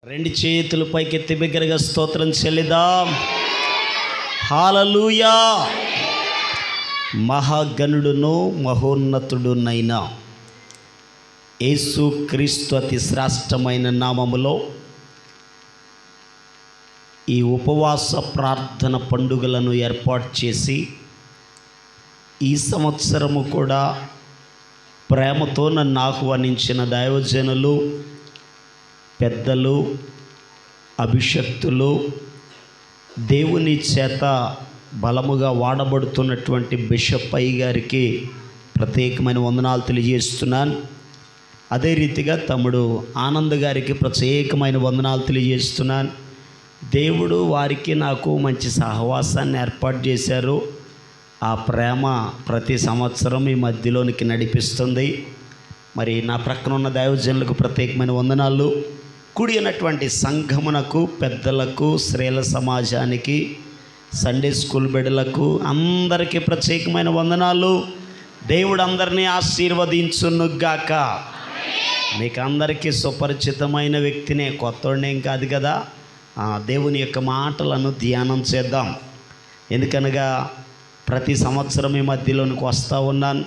రెండు చేతులు పైకెత్తి బిగ్గరగా స్తోత్రం చెల్లిద్దాం. హల్లెలూయా. మహాగణుడును మహోన్నతుడునైన యేసు క్రీస్తు అతి శ్రేష్టమైన నామములో ఈ ఉపవాస ప్రార్థన పండుగలను ఏర్పాటు చేసి ఈ సంవత్సరము కూడా ప్రేమతో నన్ను ఆహ్వానించిన దైవజనులు, పెద్దలు, అభిషక్తులు, దేవుని చేత బలముగా వాడబడుతున్నటువంటి బిషప్ అయ్య గారికి ప్రత్యేకమైన వందనాలు తెలియజేస్తున్నాను. అదే రీతిగా తమ్ముడు ఆనంద్ గారికి ప్రత్యేకమైన వందనాలు తెలియజేస్తున్నాను. దేవుడు వారికి నాకు మంచి సహవాసాన్ని ఏర్పాటు చేశారు. ఆ ప్రేమ ప్రతి సంవత్సరం ఈ మధ్యలోనికి నడిపిస్తుంది. మరి నా ప్రక్కన ఉన్న దైవజనులకు ప్రత్యేకమైన వందనాలు. కూడి ఉన్నటువంటి సంఘమునకు, పెద్దలకు, స్త్రీల సమాజానికి, సండే స్కూల్ బిడ్డలకు అందరికీ ప్రత్యేకమైన వందనాలు. దేవుడు అందరినీ ఆశీర్వదించునుగాక. మీకు అందరికీ సుపరిచితమైన వ్యక్తినే, కొత్తోడేం కాదు కదా. దేవుని యొక్క మాటలను ధ్యానం చేద్దాం. ఎందుకనగా ప్రతి సంవత్సరం ఈ మధ్యలోనికి వస్తూ ఉన్నాను.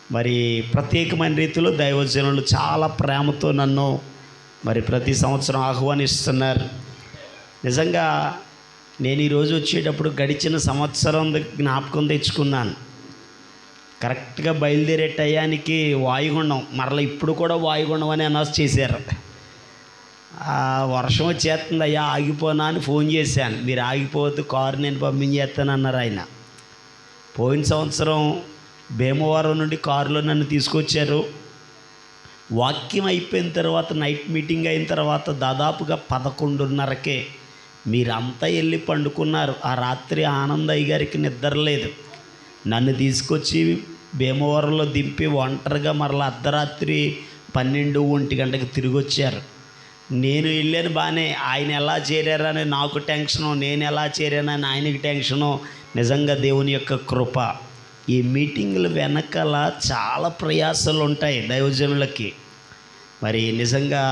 మరి ప్రత్యేకమైన రీతిలో దైవజనులు చాలా ప్రేమతో నన్ను మరి ప్రతి సంవత్సరం ఆహ్వానిస్తున్నారు. నిజంగా నేను ఈరోజు వచ్చేటప్పుడు గడిచిన సంవత్సరం జ్ఞాపకం తెచ్చుకున్నాను. కరెక్ట్గా బయలుదేరే టయానికి వాయుగుండం, మరలా ఇప్పుడు కూడా వాయుగుండం అని అనౌన్స్ చేశారు. వర్షం వచ్చేస్తుంది అయ్యా, ఆగిపోనా అని ఫోన్ చేశాను. మీరు ఆగిపోవద్దు, కారు నేను పంపించేస్తానన్నారు ఆయన. పోయిన సంవత్సరం భీమవరం నుండి కారులో నన్ను తీసుకొచ్చారు. వాక్యం అయిపోయిన తర్వాత, నైట్ మీటింగ్ అయిన తర్వాత దాదాపుగా 11:30కే మీరంతా వెళ్ళి పండుకున్నారు. ఆ రాత్రి ఆనందయ్య గారికి నిద్ర లేదు. నన్ను తీసుకొచ్చి భీమవరంలో దింపి ఒంటరిగా మరలా అర్ధరాత్రి 12-1 గంటకి తిరిగి వచ్చారు. నేను వెళ్ళాను బాగానే, ఆయన ఎలా చేరారని నాకు టెన్షను, నేను ఎలా చేరానని ఆయనకి టెన్షను. నిజంగా దేవుని యొక్క కృప. ఈ మీటింగుల వెనకాల చాలా ప్రయాసాలు ఉంటాయి దైవజనులకి. మరి నిజంగా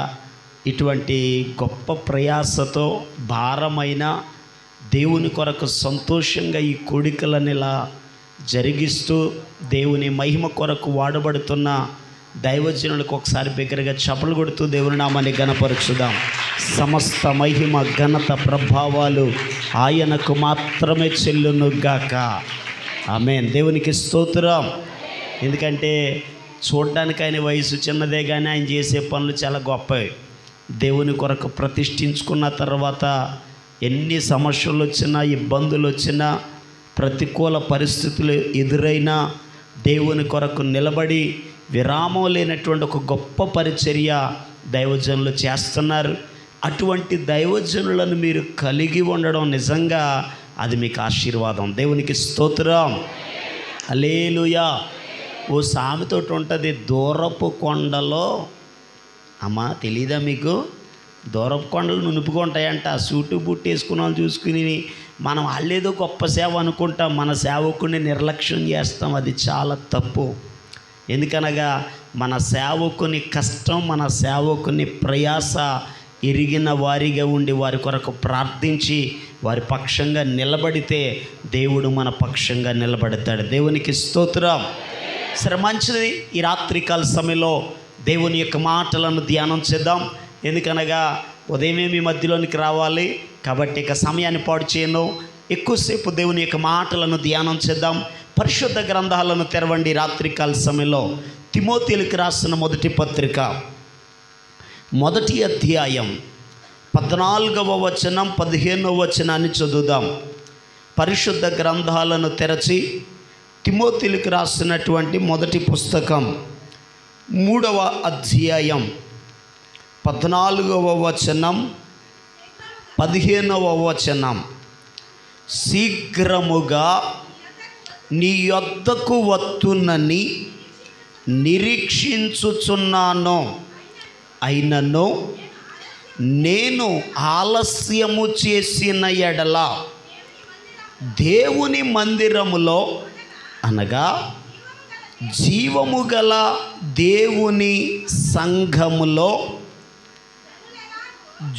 ఇటువంటి గొప్ప ప్రయాసతో భారమైన దేవుని కొరకు సంతోషంగా ఈ కోడికలను ఇలా జరిగిస్తూ దేవుని మహిమ కొరకు వాడబడుతున్న దైవజనులకు ఒకసారి బిగ్గరగా చప్పలు కొడుతూ దేవుని నామాన్ని ఘనపరచుదాం. సమస్త మహిమ, ఘనత, ప్రభావాలు ఆయనకు మాత్రమే చెల్లునుగాక. ఆమేన్. దేవునికి స్తోత్రం. ఎందుకంటే చూడడానికి ఆయన వయసు చిన్నదే కానీ ఆయన చేసే పనులు చాలా గొప్పవి. దేవుని కొరకు ప్రతిష్ఠించుకున్న తర్వాత ఎన్ని సమస్యలు వచ్చినా, ఇబ్బందులు వచ్చినా, ప్రతికూల పరిస్థితులు ఎదురైనా దేవుని కొరకు నిలబడి విరామం లేనటువంటి ఒక గొప్ప పరిచర్య దైవజనులు చేస్తున్నారు. అటువంటి దైవజనులను మీరు కలిగి ఉండడం నిజంగా అది మీకు ఆశీర్వాదం. దేవునికి స్తోత్రం. హల్లెలూయా. ఓ సామెతోటి ఉంటుంది, దూరపు కొండలో, అమ్మా తెలీదా మీకు? దూరపు కొండలు నునుపుకుంటాయంట. సూటు బుట్టు వేసుకున్న వాళ్ళు చూసుకుని మనం వాళ్ళేదో గొప్ప సేవ అనుకుంటాం, మన సేవకుని నిర్లక్ష్యం చేస్తాం. అది చాలా తప్పు. ఎందుకనగా మన సేవకుని కష్టం, మన సేవకుని ప్రయాస ఎరిగిన వారిగా ఉండి వారి కొరకు ప్రార్థించి వారి పక్షంగా నిలబడితే దేవుడు మన పక్షంగా నిలబడతాడు. దేవునికి స్తోత్రం. సరే, మంచిది. ఈ రాత్రికాల సమయంలో దేవుని యొక్క మాటలను ధ్యానం చేద్దాం. ఎందుకనగా ఉదయమే మీ మధ్యలోనికి రావాలి కాబట్టి ఇక సమయాన్ని పాడు చేయను. ఎక్కువసేపు దేవుని యొక్క మాటలను ధ్యానం చేద్దాం. పరిశుద్ధ గ్రంథాలను తెరవండి. రాత్రికాల సమయంలో తిమోతీయులకు రాసిన మొదటి పత్రిక 1వ అధ్యాయం 14వ వచనం 15వ వచనాన్ని చదువుదాం. పరిశుద్ధ గ్రంథాలను తెరచి తిమోతీయులకు రాసినటువంటి మొదటి పుస్తకం 3వ అధ్యాయం 14వ వచనం 15వ వచనం. శీఘ్రముగా నీ యొద్దకు వత్తునని నిరీక్షించుచున్నాను, అయినను నేను ఆలస్యము చేసిన ఎడల దేవుని మందిరములో, అనగా జీవము గల దేవుని సంఘములో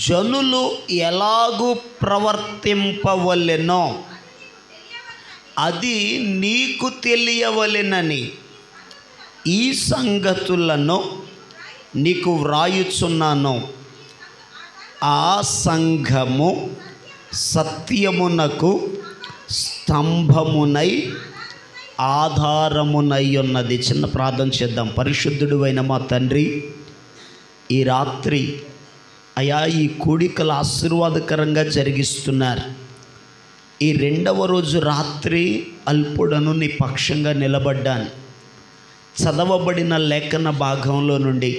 జనులు ఎలాగూ ప్రవర్తింపవలెనో అది నీకు తెలియవలెనని ఈ సంగతులను నీకు వ్రాయుచున్నాను. ఆ సంఘము సత్యమునకు స్తంభమునై ఆధారమునై ఉన్నది. చిన్న ప్రార్థన చేద్దాం. పరిశుద్ధుడు అయిన మా తండ్రి, ఈ రాత్రి అయా ఈ కూడికలు ఆశీర్వాదకరంగా జరిగిస్తున్నారు. ఈ రెండవ రోజు రాత్రి అల్పుడను నీ పక్షంగా నిలబడ్డాను. చదవబడిన లేఖన భాగంలో నుండి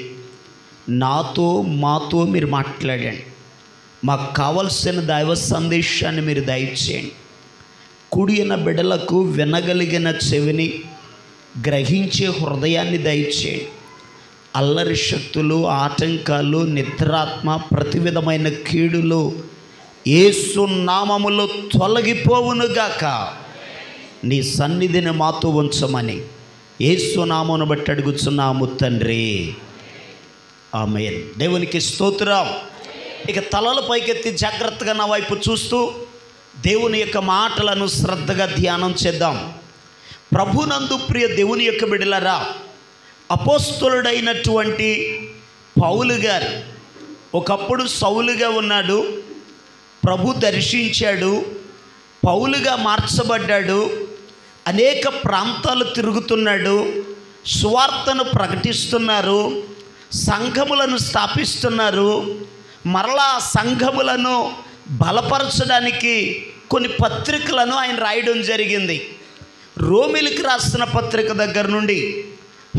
నాతో మాతో మీరు మాట్లాడండి. మాకు కావలసిన దైవ సందేశాన్ని మీరు దయచేయండి. కూడిన బిడ్డలకు వినగలిగిన చెవిని, గ్రహించే హృదయాన్ని దయచేయండి. అల్లరి శక్తులు, ఆటంకాలు, నిద్రాత్మ, ప్రతి విధమైన కీడులు యేసు నామములో తొలగిపోవునుగాక. నీ సన్నిధిని మాతో ఉంచమని యేసు నామమును బట్టి అడుగుచున్నాము తండ్రి, ఆమేన్. దేవునికి స్తోత్రం. ఇక తలలు పైకెత్తి జాగ్రత్తగా నా వైపు చూస్తూ దేవుని యొక్క మాటలను శ్రద్ధగా ధ్యానం చేద్దాం. ప్రభునందు ప్రియ దేవుని యొక్క బిడ్డలారా, అపోస్తలుడైనటువంటి పౌలు గారు ఒకప్పుడు సౌలుగా ఉన్నాడు. ప్రభు దర్శించాడు, పౌలుగా మార్చబడ్డాడు. అనేక ప్రాంతాలు తిరుగుతున్నాడు, సువార్తను ప్రకటిస్తున్నారు, సంఘములను స్థాపిస్తున్నారు. మరలా సంఘములను బలపరచడానికి కొన్ని పత్రికలను ఆయన రాయడం జరిగింది. రోమిలకు రాసిన పత్రిక దగ్గర నుండి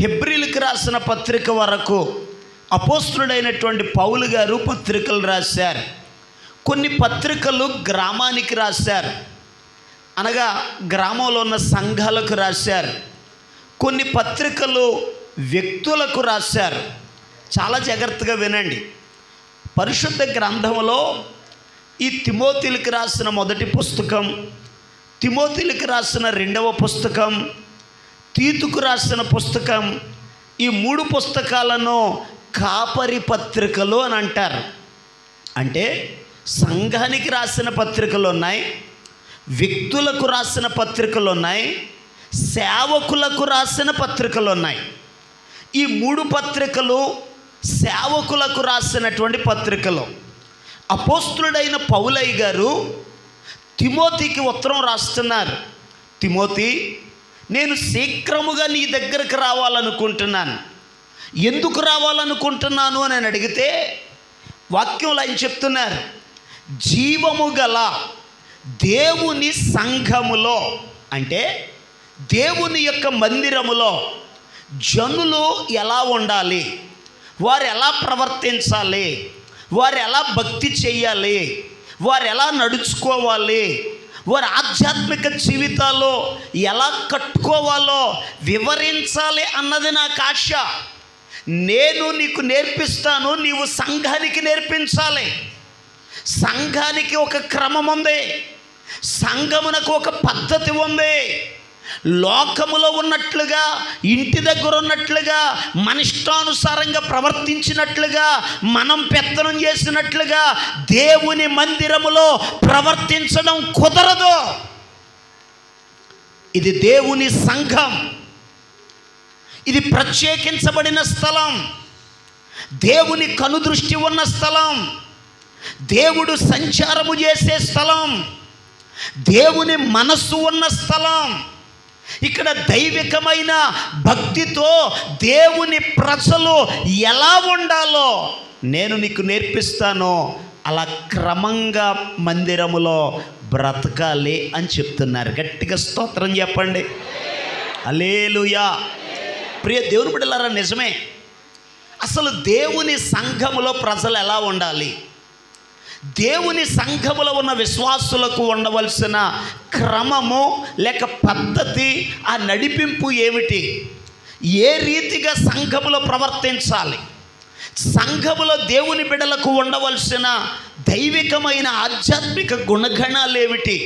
హెబ్రీలకు రాసిన పత్రిక వరకు అపోస్తలుడైనటువంటి పౌలు గారు పత్రికలు రాశారు. కొన్ని పత్రికలు గ్రామానికి రాశారు, అనగా గ్రామంలో ఉన్న సంఘాలకు రాశారు. కొన్ని పత్రికలు వ్యక్తులకు రాశారు. చాలా జాగ్రత్తగా వినండి. పరిశుద్ధ గ్రంథంలో ఈ తిమోతిలకు రాసిన మొదటి పుస్తకం, తిమోతిలకు రాసిన రెండవ పుస్తకం, తీతుకు రాసిన పుస్తకం, ఈ 3 పుస్తకాలను కాపరి పత్రికలు అని అంటారు. అంటే సంఘానికి రాసిన పత్రికలు ఉన్నాయి, వ్యక్తులకు రాసిన పత్రికలు ఉన్నాయి, సేవకులకు రాసిన పత్రికలు ఉన్నాయి. ఈ 3 పత్రికలు సేవకులకు రాసినటువంటి పత్రికలు. అపోస్తలుడైన పౌలయ్య గారు తిమోతికి ఉత్తరం రాస్తున్నారు. తిమోతి, నేను శీఘ్రముగా నీ దగ్గరకు రావాలనుకుంటున్నాను. ఎందుకు రావాలనుకుంటున్నాను అని అడిగితే వాక్యంలో ఆయన చెప్తున్నారు, జీవము గల దేవుని సంఘములో, అంటే దేవుని యొక్క మందిరములో జనులు ఎలా ఉండాలి, వారు ఎలా ప్రవర్తించాలి, వారు ఎలా భక్తి చేయాలి, వారు ఎలా నడుచుకోవాలి, వారి ఆధ్యాత్మిక జీవితాల్లో ఎలా కట్టుకోవాలో వివరించాలి అన్నది నాకు ఆశ. నేను నీకు నేర్పిస్తాను, నీవు సంఘానికి నేర్పించాలి. సంఘానికి ఒక క్రమం ఉంది, సంఘమునకు ఒక పద్ధతి ఉంది. లోకములో ఉన్నట్లుగా, ఇంటి దగ్గర ఉన్నట్లుగా, మన ఇష్టానుసారంగా ప్రవర్తించినట్లుగా, మనం పెత్తనం చేసినట్లుగా దేవుని మందిరములో ప్రవర్తించడం కుదరదు. ఇది దేవుని సంఘం, ఇది ప్రత్యేకించబడిన స్థలం, దేవుని కనుదృష్టి ఉన్న స్థలం, దేవుడు సంచారము చేసే స్థలం, దేవుని మనస్సు ఉన్న స్థలం. ఇక్కడ దైవికమైన భక్తితో దేవుని ప్రజలు ఎలా ఉండాలో నేను నీకు నేర్పిస్తాను. అలా క్రమంగా మందిరములో బ్రతకాలి అని చెప్తున్నారు. గట్టిగా స్తోత్రం చెప్పండి. హల్లెలూయా. ప్రియ దేవుని బిడ్డలారా, నిజమే. అసలు దేవుని సంఘములో ప్రజలు ఎలా ఉండాలి, దేవుని సంఘములో ఉన్న విశ్వాసులకు ఉండవలసిన క్రమము లేక పద్ధతి, ఆ నడిపింపు ఏమిటి, ఏ రీతిగా సంఘములో ప్రవర్తించాలి, సంఘములో దేవుని బిడ్డలకు ఉండవలసిన దైవికమైన ఆధ్యాత్మిక గుణగణాలు ఏమిటి,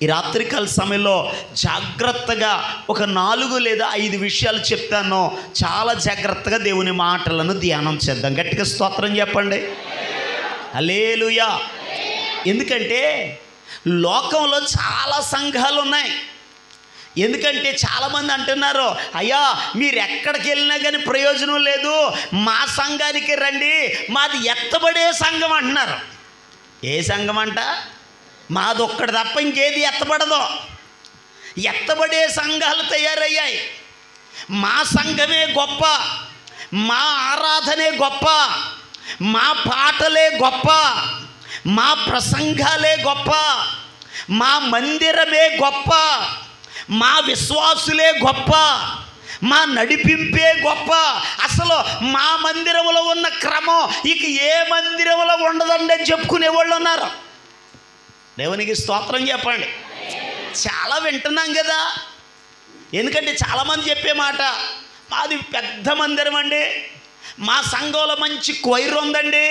ఈ రాత్రికాల సమయంలో జాగ్రత్తగా ఒక 4 లేదా 5 విషయాలు చెప్తాను. చాలా జాగ్రత్తగా దేవుని మాటలను ధ్యానం చేద్దాం. గట్టిగా స్తోత్రం చెప్పండి. హల్లెలూయా. ఎందుకంటే లోకంలో చాలా సంఘాలు ఉన్నాయి. ఎందుకంటే చాలామంది అంటున్నారు, అయ్యా మీరు ఎక్కడికి వెళ్ళినా కానీ ప్రయోజనం లేదు, మా సంఘానికి రండి, మాది ఎత్తబడే సంఘం అంటున్నారు. ఏ సంఘం అంట? మాది ఒక్కటి తప్ప ఇంకేది ఎత్తబడదు. ఎత్తబడే సంఘాలు తయారయ్యాయి. మా సంఘమే గొప్ప, మా ఆరాధనే గొప్ప, మా పాటలే గొప్ప, మా ప్రసంగాలే గొప్ప, మా మందిరమే గొప్ప, మా విశ్వాసులే గొప్ప, మా నడిపింపే గొప్ప. అసలు మా మందిరంలో ఉన్న క్రమం ఇక ఏ మందిరంలో ఉండదండి అని చెప్పుకునేవాళ్ళు ఉన్నారు. దేవునికి స్తోత్రం చెప్పండి. చాలా వింటున్నాం కదా. ఎందుకంటే చాలామంది చెప్పే మాట, మాది పెద్ద మందిరం అండి, మా సంఘంలో మంచి క్వైర్ ఉందండి,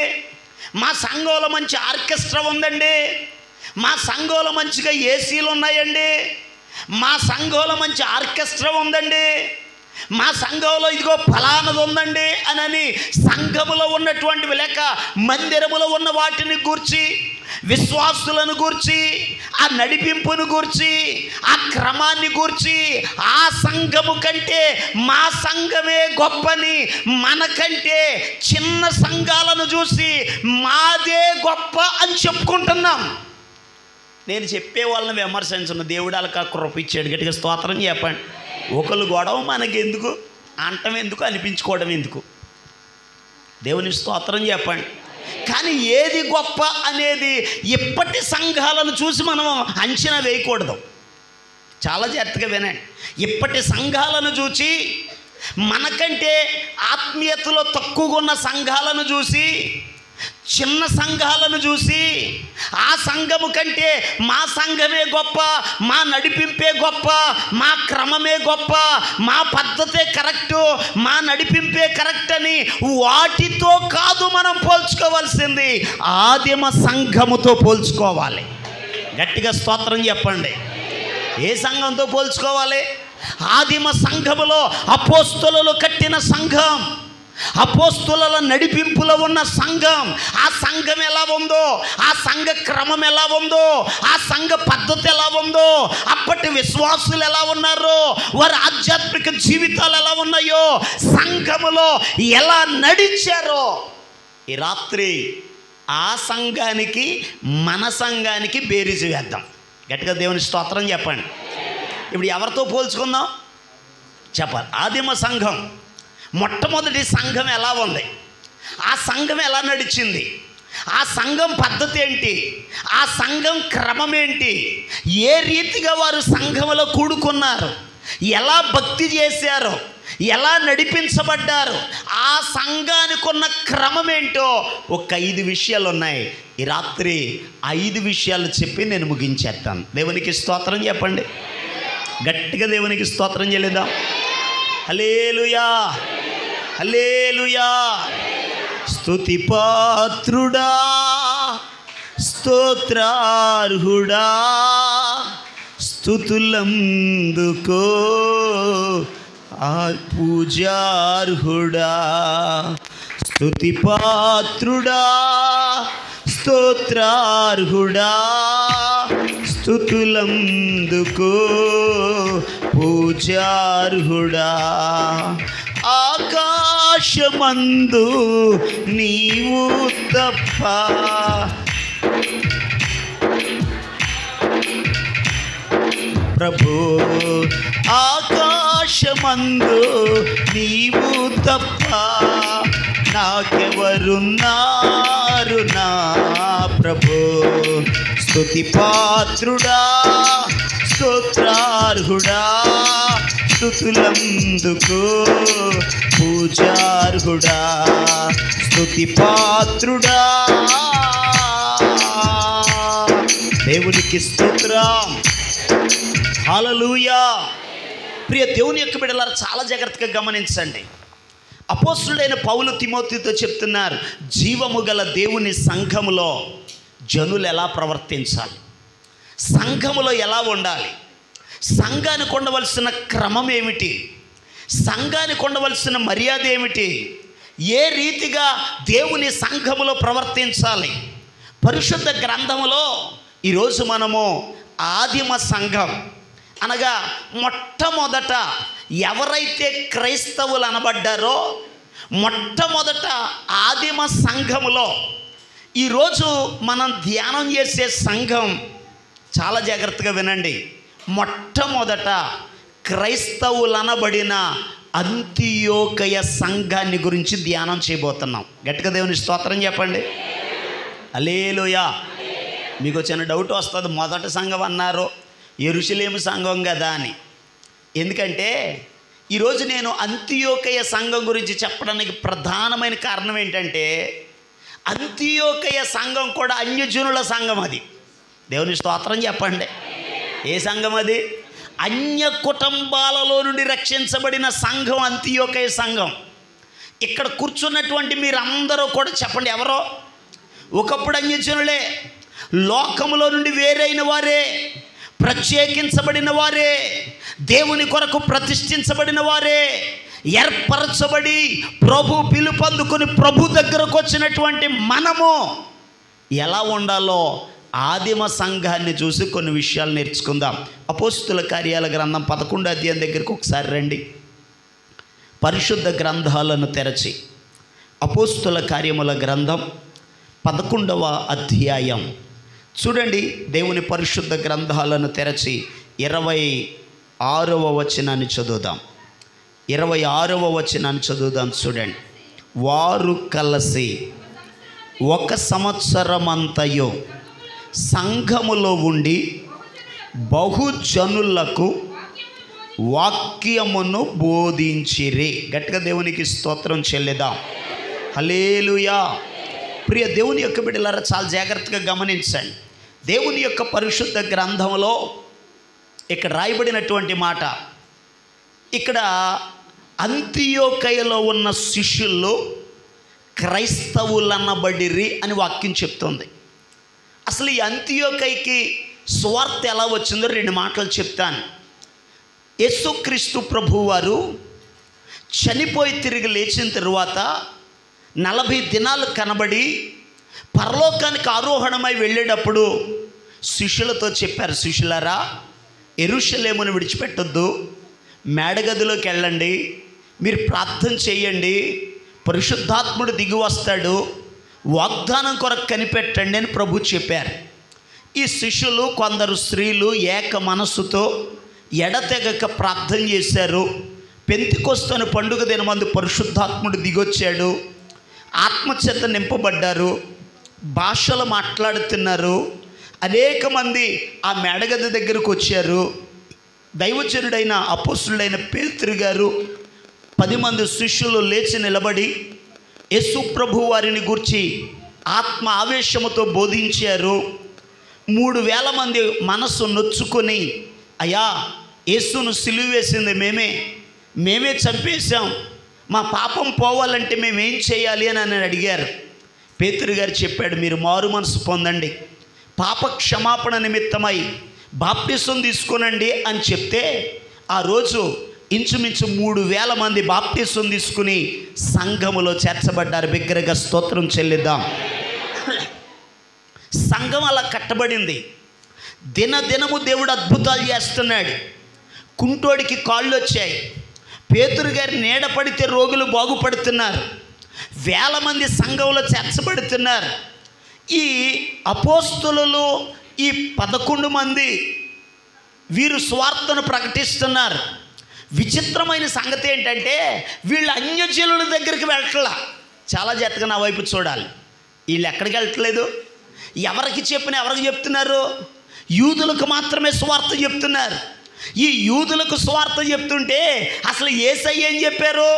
మా సంఘంలో మంచి ఆర్కెస్ట్రా ఉందండి, మా సంఘంలో మంచిగా ఏసీలు ఉన్నాయండి, మా సంఘంలో మంచి ఆర్కెస్ట్రా ఉందండి, మా సంఘంలో ఇదిగో ఫలానది ఉందండి అని సంఘములో ఉన్నటువంటివి లేక మందిరములో ఉన్న వాటిని గూర్చి, విశ్వాసులను గూర్చి, ఆ నడిపింపును గూర్చి, ఆ క్రమాన్ని గూర్చి, ఆ సంఘము కంటే మా సంఘమే గొప్పని, మనకంటే చిన్న సంఘాలను చూసి మాదే గొప్ప అని చెప్పుకుంటున్నాం. నేను చెప్పే వాళ్ళని విమర్శించను, దేవుడు వాళ్ళకి కృప ఇచ్చాడు. గట్టిగా స్తోత్రం చెప్పండి. ఒకళ్ళు గొడవ మనకి ఎందుకు, అంటం ఎందుకు, అనిపించుకోవడం ఎందుకు? దేవుని స్తోత్రం చెప్పండి. కానీ ఏది గొప్ప అనేది ఇప్పటి సంఘాలను చూసి మనం అంచనా వేయకూడదు. చాలా జాగ్రత్తగా వినండి. ఇప్పటి సంఘాలను చూసి, మనకంటే ఆత్మీయతలో తక్కువగా ఉన్న సంఘాలను చూసి, చిన్న సంఘాలను చూసి, ఆ సంఘము కంటే మా సంఘమే గొప్ప, మా నడిపింపే గొప్ప, మా క్రమమే గొప్ప, మా పద్ధతే కరెక్టు, మా నడిపింపే కరెక్ట్ అని వాటితో కాదు మనం పోల్చుకోవాల్సింది, ఆదిమ సంఘముతో పోల్చుకోవాలి. గట్టిగా స్తోత్రం చెప్పండి. ఏ సంఘంతో పోల్చుకోవాలి? ఆదిమ సంఘములో అపోస్తలులు కట్టిన సంఘం, అపోస్తలుల నడిపింపులో ఉన్న సంఘం. ఆ సంఘం ఎలా ఉందో, ఆ సంఘ క్రమం ఎలా ఉందో, ఆ సంఘ పద్ధతి ఎలా ఉందో, అప్పటి విశ్వాసులు ఎలా ఉన్నారో, వారి ఆధ్యాత్మిక జీవితాలు ఎలా ఉన్నాయో, సంఘములో ఎలా నడిచారో, ఈ రాత్రి ఆ సంఘానికి మన సంఘానికి బేరీజు వేద్దాం. గట్టిగా దేవుని స్తోత్రం చెప్పండి. ఇప్పుడు ఎవరితో పోల్చుకుందాం చెప్పాలి. ఆదిమ సంఘం, మొట్టమొదటి సంఘం ఎలా ఉంది, ఆ సంఘం ఎలా నడిచింది, ఆ సంఘం పద్ధతి ఏంటి, ఆ సంఘం క్రమం ఏంటి, ఏ రీతిగా వారు సంఘంలో కూడుకున్నారు, ఎలా భక్తి చేశారు, ఎలా నడిపించబడ్డారు, ఆ సంఘానికి ఉన్న క్రమం ఏంటో ఒక 5 విషయాలు ఉన్నాయి. ఈ రాత్రి 5 విషయాలు చెప్పి నేను ముగించేస్తాను. దేవునికి స్తోత్రం చెప్పండి. గట్టిగా దేవునికి స్తోత్రం చేయలేదా? హల్లెలూయా, హల్లెలూయా. స్తుతి పాత్రుడా, స్తోత్రార్హుడా, స్తుతులందుకో ఆ పూజార్హుడా. స్తుతి పాత్రుడా, స్తోత్రార్హుడా, స్తుతులందుకో పూజార్హుడా. ఆకాశమందు నీవు తప్ప ప్రభు, ఆకాశమందు నీవు తప్ప నాకెవరున్నారు నా ప్రభు. స్తుతి పాత్రుడా, స్తోత్రార్హుడా, స్తుతులందుకో పూజార్హుడా. స్తుతి పాత్రుడా. దేవునికి స్తోత్రం. హల్లెలూయా. ప్రియ దేవుని యొక్క బిడ్డలారా, చాలా జాగ్రత్తగా గమనించండి. అపోస్తలుడైన పౌలు తిమోతితో చెప్తున్నారు, జీవము గల దేవుని సంఘములో జనులు ఎలా ప్రవర్తించాలి, సంఘములో ఎలా ఉండాలి, సంఘానికి ఉండవలసిన క్రమం ఏమిటి, సంఘానికి ఉండవలసిన మర్యాద ఏమిటి, ఏ రీతిగా దేవుని సంఘములో ప్రవర్తించాలి, పరిశుద్ధ గ్రంథములో ఈరోజు మనము ఆదిమ సంఘం అనగా మొట్టమొదట ఎవరైతే క్రైస్తవులు అనబడ్డారో మొట్టమొదట ఆదిమ సంఘములో ఈరోజు మనం ధ్యానం చేసే సంఘం చాలా జాగ్రత్తగా వినండి. మొట్టమొదట క్రైస్తవులనబడిన అంతియోకయ సంఘాన్ని గురించి ధ్యానం చేయబోతున్నాం. గట్టిగా దేవుని స్తోత్రం చెప్పండి. హల్లెలూయా. మీకు చిన్న డౌట్ వస్తుంది, మొదటి సంఘం అన్నారు, యెరూషలేము సంఘం కదా అని. ఎందుకంటే ఈరోజు నేను అంతియోకయ సంఘం గురించి చెప్పడానికి ప్రధానమైన కారణం ఏంటంటే అంతియోకయ సంఘం కూడా అన్యజనుల సంఘం. అది దేవుని స్తోత్రం చెప్పండి. ఏ సంఘం అది? అన్య కుటుంబాలలో నుండి రక్షించబడిన సంఘం అంతియోకయ సంఘం. ఇక్కడ కూర్చున్నటువంటి మీరందరూ కూడా చెప్పండి, ఎవరో ఒకప్పుడు అన్యజనులే, లోకములో నుండి వేరైన వారే, ప్రత్యేకించబడిన వారే, దేవుని కొరకు ప్రతిష్ఠించబడిన వారే, ఏర్పరచబడి ప్రభు పిలుపందుకుని ప్రభు దగ్గరకు వచ్చినటువంటి మనము ఎలా ఉండాలో ఆదిమ సంఘాన్ని చూసి కొన్ని విషయాలు నేర్చుకుందాం. అపోస్తుల కార్యాల గ్రంథం 11వ అధ్యాయం దగ్గరికి ఒకసారి రండి. పరిశుద్ధ గ్రంథాలను తెరచి అపోస్తుల కార్యముల గ్రంథం 11వ అధ్యాయం చూడండి. దేవుని పరిశుద్ధ గ్రంథాలను తెరచి 26వ వచనాన్ని చదువుదాం. 26వ వచనాన్ని చదువుదాం. చూడండి. వారు కలిసి 1 సంవత్సరమంతయు సంఘములో ఉండి బహుజనులకు వాక్యమును బోధించిరి. గట్టిగా దేవునికి స్తోత్రం చెల్లిద్దాం. హల్లెలూయా. ప్రియ దేవుని యొక్క బిడ్డలారా, చాలా జాగ్రత్తగా గమనించండి. దేవుని యొక్క పరిశుద్ధ గ్రంథంలో ఇక్కడ రాయబడినటువంటి మాట, ఇక్కడ అంతియోకయలో ఉన్న శిష్యులు క్రైస్తవులనబడిరి అని వాక్యం చెప్తుంది. అసలు ఈ అంతియోకయకి సువార్త ఎలా వచ్చిందో 2 మాటలు చెప్తాను. యేసుక్రీస్తు ప్రభువారు చనిపోయి తిరిగి లేచిన తరువాత 40 దినాలు కనబడి పరలోకానికి ఆరోహణమై వెళ్ళేటప్పుడు శిష్యులతో చెప్పారు, శిష్యులారా, యెరూషలేమును విడిచిపెట్టొద్దు, మేడగదిలోకి వెళ్ళండి, మీరు ప్రార్థన చేయండి, పరిశుద్ధాత్ముడు దిగి వస్తాడు, వాగ్దానం కొరకు కనిపెట్టండి అని ప్రభు చెప్పారు. ఈ శిష్యులు కొందరు స్త్రీలు ఏక మనస్సుతో ఎడతెగక ప్రార్థన చేశారు. పెంతెకొస్తు పండుగ దినమందు పరిశుద్ధాత్ముడు దిగొచ్చాడు, ఆత్మచేత నింపబడ్డారు, భాషలు మాట్లాడుతున్నారు. అనేక మంది ఆ మేడగది దగ్గరకు వచ్చారు. దైవజనుడైన అపోస్తులుడైన పేతురు గారు 10 మంది శిష్యులు లేచి నిలబడి యేసు ప్రభు వారిని గూర్చి ఆత్మ ఆవేశముతో బోధించారు. 3000 మంది మనస్సు నొచ్చుకొని, అయ్యా, యేసును సిలువ వేసింది మేమే చంపేశాం, మా పాపం పోవాలంటే మేమేం చేయాలి అని అడిగారు. పేతురు గారు చెప్పాడు, మీరు మారు మనసు పొందండి, పాప క్షమాపణ నిమిత్తమై బాప్టిసం తీసుకునండి అని చెప్తే ఆ రోజు ఇంచుమించు 3000 మంది బాప్టిసం తీసుకుని సంఘములో చేర్చబడ్డారు. బిగ్గరగా స్తోత్రం చెల్లిద్దాం. సంఘం అలా కట్టబడింది. దినదినము దేవుడు అద్భుతాలు చేస్తున్నాడు. కుంటోడికి కాళ్ళు వచ్చాయి. పేతురు గారి నీడ పడితే రోగులు బాగుపడుతున్నారు. 1000 మంది సంఘంలో చేర్చబడుతున్నారు. ఈ అపోస్తులు ఈ 11 మంది వీరు స్వార్థను ప్రకటిస్తున్నారు. విచిత్రమైన సంగతి ఏంటంటే వీళ్ళు అన్యజనుల దగ్గరికి వెళ్ళట్లా. చాలా జాగ్రత్తగా నా వైపు చూడాలి. వీళ్ళు ఎక్కడికి వెళ్ళట్లేదు. ఎవరికి చెప్పినా ఎవరికి చెప్తున్నారు? యూదులకు మాత్రమే స్వార్థ చెప్తున్నారు. ఈ యూదులకు స్వార్థ చెప్తుంటే అసలు యేసయ్య ఏం చెప్పారు?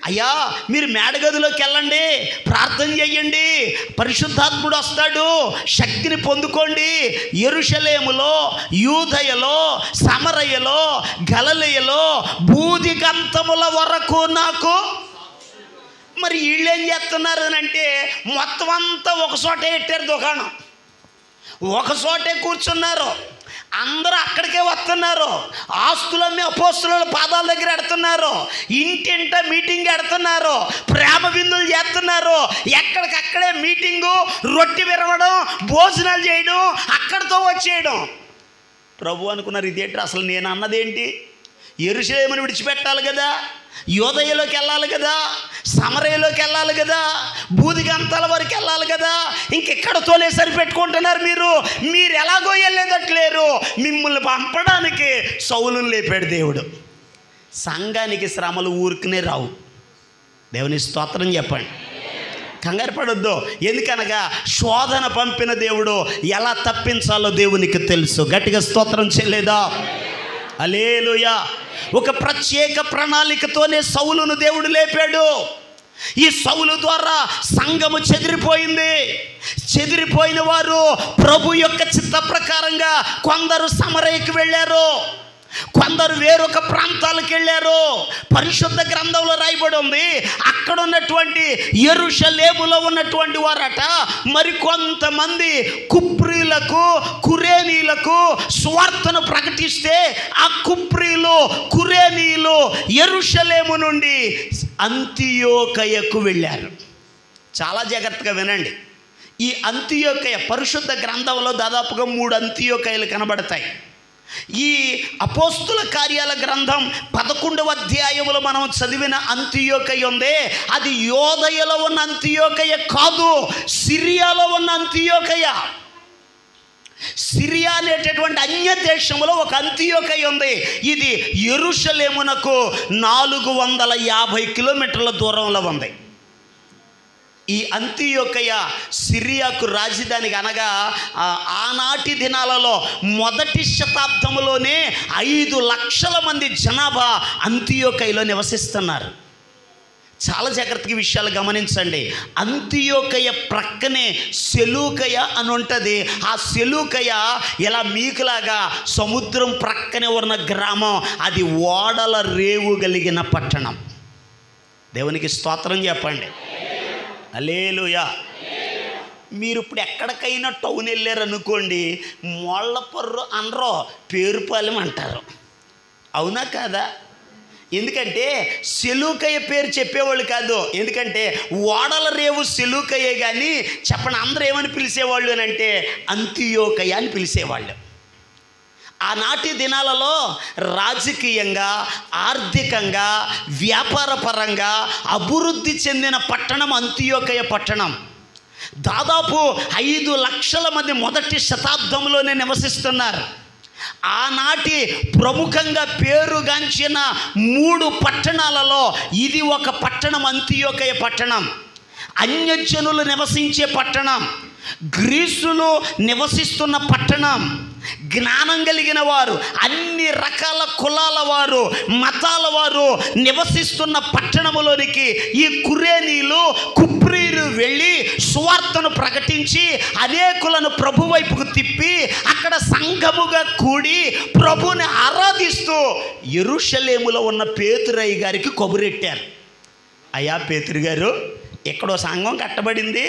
అయ్యా, మీరు మేడగదిలోకి వెళ్ళండి, ప్రార్థన చేయండి, పరిశుద్ధాత్ముడు వస్తాడు, శక్తిని పొందుకోండి, యెరూషలేములో, యూదయలో, సమరయలో, గలిలయలో భూదిగంతముల వరకు నాకు. మరి వీళ్ళు ఏం చేస్తున్నారు అని అంటే మొత్తం అంతా ఒక చోటే పెట్టారు దుకాణం. ఒక చోటే కూర్చున్నారు, అందరూ అక్కడికే వస్తున్నారు. ఆస్తులమ్మి అపోస్తుల పాదాల దగ్గర ఎడుతున్నారు, ఇంటింట మీటింగ్ ఎడుతున్నారు, ప్రేమ విందులు చేస్తున్నారు. ఎక్కడికక్కడే మీటింగు, రొట్టె విరవడం, భోజనాలు చేయడం, అక్కడితో వచ్చేయడం. ప్రభు అనుకున్నారు, ఇదేంటి అసలు నేను అన్నదేంటి? యెరూషలేమును విడిచిపెట్టాలి కదా, యోదయలోకి వెళ్ళాలి కదా, సమరయలోకి వెళ్ళాలి కదా, బూదిగంతాల వరకు వెళ్ళాలి కదా, ఇంకెక్కడతోనే సరిపెట్టుకుంటున్నారు. మీరు ఎలాగో వెళ్ళేదట్లేరు. మిమ్మల్ని పంపడానికి సౌలును లేపాడు దేవుడు. సంఘానికి శ్రమలు ఊరికనే రావు. దేవుని స్తోత్రం చెప్పండి. కంగారు పడొద్దు. ఎందుకనగా శోధన పంపిన దేవుడు ఎలా తప్పించాలో దేవునికి తెలుసు. గట్టిగా స్తోత్రం చెల్లేదా? హల్లెలూయా. ఒక ప్రత్యేక ప్రణాళికతోనే సౌలును దేవుడు లేపాడు. ఈ సౌలు ద్వారా సంఘము చెదిరిపోయింది. చెదిరిపోయిన వారు ప్రభు యొక్క చిత్త ప్రకారంగా కొందరు సమరయకు వెళ్ళారు, కొందరు వేరొక ప్రాంతాలకు వెళ్ళారు. పరిశుద్ధ గ్రంథంలో రాయబడి ఉంది, అక్కడ ఉన్నటువంటి యెరూషలేములో ఉన్నటువంటి వారట మరికొంతమంది కుప్రీలకు, కురేనీలకు సువార్తను ప్రకటిస్తే ఆ కుప్రీలు, కురేనీలు యెరూషలేము నుండి అంతియోకయకు వెళ్ళారు. చాలా జాగ్రత్తగా వినండి. ఈ అంతియోకయ పరిశుద్ధ గ్రంథంలో దాదాపుగా 3 అంతియోకయలు కనబడతాయి. ఈ అపోస్తుల కార్యాల గ్రంథం 11వ అధ్యాయంలో మనం చదివిన అంతియోకయ ఉందే, అది యోదయలో ఉన్న అంతియోకయ కాదు, సిరియాలో ఉన్న అంతియోకయ. సిరియా అనేటటువంటి అన్య దేశంలో ఒక అంతియోకయ ఉంది. ఇది యెరూషలేమునకు 450 కిలోమీటర్ల దూరంలో ఉంది. ఈ అంతియోకయ సిరియాకు రాజధానికి అనగా ఆనాటి దినాలలో మొదటి శతాబ్దంలోనే 5 లక్షల మంది జనాభా అంతియోకయలో నివసిస్తున్నారు. చాలా జాగ్రత్తగా విషయాలు గమనించండి. అంతియోకయ ప్రక్కనే సెలూకయ అని ఉంటుంది. ఆ సెలూకయ ఇలా మీకులాగా సముద్రం ప్రక్కనే ఉన్న గ్రామం. అది ఓడల రేవు కలిగిన పట్టణం. దేవునికి స్తోత్రం చెప్పండి. హల్లెలూయా. మీరు ఇప్పుడు ఎక్కడికైనా టౌన్ వెళ్ళారనుకోండి, మొళ్ళపర్రు అనరో, పేరుపాలెం అంటారు. అవునా కాదా? ఎందుకంటే సెలూకయ్య పేరు చెప్పేవాళ్ళు కాదు. ఎందుకంటే ఓడల రేవు సెలూకయ్యే కానీ చెప్పండి, అందరూ ఏమని పిలిచేవాళ్ళు అని అంటే అంతియోకయ అని పిలిచేవాళ్ళు. ఆనాటి దినాలలో రాజకీయంగా, ఆర్థికంగా, వ్యాపారపరంగా అభివృద్ధి చెందిన పట్టణం అంతియోకయ పట్టణం. దాదాపు 5 లక్షల మంది మొదటి శతాబ్దంలోనే నివసిస్తున్నారు. ఆనాటి ప్రముఖంగా పేరుగాంచిన 3 పట్టణాలలో ఇది ఒక పట్టణం, అంతియోకయ పట్టణం. అన్యజనులు నివసించే పట్టణం, గ్రీసులు నివసిస్తున్న పట్టణం, జ్ఞానం కలిగిన వారు, అన్ని రకాల కులాల వారు, మతాల వారు నివసిస్తున్న పట్టణములోనికి ఈ కురేనీలు, కుప్రీలు వెళ్ళి సువార్తను ప్రకటించి అనేకులను ప్రభు వైపుకు తిప్పి అక్కడ సంఘముగా కూడి ప్రభుని ఆరాధిస్తూ యెరూషలేములో ఉన్న పేతురయ్య గారికి కబురెట్టారు. అయ్యా పేతురు గారు, ఎక్కడో సంఘం కట్టబడింది,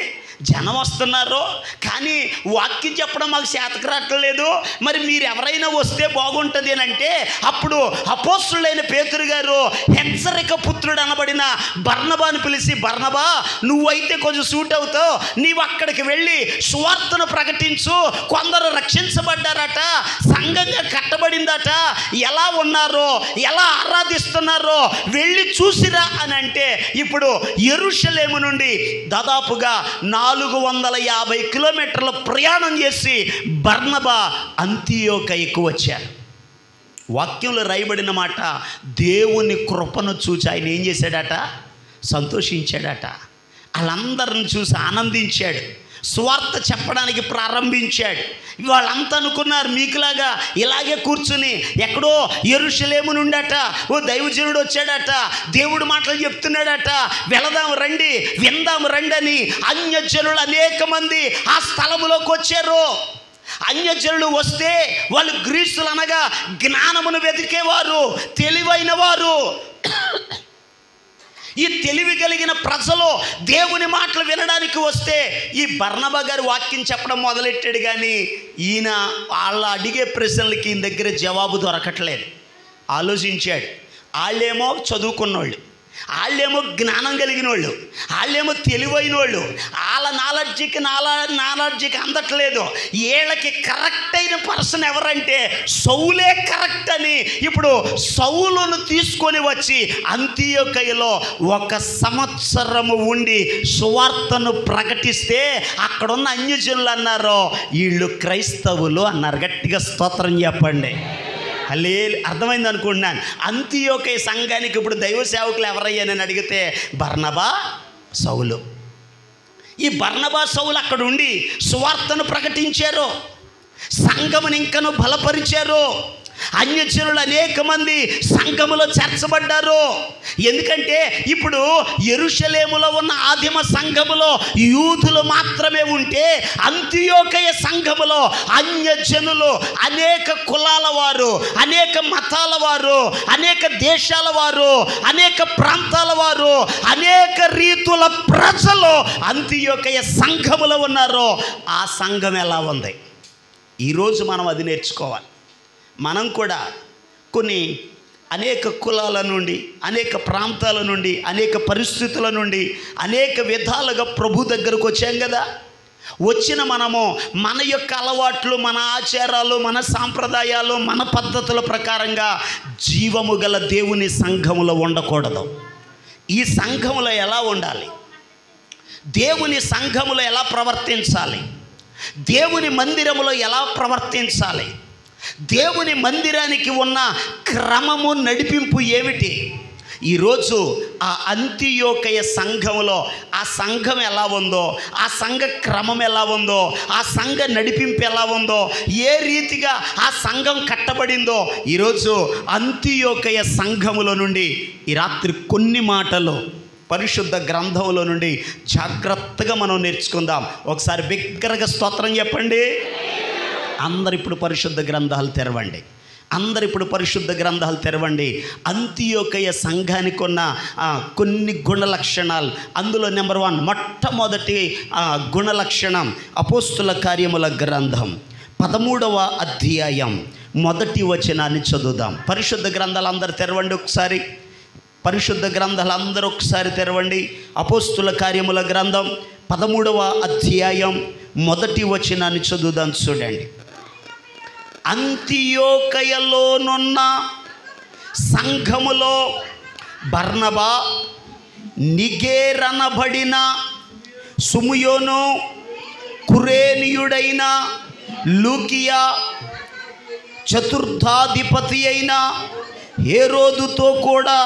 జనం వస్తున్నారు, కానీ వాక్యం చెప్పడం మాకు చేతకు రావట్లేదు, మరి మీరు ఎవరైనా వస్తే బాగుంటుంది అని అంటే అప్పుడు అపోస్తులైన పేతురు గారు హెచ్చరిక పుత్రుడు అనబడిన బర్నబాను పిలిచి, బర్నబా నువ్వైతే కొంచెం సూట్ అవుతావు, నీవు అక్కడికి వెళ్ళి సువార్తను ప్రకటించు, కొందరు రక్షించబడ్డారట, సంఘంగా కట్టబడిందట, ఎలా ఉన్నారో, ఎలా ఆరాధిస్తున్నారో వెళ్ళి చూసిరా అని అంటే ఇప్పుడు యెరూషలేము నుండి దాదాపుగా 450 కిలోమీటర్ల ప్రయాణం చేసి బర్నబా అంతియోకయకు వచ్చారు. వాక్యంలో రాయబడిన మాట, దేవుని కృపను చూసి ఆయన ఏం చేశాడట? సంతోషించాడట. వాళ్ళందరిని చూసి ఆనందించాడు, సువార్త చెప్పడానికి ప్రారంభించాడు. వాళ్ళంతా అనుకున్నారు మీకులాగా ఇలాగే కూర్చుని ఎక్కడో యెరూషలేము నుండట ఓ దైవజనుడు వచ్చాడట, దేవుడు మాటలు చెప్తున్నాడట, వెళదాం రండి, విందాం రండి అని అన్యజనులు అనేక మంది ఆ స్థలములోకి వచ్చారు. అన్యజనులు వస్తే వాళ్ళు గ్రీసులు అనగా జ్ఞానమును వెతికేవారు, తెలివైన వారు. ఈ తెలివి కలిగిన ప్రజలు దేవుని మాటలు వినడానికి వస్తే ఈ బర్నబా గారి వాక్యం చెప్పడం మొదలెట్టాడు. కానీ ఈయన వాళ్ళ అడిగే ప్రశ్నలకి ఈయన దగ్గర జవాబు దొరకట్లేదు. ఆలోచించాడు. వాళ్ళేమో చదువుకున్నోళ్ళు, వాళ్ళేమో జ్ఞానం కలిగిన వాళ్ళు, వాళ్ళేమో తెలివైన వాళ్ళు, వాళ్ళ నాలెడ్జికి అందట్లేదు. వీళ్ళకి కరెక్ట్ అయిన పర్సన్ ఎవరంటే సౌలే కరెక్ట్ అని ఇప్పుడు సౌలును తీసుకొని వచ్చి అంతియోకయలో 1 సంవత్సరము ఉండి సువార్తను ప్రకటిస్తే అక్కడున్న అన్యజనులు అన్నారు, వీళ్ళు క్రైస్తవులు అన్నారు. గట్టిగా స్తోత్రం చెప్పండి. అర్థమైంది అనుకుంటున్నాను. అంతియోకయ సంఘానికి ఇప్పుడు దైవ సేవకులు ఎవరయ్యానని అడిగితే బర్నబా, సౌలు. ఈ బర్నబా, సౌలు అక్కడ ఉండి సువార్తను ప్రకటించారు, సంఘమును ఇంకను బలపరిచారు. అన్యజనులు అనేక మంది సంఘములో చేర్చబడ్డారు. ఎందుకంటే ఇప్పుడు యెరూషలేములో ఉన్న ఆదిమ సంఘములో యూదులు మాత్రమే ఉంటే అంతియోకయ సంఘములో అన్యజనులు, అనేక కులాల వారు, అనేక మతాల వారు, అనేక దేశాల వారు, అనేక ప్రాంతాల వారు, అనేక రీతుల ప్రజలు అంతియోకయ సంఘములో ఉన్నారు. ఆ సంఘం ఎలా ఉంది? ఈరోజు మనం అది నేర్చుకోవాలి. మనం కూడా అనేక కులాల నుండి, అనేక ప్రాంతాల నుండి, అనేక పరిస్థితుల నుండి, అనేక విధాలుగా ప్రభు దగ్గరకు వచ్చాం కదా. వచ్చిన మనము మన యొక్క అలవాట్లు, మన ఆచారాలు, మన సాంప్రదాయాలు, మన పద్ధతుల ప్రకారంగా జీవము గల దేవుని సంఘములో ఉండకూడదు. ఈ సంఘములో ఎలా ఉండాలి? దేవుని సంఘములో ఎలా ప్రవర్తించాలి? దేవుని మందిరములో ఎలా ప్రవర్తించాలి? దేవుని మందిరానికి ఉన్న క్రమము, నడిపింపు ఏమిటి? ఈరోజు ఆ అంతియోకయ సంఘంలో ఆ సంఘం ఎలా ఉందో, ఆ సంఘ క్రమం ఎలా ఉందో, ఆ సంఘ నడిపింపు ఎలా ఉందో, ఏ రీతిగా ఆ సంఘం కట్టబడిందో ఈరోజు అంతియోకయ సంఘములో నుండి ఈ రాత్రి కొన్ని మాటలు పరిశుద్ధ గ్రంథంలో నుండి జాగ్రత్తగా మనం నేర్చుకుందాం. ఒకసారి బిగ్గరగా స్తోత్రం చెప్పండి. అందరు ఇప్పుడు పరిశుద్ధ గ్రంథాలు తెరవండి. అంతియోకయ సంఘానికి ఉన్న కొన్ని గుణ లక్షణాలు, అందులో నెంబర్ 1 మొట్టమొదటి గుణ లక్షణం అపోస్తుల కార్యముల గ్రంథం 13వ అధ్యాయం 1వ వచనాన్ని చదువుదాం. పరిశుద్ధ గ్రంథాలు అందరు తెరవండి ఒకసారి. పరిశుద్ధ గ్రంథాలు అందరూ ఒకసారి తెరవండి. అపోస్తుల కార్యముల గ్రంథం 13వ అధ్యాయం 1వ వచనాన్ని చదువుదాం. చూడండి. అంతియోకయలోనున్న సంఘములో బర్నబా, నిగేరనబడిన సుముయోను, కురేనీయుడైన లూకియా, చతుర్థాధిపతి అయిన హేరోదుతో కూడా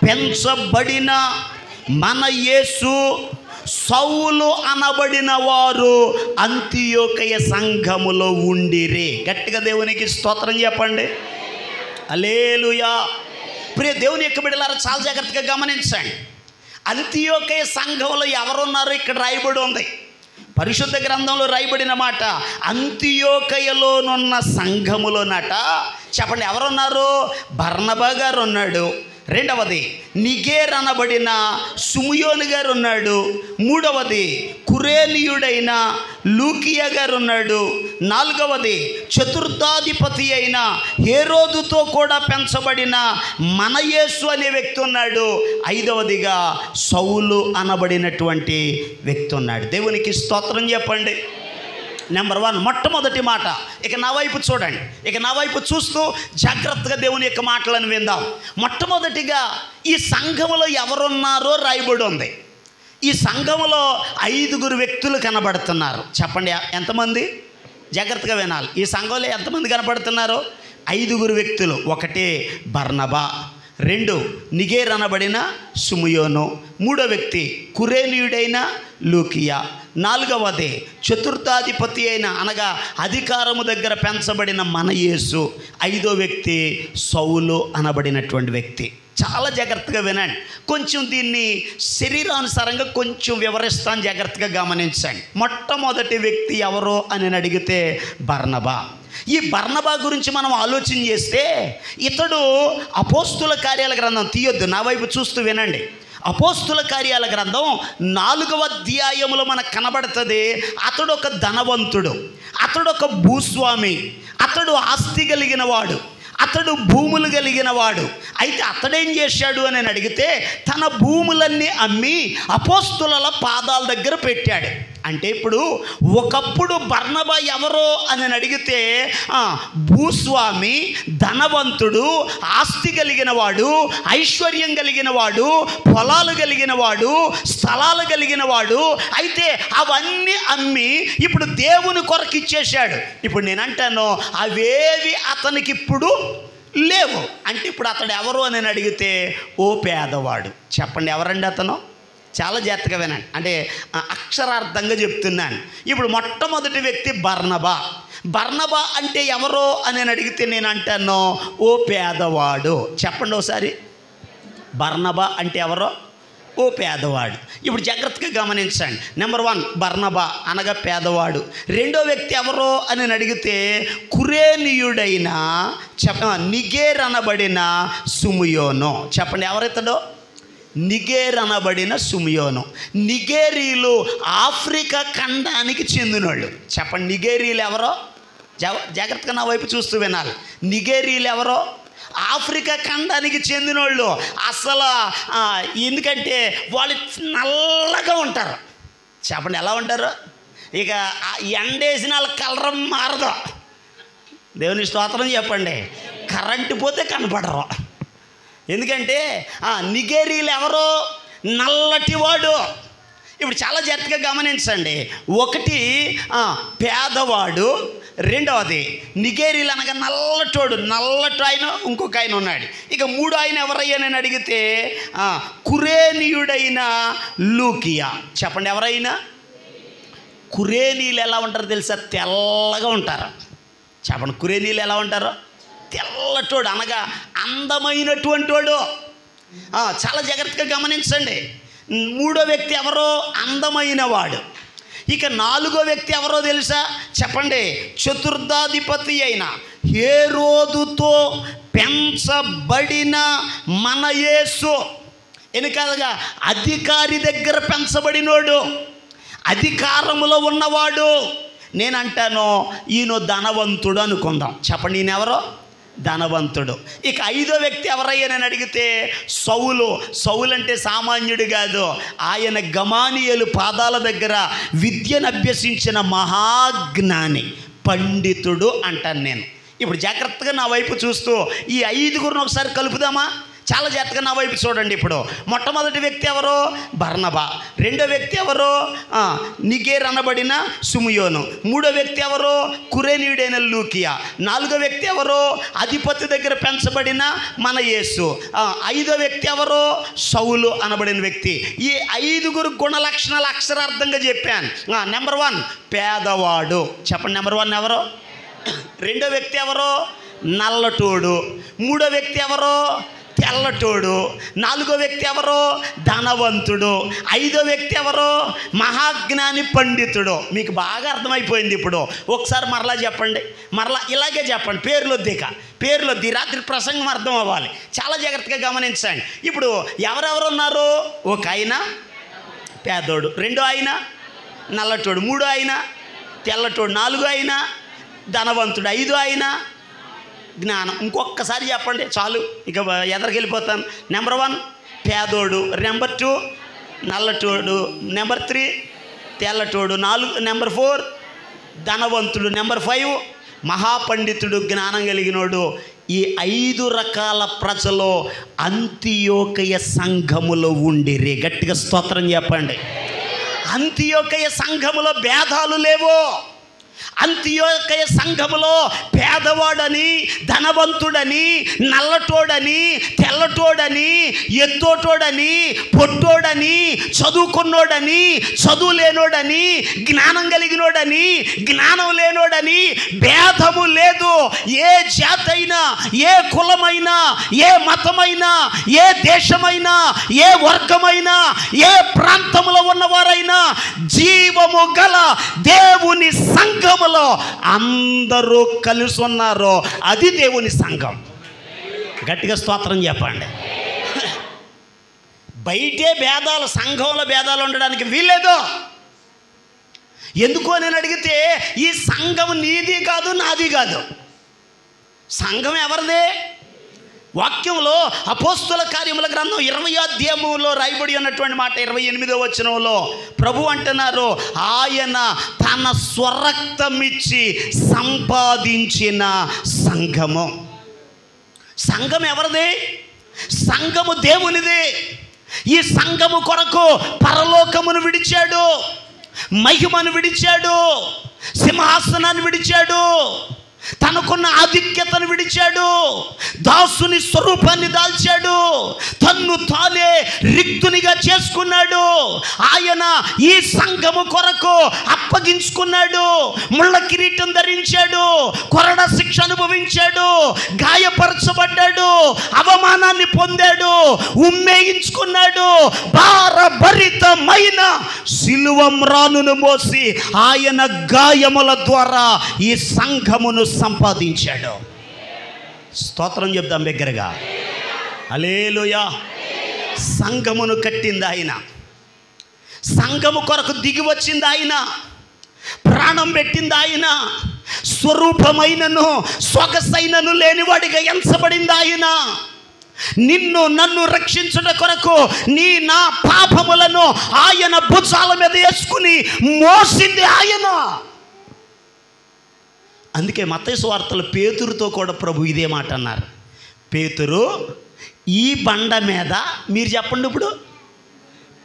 పెంచబడిన మన యేసు సౌలు అనబడిన వారు అంతియోకయ సంఘములో ఉండిరే. గట్టిగా దేవునికి స్తోత్రం చెప్పండి. హల్లెలూయా. ప్రియ దేవుని యొక్క బిడ్డలారా, చాలా జాగ్రత్తగా గమనించండి. అంతియోకయ సంఘంలో ఎవరున్నారో ఇక్కడ రాయబడి ఉంది. పరిశుద్ధ గ్రంథంలో రాయబడిన మాట అంతియోకయలోనున్న సంఘములోనట. చెప్పండి, ఎవరున్నారు? బర్నబా గారు ఉన్నాడు. రెండవది నిగేర్ అనబడిన సుముయోను గారు ఉన్నాడు. మూడవది కురేనీయుడైన లూకియా గారు ఉన్నాడు. నాలుగవది చతుర్థాధిపతి అయిన హేరోదుతో కూడా పెంచబడిన మన యేసు అనే వ్యక్తి ఉన్నాడు. ఐదవదిగా సౌలు అనబడినటువంటి వ్యక్తి ఉన్నాడు. దేవునికి స్తోత్రం చెప్పండి. నెంబర్ 1 మొట్టమొదటి మాట. ఇక నా వైపు చూడండి. ఇక నా వైపు చూస్తూ జాగ్రత్తగా దేవుని యొక్క మాటలను విందాం. మొట్టమొదటిగా ఈ సంఘములో ఎవరున్నారో రాయబడి ఉంది. ఈ సంఘములో 5 వ్యక్తులు కనబడుతున్నారు. చెప్పండి ఎంతమంది? జాగ్రత్తగా వినాలి. ఈ సంఘంలో ఎంతమంది కనబడుతున్నారో? 5 వ్యక్తులు. ఒకటే బర్నబా, 2 నిగేర్ అనబడిన సుముయోను, 3వ వ్యక్తి కురేనీయుడైన లూకియా, 4వది చతుర్థాధిపతి అయిన అనగా అధికారము దగ్గర పెంచబడిన మన యేసు, 5వ వ్యక్తి సౌలు అనబడినటువంటి వ్యక్తి. చాలా జాగ్రత్తగా వినండి. కొంచెం దీన్ని శరీరానుసారంగా కొంచెం వివరిస్తాను, జాగ్రత్తగా గమనించండి. మొట్టమొదటి వ్యక్తి ఎవరో అని అడిగితే బర్నబా. ఈ బర్నబా గురించి మనం ఆలోచన చేస్తే ఇతడు అపోస్తుల కార్యాల గ్రంథం తీయొద్దు, నా వైపు చూస్తూ వినండి. అపోస్తుల కార్యాల గ్రంథం 4వ అధ్యాయములో మనకు కనబడుతుంది. అతడు ఒక ధనవంతుడు, అతడు ఒక భూస్వామి, అతడు ఆస్తి కలిగిన వాడు, అతడు భూములు కలిగిన వాడు. అయితే అతడేం చేశాడు అని అడిగితే తన భూములన్నీ అమ్మి అపోస్తుల పాదాల దగ్గర పెట్టాడు. అంటే ఇప్పుడు ఒకప్పుడు బర్నబా ఎవరో అని అడిగితే భూస్వామి, ధనవంతుడు, ఆస్తి కలిగిన వాడు, ఐశ్వర్యం కలిగిన వాడు, పొలాలు కలిగిన వాడు, స్థలాలు కలిగిన వాడు. అయితే అవన్నీ అమ్మి ఇప్పుడు దేవుని కొరకు ఇచ్చేశాడు. ఇప్పుడు నేనంటాను అవేవి అతనికి ఇప్పుడు లేవు. అంటే ఇప్పుడు అతడు ఎవరు అని అడిగితే ఓ పేదవాడు. చెప్పండి ఎవరండి అతను? చాలా జాగ్రత్తగా వినండి, అంటే అక్షరార్థంగా చెప్తున్నాను. ఇప్పుడు మొట్టమొదటి వ్యక్తి బర్నబా. బర్నబా అంటే ఎవరో అని అడిగితే నేను అంటాను ఓ పేదవాడు. చెప్పండి ఒకసారి, బర్నబా అంటే ఎవరో? ఓ పేదవాడు. ఇప్పుడు జాగ్రత్తగా గమనించండి. నెంబర్ 1 బర్నబా అనగా పేదవాడు. రెండో వ్యక్తి ఎవరో అని అడిగితే కురేనీయుడైన నిగేర్ అనబడిన సుమియోను. చెప్పండి ఎవరితడో? నిగేర్ అనబడిన సుమియోను. నిగేరీలు ఆఫ్రికా ఖండానికి చెందినోళ్ళు. చెప్పండి నిగేరీలు ఎవరో? జాగ్రత్తగా నా వైపు చూస్తూ వినాలి. నిగేరీలు ఎవరో? ఆఫ్రికా ఖండానికి చెందినోళ్ళు. అసలు ఎందుకంటే వాళ్ళు నల్లగా ఉంటారు. చెప్పండి ఎలా ఉంటారు? ఇక ఎండేసిన వాళ్ళ కలరం మారదు. దేవుని స్తోత్రం చెప్పండి. కరెంటు పోతే కనపడరు. ఎందుకంటే నిగేరీలు ఎవరో? నల్లటివాడు. ఇప్పుడు చాలా జాగ్రత్తగా గమనించండి. ఒకటి పేదవాడు, రెండవది నిగేరీలు అనగా నల్లటోడు. నల్లటి ఆయన ఇంకొక ఆయన ఉన్నాడు. ఇక మూడో ఆయన ఎవరయ్యా నేను అడిగితే కురేనీయుడైన లూకియా. చెప్పండి ఎవరైనా? కురేనీలు ఎలా ఉంటారో తెలుసా? తెల్లగా ఉంటారు. చెప్పండి కురేనీలు ఎలా ఉంటారో? తెల్లటోడు అనగా అందమైనటువంటి వాడు. చాలా జాగ్రత్తగా గమనించండి. మూడో వ్యక్తి ఎవరో? అందమైన వాడు. ఇక నాలుగో వ్యక్తి ఎవరో తెలుసా? చెప్పండి. చతుర్థాధిపతి అయిన హేరోదుతో పెంచబడిన మన యేసు. ఎన్నికలుగా అధికారి దగ్గర పెంచబడినోడు, అధికారములో ఉన్నవాడు. నేనంటాను ఈయన ధనవంతుడు అనుకుందాం. చెప్పండి ఈయన ఎవరో? ధనవంతుడు. ఇక ఐదో వ్యక్తి ఎవరయ్యా నేను అడిగితే సౌలు. సౌలు అంటే సామాన్యుడు కాదు. ఆయన గమానియేలు పాదాల దగ్గర విద్యను అభ్యసించిన మహాజ్ఞాని, పండితుడు అంటాను నేను. ఇప్పుడు జాగ్రత్తగా నా వైపు చూస్తూ ఈ 5గురిని ఒకసారి కలుపుదామా? చాలా జాగ్రత్తగా నా వైపు చూడండి. ఇప్పుడు మొట్టమొదటి వ్యక్తి ఎవరో? బర్నబా. రెండో వ్యక్తి ఎవరో? నిగేర్ అనబడిన సుమియోను. మూడో వ్యక్తి ఎవరో? కురేనీయుడైన లూకియా. నాలుగో వ్యక్తి ఎవరో? అధిపతి దగ్గర పెంచబడిన మన యేసు. ఐదో వ్యక్తి ఎవరో? సౌలు అనబడిన వ్యక్తి. ఈ 5గురు గుణ లక్షణాలు అక్షరార్థంగా చెప్పాను. నెంబర్ 1 పేదవాడు. చెప్పండి నెంబర్ 1 ఎవరో? రెండో వ్యక్తి ఎవరో? నల్లటోడు. మూడో వ్యక్తి ఎవరో? తెల్లటోడు. నాలుగో వ్యక్తి ఎవరో? ధనవంతుడు. ఐదో వ్యక్తి ఎవరో? మహాజ్ఞాని, పండితుడు. మీకు బాగా అర్థమైపోయింది. ఇప్పుడు ఒకసారి మరలా చెప్పండి, మరలా ఇలాగే చెప్పండి. పేర్లొద్ది రాత్రి ప్రసంగం అర్థం అవ్వాలి. చాలా జాగ్రత్తగా గమనించండి. ఇప్పుడు ఎవరెవరు ఉన్నారు? ఒక ఆయన పేదోడు, రెండో ఆయన నల్లటోడు, మూడో ఆయన తెల్లటోడు, నాలుగో ఆయన ధనవంతుడు, ఐదో ఆయన జ్ఞానం. ఇంకొకసారి చెప్పండి చాలు, ఇక ఎదరికెళ్ళిపోతాను. నెంబర్ 1 పేదోడు, నెంబర్ 2 నల్లటోడు, నెంబర్ 3 తెల్లటోడు, నెంబర్ 4 ధనవంతుడు, నెంబర్ 5 మహాపండితుడు, జ్ఞానం కలిగినోడు. ఈ 5 రకాల ప్రజలు అంతియోకయ సంఘములో ఉండిరి. గట్టిగా స్తోత్రం చెప్పండి. అంతియోకయ సంఘములో భేదాలు లేవు. అంతియోకయ సంఘములో పేదవాడని, ధనవంతుడని, నల్లటోడని, తెల్లటోడని, ఎత్తోటోడని, పొట్టోడని, చదువుకున్నోడని, చదువు లేనోడని, జ్ఞానం కలిగినోడని, జ్ఞానం లేనోడని భేదము లేదు. ఏ జాతైనా, ఏ కులమైనా, ఏ మతమైనా, ఏ దేశమైనా, ఏ వర్గమైనా, ఏ ప్రాంతంలో ఉన్నవారైనా జీవము గల దేవుని సంఘములో అందరూ కలిసి ఉన్నారు. అది దేవుని సంఘం. గట్టిగా స్తోత్రం చెప్పండి. బయటే భేదాలు, సంఘంలో భేదాలు ఉండడానికి వీల్లేదు. ఎందుకో నేను అడిగితే, ఈ సంఘం నీది కాదు, నాది కాదు. సంఘం ఎవరిదే? వాక్యంలో అపోస్తుల కార్యముల గ్రంథం 20వ అధ్యాయంలో రాయబడి ఉన్నటువంటి మాట 28వ వచనంలో ప్రభు అంటున్నారు, ఆయన తన స్వరక్తమిచ్చి సంపాదించిన సంఘము. సంఘం ఎవరిది? సంఘము దేవునిది. ఈ సంఘము కొరకు పరలోకమును విడిచాడు, మహిమను విడిచాడు, సింహాసనాన్ని విడిచాడు, తనకున్న ఆధిక్యతను విడిచాడు, దాసుని స్వరూపాన్ని దాల్చాడు, తన్ను తానే రిక్తునిగా చేసుకున్నాడు. ఆయన ఈ సంఘము కొరకు అప్పగించుకున్నాడు. ముళ్ళ కిరీటం ధరించాడు, కొరడ శిక్ష అనుభవించాడు, గాయపరచబడ్డాడు, అవమానాన్ని పొందాడు, ఉమ్మేయించుకున్నాడు. భారభరితమైన సిలువ మ్రానును మోసి ఆయన గాయముల ద్వారా ఈ సంఘమును సంపాదించాడు. స్తోత్రం చెప్దాం బిగ్గరగా. హల్లెలూయా. సంఘమును కట్టింది ఆయన, సంఘము కొరకు దిగి వచ్చింది ఆయన, ప్రాణం పెట్టింది ఆయన, స్వరూపమైనను సొగసైనను లేనివాడిగా ఎంచబడింది ఆయన. నిన్ను నన్ను రక్షించుట కొరకు నా పాపములను ఆయన భుజాల మీద వేసుకుని మోసింది ఆయన. అందుకే మత్తయి సువార్తలో పేతురుతో కూడా ప్రభు ఇదే మాట అన్నారు. పేతురు, ఈ బండ మీద, మీరు చెప్పండి ఇప్పుడు,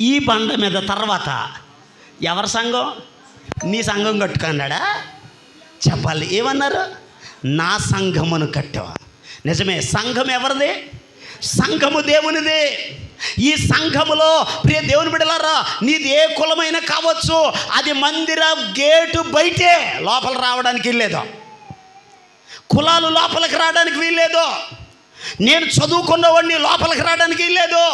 ఈ బండ మీద తర్వాత ఎవరి సంఘం? నీ సంఘం కట్టుకున్నాడా? చెప్పాలి. ఏమన్నారు? నా సంఘమును కట్టావా. నిజమే, సంఘం ఎవరిది? సంఘము దేవునిదే. ఈ సంఘములో ప్రియ దేవుని బిడ్డలారా, నీది ఏ కులమైన కావచ్చు, అది మందిర గేటు బయటే, లోపల రావడానికి వీల్లేదు. కులాలు లోపలికి రావడానికి వీల్లేదు. నేను చదువుకున్నవాడిని లోపలికి రావడానికి వీల్లేదు.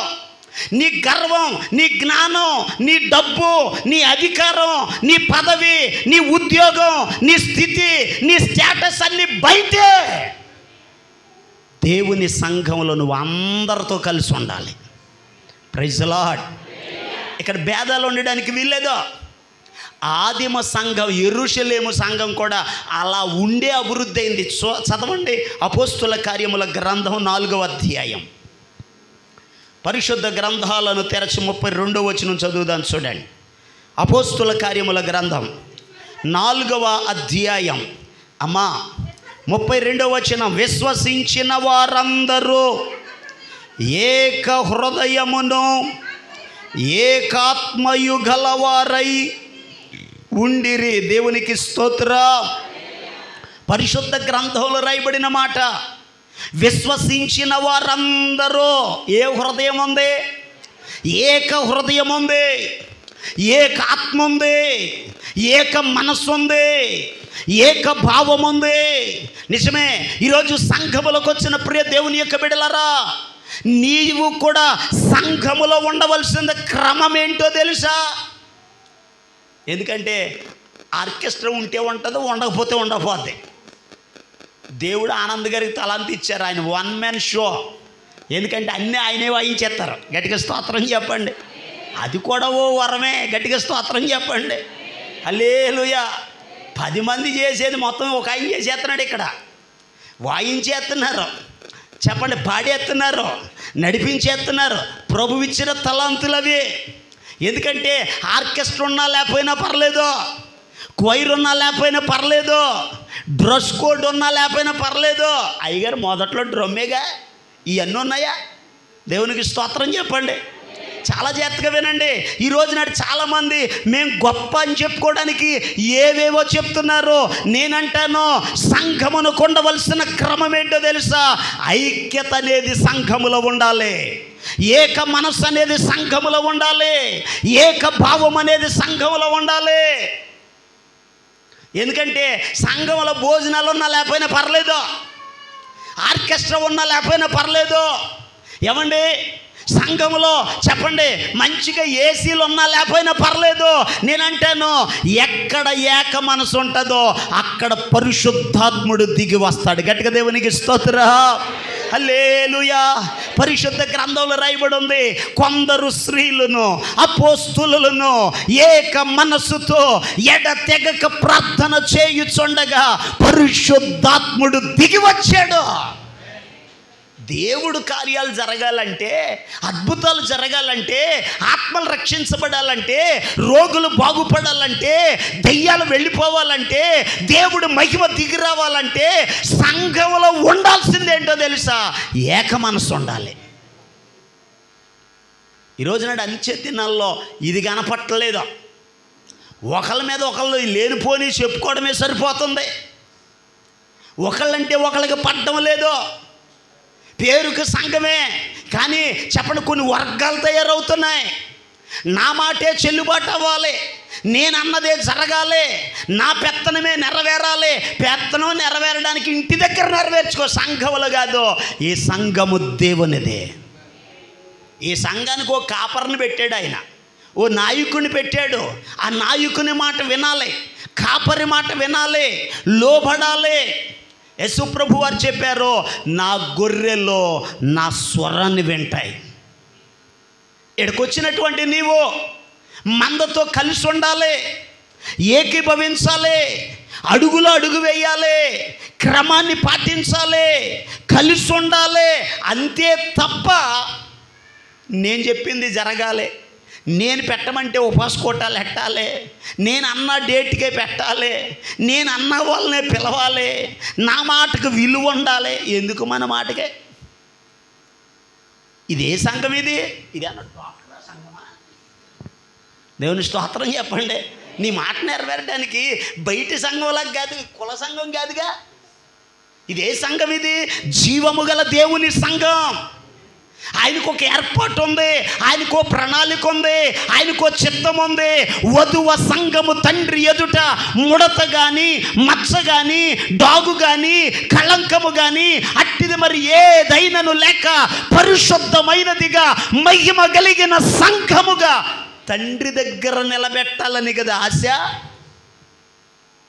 నీ గర్వం, నీ జ్ఞానం, నీ డబ్బు, నీ అధికారం, నీ పదవి, నీ ఉద్యోగం, నీ స్థితి, నీ స్టేటస్ అన్ని బయటే. దేవుని సంఘంలో నువ్వు అందరితో కలిసి ఉండాలి. Praise the Lord. ఇక్కడ భేదాలు ఉండడానికి వీల్లేదు. ఆదిమ సంఘం, యెరూషలేము సంఘం కూడా అలా ఉండే అభివృద్ధి అయింది. చదవండి అపోస్తుల కార్యముల గ్రంథం 4వ అధ్యాయం. పరిశుద్ధ గ్రంథాలను తెరచి 32వ వచనం చదువుదాం. చూడండి, అపోస్తుల కార్యముల గ్రంథం 4వ అధ్యాయం అమ్మా 32వ వచనం. విశ్వసించిన వారందరూ ఏక హృదయమును ఏకాత్మయు గలవారై ఉండిరి. దేవునికి స్తోత్రం. పరిశుద్ధ గ్రంథంలో రాయబడిన మాట, విశ్వసించిన వారందరూ ఏ హృదయం ఉంది? ఏక హృదయం ఉంది, ఏక ఆత్మ ఉంది, ఏక మనస్సు ఉంది, ఏక భావం ఉంది. నిజమే. ఈరోజు సంఘములకు వచ్చిన ప్రియ దేవుని యొక్క బిడ్డలారా, నీవు కూడా సంఘములో ఉండవలసిన క్రమం ఏంటో తెలుసా? ఎందుకంటే ఆర్కెస్ట్రా ఉంటే ఉంటుంది, ఉండకపోతే ఉండకపోతే. దేవుడు ఆనంద్ గారికి తలాంతి ఇచ్చారు. ఆయన 1 man షో. ఎందుకంటే అన్నీ ఆయనే వాయించేస్తారు. గట్టిగా స్తోత్రం చెప్పండి. అది కూడా ఓ వరమే. గట్టిగా స్తోత్రం చెప్పండి. హల్లెలూయా. 10 మంది చేసేది మొత్తం ఒక ఆయన చేసేస్తున్నాడు. ఇక్కడ వాయించేస్తున్నారు, చెప్పండి, పాడేస్తున్నారు, నడిపించేస్తున్నారు. ప్రభు ఇచ్చిన తలాంతులు అవి. ఎందుకంటే ఆర్కెస్ట్రా ఉన్నా లేకపోయినా పర్లేదు, క్వైర్ ఉన్నా లేకపోయినా పర్లేదు, డ్రెస్ కోడ్ ఉన్నా లేకపోయినా పర్లేదు. అయ్యగారు మొదట్లో డ్రమ్మేగా, ఇవన్నీ ఉన్నాయా? దేవునికి స్తోత్రం చెప్పండి. చాలా జాగ్రత్తగా వినండి. ఈరోజు నాడు చాలామంది మేము గొప్ప అని చెప్పుకోవడానికి ఏవేవో చెప్తున్నారు. నేనంటాను, సంఘమును కొండవలసిన క్రమం ఏంటో తెలుసా? ఐక్యత అనేది సంఘములో ఉండాలి, ఏక మనస్సు అనేది సంఘములో ఉండాలి, ఏక భావం అనేది సంఘములో ఉండాలి. ఎందుకంటే సంఘంలో భోజనాలు ఉన్నా లేకపోయినా పర్లేదు, ఆర్కెస్ట్రా ఉన్నా లేకపోయినా పర్లేదు. ఏమండి, సంఘంలో చెప్పండి మంచిగా ఏసీలు ఉన్నా లేకపోయినా పర్లేదు. నేనంటాను, ఎక్కడ ఏక మనసు ఉంటుందో అక్కడ పరిశుద్ధాత్ముడు దిగి వస్తాడు. గట్టిగా దేవునికి స్తోత్రం. హల్లెలూయా. పరిశుద్ధ గ్రంథంలో రాయబడి ఉంది, కొందరు స్త్రీలను అపోస్తులను ఏక మనస్సుతో ఎడతెగక ప్రార్థన చేయుచుండగా పరిశుద్ధాత్ముడు దిగి వచ్చాడు. దేవుడు కార్యాలు జరగాలంటే, అద్భుతాలు జరగాలంటే, ఆత్మలు రక్షించబడాలంటే, రోగులు బాగుపడాలంటే, దెయ్యాలు వెళ్ళిపోవాలంటే, దేవుడు మహిమ దిగి రావాలంటే సంఘంలో ఉండాల్సిందేంటో తెలుసా? ఏక మనసు ఉండాలి. ఈరోజు నాడు అంచె దినాల్లో ఇది కనపట్టలేదు. ఒకళ్ళ మీద ఒకళ్ళు లేనిపోని చెప్పుకోవడమే సరిపోతుంది. ఒకళ్ళంటే ఒకళ్ళకి పట్టడం లేదు. పేరుకు సంఘమే కానీ చెప్పండి, కొన్ని వర్గాలు తయారవుతున్నాయి. నా మాటే చెల్లుబాటు అవ్వాలి, నేను అన్నదే జరగాలి, నా పెత్తనమే నెరవేరాలి. పెత్తనం నెరవేరడానికి ఇంటి దగ్గర నెరవేర్చుకో, సంఘములు కాదు. ఈ సంఘము దేవునిదే. ఈ సంఘానికి ఓ కాపర్ని పెట్టాడు ఆయన, ఓ నాయకుడిని పెట్టాడు. ఆ నాయకుని మాట వినాలి, కాపరి మాట వినాలి, లోబడాలి. యేసు ప్రభు వారు చెప్పారు, నా గొర్రెలు నా స్వరాన్ని వింటాయి. ఇక్కడికొచ్చినటువంటి నీవు మందతో కలిసి ఉండాలి, ఏకీభవించాలి, అడుగులో అడుగు వేయాలి, క్రమాన్ని పాటించాలి, కలిసి ఉండాలి. అంతే తప్ప నేను చెప్పింది జరగాలి, నేను పెట్టమంటే ఉపవాసకోటాలు పెట్టాలి, నేను అన్న డేట్కే పెట్టాలి, నేను అన్న వాళ్ళనే పిలవాలి, నా మాటకు విలువ ఉండాలి. ఎందుకు మన మాటకే? ఇదే సంఘం, ఇది అన్న డ్వాక్రా సంఘమా? దేవుని స్తోత్రం చెప్పండి. నీ మాట నెరవేరడానికి బయట సంఘంలాగా కాదు, కుల సంఘం కాదుగా. ఇదే సంఘం, ఇది జీవము గల దేవుని సంఘం. ఆయనకు ఒక ఏర్పాటు ఉంది, ఆయనకు ప్రణాళిక ఉంది, ఆయనకు చిత్తం ఉంది. వధువ సంఘము తండ్రి ఎదుట ముడత కానీ, మచ్చ కానీ, డాగు కానీ, కళంకము కానీ అట్టిది మరి ఏదైనను లేక పరిశుద్ధమైనదిగా, మహిమ కలిగిన సంఘముగా తండ్రి దగ్గర నిలబెట్టాలని కదా ఆశ.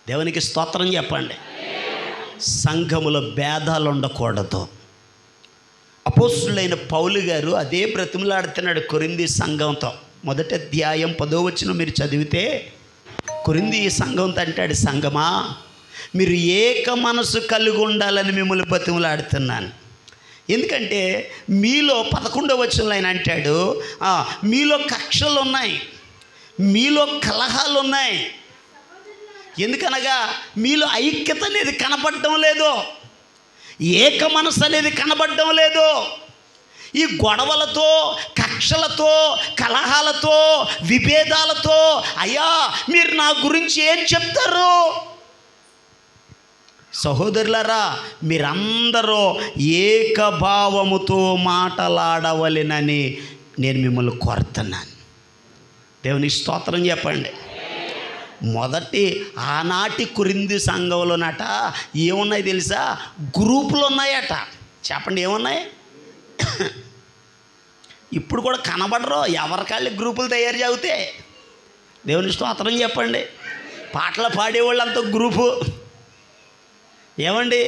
దేవునికి స్తోత్రం చెప్పండి. సంఘములో భేదాలు ఉండకూడదు. అపోస్తులైన పౌలు గారు అదే బ్రతిమలాడుతున్నాడు కొరింథీ సంఘంతో. 1వ అధ్యాయం 10వ వచనం మీరు చదివితే కొరింథీ సంఘంతో అంటాడు, సంఘమా మీరు ఏక మనసు కలిగి ఉండాలని మిమ్మల్ని బ్రతిమలాడుతున్నాను. ఎందుకంటే మీలో 11వ వచనంలో ఆయన అంటాడు, మీలో కక్షలు ఉన్నాయి, మీలో కలహాలు ఉన్నాయి. ఎందుకనగా మీలో ఐక్యత అనేది కనపడటం లేదు, ఏక మనసు అనేది కనబడడం లేదు. ఈ గొడవలతో, కక్షలతో, కలహాలతో, విభేదాలతో అయ్యా మీరు నా గురించి ఏం చెప్తారు? సహోదరులారా, మీరందరూ ఏకభావముతో మాటలాడవలెనని నేను మిమ్మల్ని కోరుతున్నాను. దేవుని స్తోత్రం చెప్పండి. మొదటి ఆనాటి కొరింథీ సంఘంలోనట ఏమున్నాయి తెలుసా? గ్రూపులు ఉన్నాయట. చెప్పండి ఏమున్నాయి? ఇప్పుడు కూడా కనబడరు, ఎవరికాళ్ళు గ్రూపులు తయారు చేస్తే. దేవుని స్తోత్రం చెప్పండి. పాటలు పాడేవాళ్ళంతా గ్రూపు. ఏమండి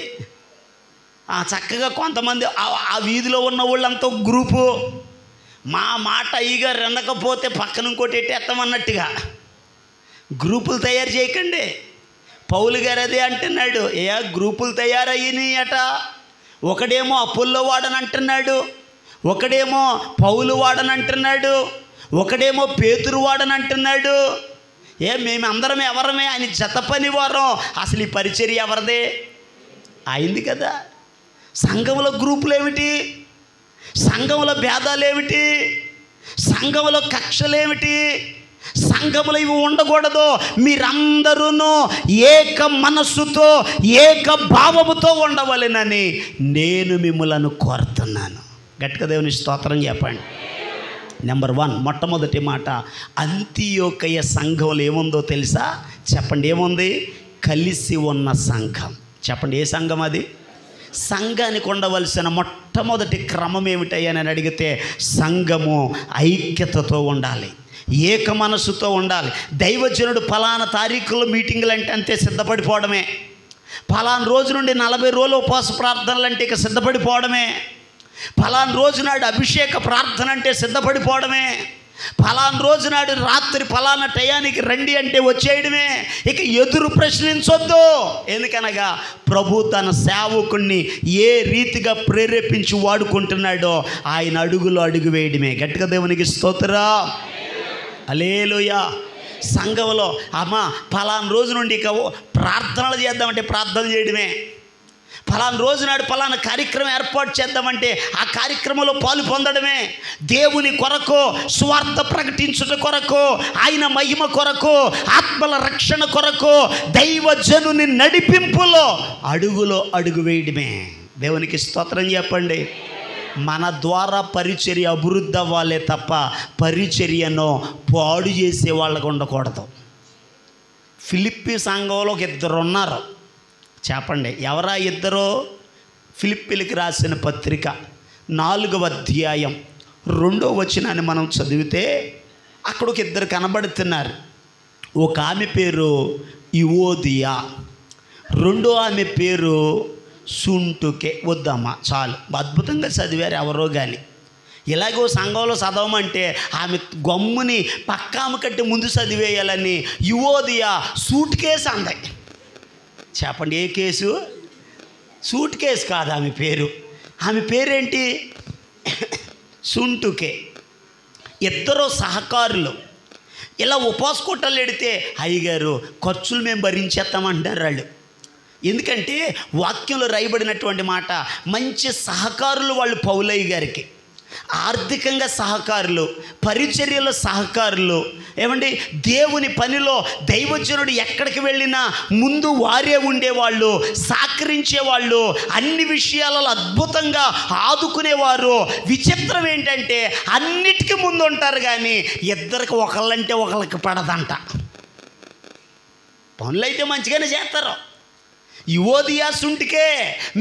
చక్కగా కొంతమంది ఆ వీధిలో ఉన్న వాళ్ళంతా గ్రూపు. మా మాట అయ్యిగా రెండకపోతే పక్కన ఇంకోటి ఎట్టేస్తామన్నట్టుగా గ్రూపులు తయారు చేయకండి. పౌలు గారు అదే అంటున్నాడు, గ్రూపులు తయారయ్యినాయి అట. ఒకడేమో అపోల్లో వాడని అంటున్నాడు, ఒకడేమో పౌలు వాడని అంటున్నాడు, ఒకడేమో పేతురు వాడని అంటున్నాడు. మేమందరం ఎవరమే? ఆయన జత పని వారం. అసలు ఈ పరిచర్య ఎవరిదే? అయింది కదా. సంఘంలో గ్రూపులు ఏమిటి? సంఘంలో భేదాలు ఏమిటి? సంఘంలో కక్షలేమిటి? సంఘములు ఇవి ఉండకూడదు. మీరందరూ ఏక మనస్సుతో, ఏక భావముతో ఉండవలెనని నేను మిమ్మలను కోరుతున్నాను. గట్టిగా దేవుని స్తోత్రం చెప్పండి. నెంబర్ 1, మొట్టమొదటి మాట, అంతియోకయ సంఘంలో ఏముందో తెలుసా? చెప్పండి ఏముంది? కలిసి ఉన్న సంఘం. చెప్పండి ఏ సంఘం అది? సంఘానికి ఉండవలసిన మొట్టమొదటి క్రమం ఏమిటయ్యా అని అడిగితే సంఘము ఐక్యతతో ఉండాలి, ఏక మనస్సుతో ఉండాలి. దైవజనుడు ఫలానా తారీఖులో మీటింగులు అంటే అంతే సిద్ధపడిపోవడమే, ఫలానా రోజు నుండి 40 రోజులు ఉపవాస ప్రార్థనలు అంటే ఇక సిద్ధపడిపోవడమే. ఫలానా రోజు నాడు అభిషేక ప్రార్థన అంటే సిద్ధపడిపోవడమే. ఫలానా రోజు నాడు రాత్రి ఫలానా టయానికి రండి అంటే వచ్చేయడమే. ఇక ఎదురు ప్రశ్నించొద్దు. ఎందుకనగా ప్రభు తన సేవకుణ్ణి ఏ రీతిగా ప్రేరేపించి వాడుకుంటున్నాడో ఆయన అడుగులో అడుగు వేయడమే. గట్టిగా దేవునికి స్తోత్రం. హల్లెలూయా. సంఘంలో అమ్మ ఫలానా రోజు నుండి ఇక ప్రార్థనలు చేద్దామంటే ప్రార్థన చేయడమే. ఫలానా రోజు నాడు ఫలానా కార్యక్రమం ఏర్పాటు చేద్దామంటే ఆ కార్యక్రమంలో పాలు పొందడమే. దేవుని కొరకు, స్వార్థ ప్రకటించుట కొరకు, ఆయన మహిమ కొరకు, ఆత్మల రక్షణ కొరకు, దైవజనుని నడిపింపులో అడుగులో అడుగు వేయడమే. దేవునికి స్తోత్రం చెప్పండి. మన ద్వారా పరిచర్య అభివృద్ధి అవ్వాలే తప్ప పరిచర్యను పాడు చేసే వాళ్ళకు ఉండకూడదు. ఫిలిప్పీ సంఘంలో ఒక 2 ఉన్నారు. చెప్పండి ఎవరా ఇద్దరు? ఫిలిప్పీలకు రాసిన పత్రిక 4వ అధ్యాయం 2వ వచనాన్ని మనం చదివితే అక్కడ ఒక 2 కనబడుతున్నారు. ఒక ఆమె పేరు యువోదియా, రెండో ఆమె పేరు సుంటుకే. వద్దమ్మా చాలు, అద్భుతంగా చదివారు ఎవరో కానీ. ఇలాగో సంఘంలో చదవమంటే ఆమె గమ్ముని పక్కామె కట్టి ముందు చదివేయాలని యువోదియా సూట్ కేసు అంది. చెప్పండి ఏ కేసు? సూట్ కేసు కాదు ఆమె పేరు. ఆమె పేరేంటి? సుంటుకే. 2 సహకారులు ఇలా ఉపవాస కూటలు ఎడితే అయ్యగారు ఖర్చులు మేము భరించేస్తామంటున్నారు వాళ్ళు. ఎందుకంటే వాక్యంలో రాయబడినటువంటి మాట, మంచి సహకారులు వాళ్ళు పౌలయ్య గారికి. ఆర్థికంగా సహకారులు, పరిచర్యలో సహకారులు. ఏమండి, దేవుని పనిలో దైవజనుడు ఎక్కడికి వెళ్ళినా ముందు వారే ఉండేవాళ్ళు, సహకరించేవాళ్ళు, అన్ని విషయాలలో అద్భుతంగా ఆదుకునేవారు. విచిత్రం ఏంటంటే అన్నిటికీ ముందు ఉంటారు కానీ ఇద్దరికి ఒకళ్ళంటే ఒకళ్ళకి పడదంట. పనులైతే మంచిగానే చేస్తారు. యువోదియా సుంటికే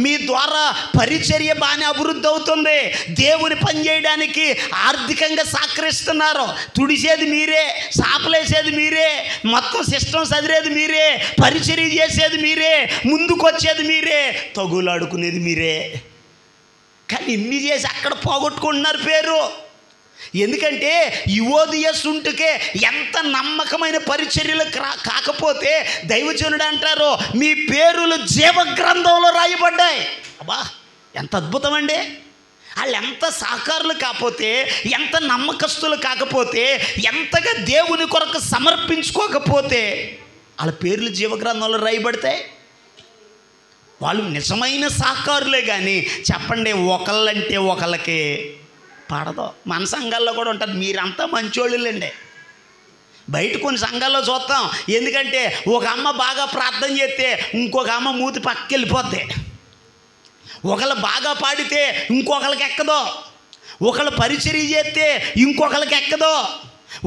మీ ద్వారా పరిచర్య బాగానే అభివృద్ధి అవుతుంది. దేవుని పని చేయడానికి ఆర్థికంగా సహకరిస్తున్నారు. తుడిసేది మీరే, సాపలేసేది మీరే, మొత్తం సిస్టమ్ చదివేది మీరే, పరిచర్య చేసేది మీరే, ముందుకు వచ్చేది మీరే, తగులాడుకునేది మీరే. కానీ ఇన్ని చేసి అక్కడ పోగొట్టుకుంటున్నారు పేరు. ఎందుకంటే యువోదియా సుంటుకే ఎంత నమ్మకమైన పరిచర్యలు కాకపోతే దైవజనుడు అంటారు మీ పేరులు జీవగ్రంథంలో రాయబడ్డాయి. అబ్బా ఎంత అద్భుతం అండి. వాళ్ళు ఎంత సహకారులు కాకపోతే, ఎంత నమ్మకస్తులు కాకపోతే, ఎంతగా దేవుని కొరకు సమర్పించుకోకపోతే వాళ్ళ పేర్లు జీవగ్రంథంలో రాయబడతాయి. వాళ్ళు నిజమైన సహకారులే కానీ చెప్పండి ఒకళ్ళంటే ఒకళ్ళకి పడదు. మన సంఘాల్లో కూడా ఉంటుంది. మీరంతా మంచోళ్ళండి. బయట కొన్ని సంఘాల్లో చూస్తాం. ఎందుకంటే ఒక అమ్మ బాగా ప్రార్థన చేస్తే ఇంకొక అమ్మ మూతి పక్కకి వెళ్ళిపోద్ది. ఒకళ్ళు బాగా పాడితే ఇంకొకళ్ళకి ఎక్కదో, ఒకళ్ళు పరిచర్య చేస్తే ఇంకొకళ్ళకి ఎక్కదో,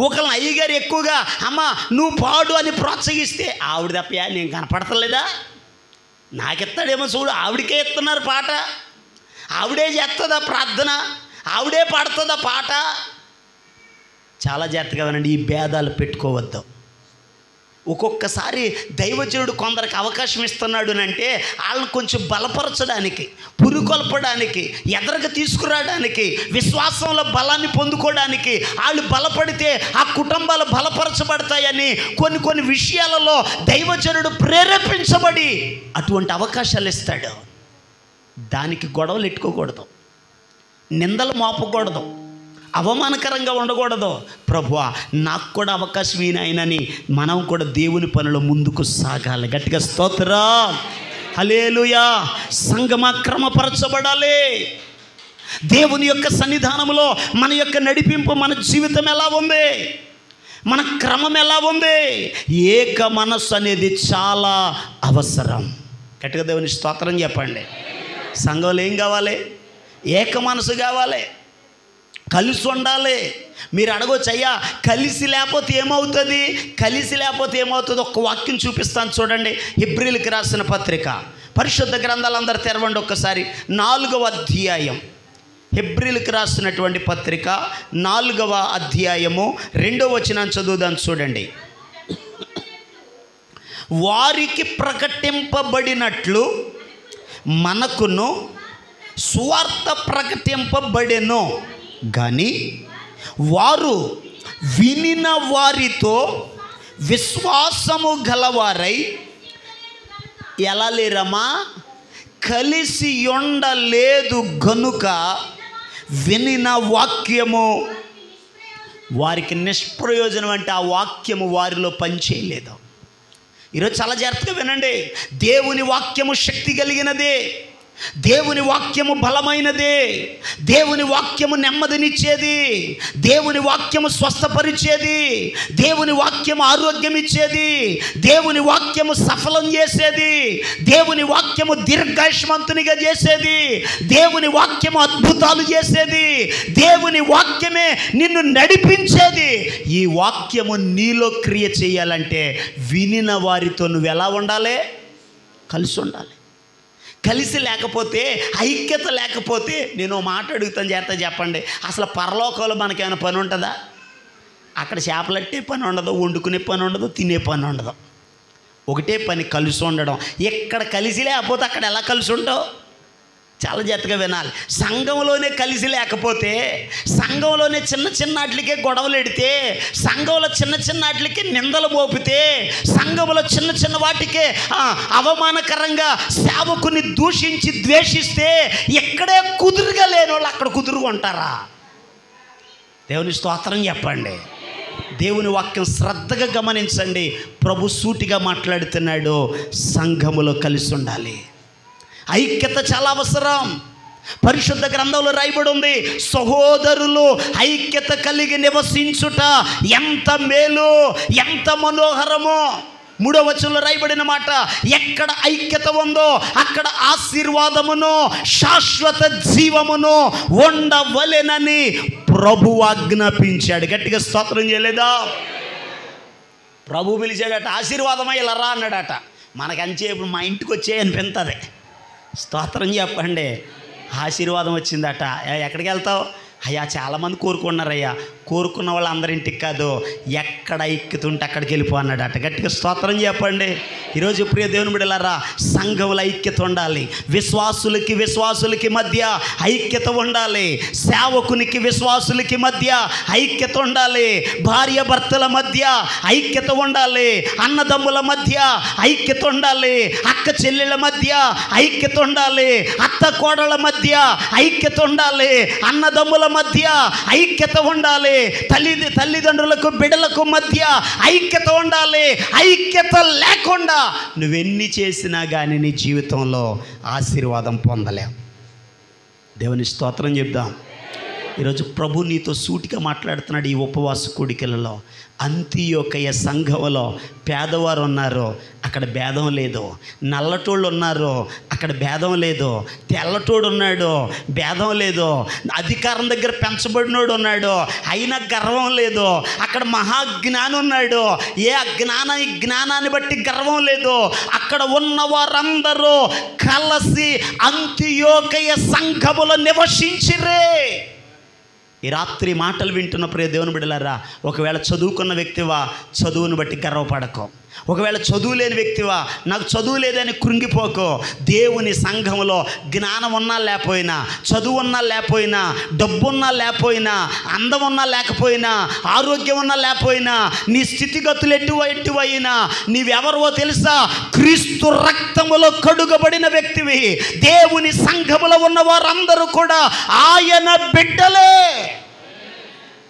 ఒకళ్ళని అయ్యగారు ఎక్కువగా అమ్మ నువ్వు పాడు అని ప్రోత్సహిస్తే ఆవిడ తప్పయా నేను కనపడతలేదా, నాకెత్తాడేమో చూడు, ఆవిడకే ఎత్తున్నారు పాట, ఆవిడే చేస్తుందా ప్రార్థన, ఆవిడే పాడుతుందా పాట. చాలా జాగ్రత్తగా వినండి, ఈ భేదాలు పెట్టుకోవద్దు. ఒక్కొక్కసారి దైవజనుడు కొందరికి అవకాశం ఇస్తున్నాడు అంటే వాళ్ళని కొంచెం బలపరచడానికి, పురుకొల్పడానికి, ఎదరకు తీసుకురావడానికి, విశ్వాసంలో బలాన్ని పొందుకోవడానికి, వాళ్ళు బలపడితే ఆ కుటుంబాలు బలపరచబడతాయని కొన్ని విషయాలలో దైవజనుడు ప్రేరేపించబడి అటువంటి అవకాశాలు ఇస్తాడు. దానికి గొడవలు ఎట్టుకోకూడదు, నిందలు మోపకూడదు, అవమానకరంగా ఉండకూడదు. ప్రభువా నాకు కూడా అవకాశం ఈయనని మనం కూడా దేవుని పనిలో ముందుకు సాగాలి. గట్టిగా స్తోత్రం. హల్లెలూయా. సంఘమా క్రమపరచబడాలి. దేవుని యొక్క సన్నిధానంలో మన యొక్క నడిపింపు, మన జీవితం ఎలా ఉంది, మన క్రమం ఎలా ఉంది. ఏక మనస్సు అనేది చాలా అవసరం. గట్టిగా దేవుని స్తోత్రం చెప్పండి. సంఘంలో ఏం కావాలి? ఏక మనసు కావాలి, కలిసి ఉండాలి. మీరు అడగొచ్చు, అయ్యా కలిసి లేకపోతే ఏమవుతుంది, కలిసి లేకపోతే ఏమవుతుంది? ఒక్క వాక్యం చూపిస్తాను చూడండి. హెబ్రీయులకు రాసిన పత్రిక, పరిశుద్ధ గ్రంథాలు అందరూ తెరవండి ఒక్కసారి. 4వ అధ్యాయం, హెబ్రీయులకు రాసినటువంటి పత్రిక 4వ అధ్యాయము 2వ వచనాన్ని చదువుదాం చూడండి. వారికి ప్రకటింపబడినట్లు మనకును సువార్త ప్రకటింపబడెను. కానీ వారు వినిన వారితో విశ్వాసము గలవారై ఎలా లేరమ్మా? కలిసి ఉండలేదు గనుక వినిన వాక్యము వారికి నిష్ప్రయోజనం. అంటే ఆ వాక్యము వారిలో పనిచేయలేదు. ఈరోజు చాలా జాగ్రత్తగా వినండి. దేవుని వాక్యము శక్తి కలిగినదే, దేవుని వాక్యము బలమైనదే, దేవుని వాక్యము నెమ్మదినిచ్చేది, దేవుని వాక్యము స్వస్థపరిచేది, దేవుని వాక్యము ఆరోగ్యం ఇచ్చేది, దేవుని వాక్యము సఫలం చేసేది, దేవుని వాక్యము దీర్ఘాయుష్మంతునిగా చేసేది, దేవుని వాక్యము అద్భుతాలు చేసేది, దేవుని వాక్యమే నిన్ను నడిపించేది. ఈ వాక్యము నీలో క్రియ చేయాలంటే వినిన వారితో నువ్వు ఎలా ఉండాలి? కలిసి ఉండాలి. కలిసి లేకపోతే, ఐక్యత లేకపోతే, నేను మాట అడుగుతాను చేత చెప్పండి, అసలు పరలోకంలో మనకేమైనా పని ఉంటుందా? అక్కడ చేపలట్టే పని ఉండదు, వండుకునే పని ఉండదు, తినే పని ఉండదు. ఒకటే పని, కలిసి ఉండడం. ఎక్కడ కలిసి లేకపోతే అక్కడ ఎలా కలిసి ఉంటావు? చాలా జాగ్రత్తగా వినాలి. సంఘంలోనే కలిసి లేకపోతే, సంఘంలోనే చిన్న చిన్న వాటికే గొడవలు ఎడితే, సంఘంలో చిన్న చిన్న వాటికి నిందలు మోపితే, సంఘంలో చిన్న చిన్న వాటికే అవమానకరంగా సేవకుని దూషించి ద్వేషిస్తే, ఎక్కడే కుదురుగా లేని వాళ్ళు అక్కడ కుదురుగా ఉంటారా? దేవుని స్తోత్రం చెప్పండి. దేవుని వాక్యం శ్రద్ధగా గమనించండి. ప్రభు సూటిగా మాట్లాడుతున్నాడు. సంఘములో కలిసి ఉండాలి. ఐక్యత చాలా అవసరం. పరిశుద్ధ గ్రంథంలో రాయబడి ఉంది, సహోదరులు ఐక్యత కలిగి నివసించుట ఎంత మేలు, ఎంత మనోహరమో. 3వ వచనంలో రాయబడిన మాట, ఎక్కడ ఐక్యత ఉందో అక్కడ ఆశీర్వాదమును శాశ్వత జీవమును ఉండవలెనని ప్రభు ఆజ్ఞాపించాడు. గట్టిగా స్తోత్రం చేయలేదా? ప్రభు పిలిచాడట, ఆశీర్వాదమై ఇలా రా అన్నాడట. మనకంచేపు మా ఇంటికి వచ్చే అనిపించదు. స్తోత్రం చెప్పండి. ఆశీర్వాదం వచ్చిందట. ఎక్కడికి వెళ్తావు? అయ్యా చాలామంది కోరుకున్నారయ్యా. కోరుకున్న వాళ్ళు అందరింటికి కాదు, ఎక్కడ ఐక్యత ఉంటే అక్కడికి వెళ్ళిపో అన్నాడట. గట్టిగా స్తోత్రం చెప్పండి. ఈరోజు ప్రియ దేవుని బిడ్డలారా, సంఘముల ఐక్యత ఉండాలి. విశ్వాసులకి మధ్య ఐక్యత ఉండాలి. సేవకునికి విశ్వాసులకి మధ్య ఐక్యత ఉండాలి. భార్య భర్తల మధ్య ఐక్యత ఉండాలి. అన్నదమ్ముల మధ్య ఐక్యత ఉండాలి. అక్క చెల్లెళ్ళ మధ్య ఐక్యత ఉండాలి. అత్త కోడళ్ళ మధ్య ఐక్యత ఉండాలి. అన్నదమ్ముల మధ్య ఐక్యత ఉండాలి. తల్లిదండ్రులకు బిడ్డలకు మధ్య ఐక్యత ఉండాలి. ఐక్యత లేకుండా నువ్వెన్ని చేసినా కానీ నీ జీవితంలో ఆశీర్వాదం పొందలేవు. దేవుని స్తోత్రం చెప్దాం. ఈరోజు ప్రభు నీతో సూటిగా మాట్లాడుతున్నాడు. ఈ ఉపవాస కూడికలలో అంతియోకయ సంఘములో పేదవారు ఉన్నారు, అక్కడ భేదం లేదు. నల్లటోళ్ళు ఉన్నారు, అక్కడ భేదం లేదు. తెల్లటోడు ఉన్నాడు, భేదం లేదు. అధికారం దగ్గర పెంచబడినోడు ఉన్నాడు, అయినా గర్వం లేదు. అక్కడ మహాజ్ఞాని ఉన్నాడు, ఏ జ్ఞానాన్ని బట్టి గర్వం లేదు. అక్కడ ఉన్న వారందరూ కలిసి అంతియోకయ సంఘములో నివసించిరే. ఈ రాత్రి మాటలు వింటున్న ప్రియ దేవుని బిడ్డలారా, ఒకవేళ చదువుకున్న వ్యక్తివా, చదువును బట్టి గర్వపడకో. ఒకవేళ చదువు లేని వ్యక్తివా, నాకు చదువు లేదని కృంగిపోకో. దేవుని సంఘంలో జ్ఞానం ఉన్నా లేకపోయినా, చదువు ఉన్నా లేకపోయినా, డబ్బున్నా లేకపోయినా, అందం ఉన్నా లేకపోయినా, ఆరోగ్యం ఉన్నా లేకపోయినా, నీ స్థితిగతులు ఎటువైనా, నీవెవరో తెలుసా? క్రీస్తు రక్తములో కడుగబడిన వ్యక్తివి. దేవుని సంఘములో ఉన్న వారందరూ కూడా ఆయన బిడ్డలే.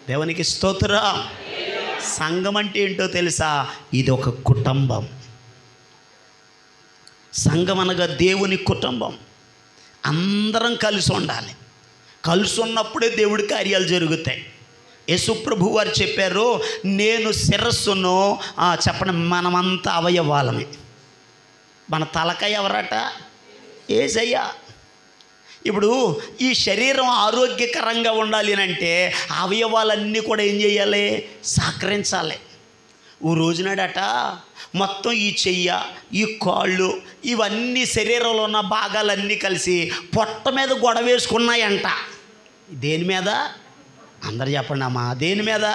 దేవునికి స్తోత్రం. సంఘం అంటే ఏంటో తెలుసా? ఇది ఒక కుటుంబం. సంఘం అనగా దేవుని కుటుంబం. అందరం కలిసి ఉండాలి. కలిసి ఉన్నప్పుడే దేవుడి కార్యాలు జరుగుతాయి. యేసు ప్రభు వారు చెప్పారు, నేను శిరస్సును చెప్పండి, మనమంతా అవయవాలమే. మన తలకాయ ఎవరట? యేసయ్య. ఇప్పుడు ఈ శరీరం ఆరోగ్యకరంగా ఉండాలి అంటే అవయవాలన్నీ కూడా ఏం చేయాలి? సహకరించాలి. ఓ రోజునాడట మొత్తం ఈ చెయ్య, ఈ కాళ్ళు, ఇవన్నీ శరీరంలో ఉన్న భాగాలన్నీ కలిసి పొట్ట మీద గొడవ వేసుకున్నాయంట. దేని మీద? అందరు చెప్పండి అమ్మా, దేని మీద?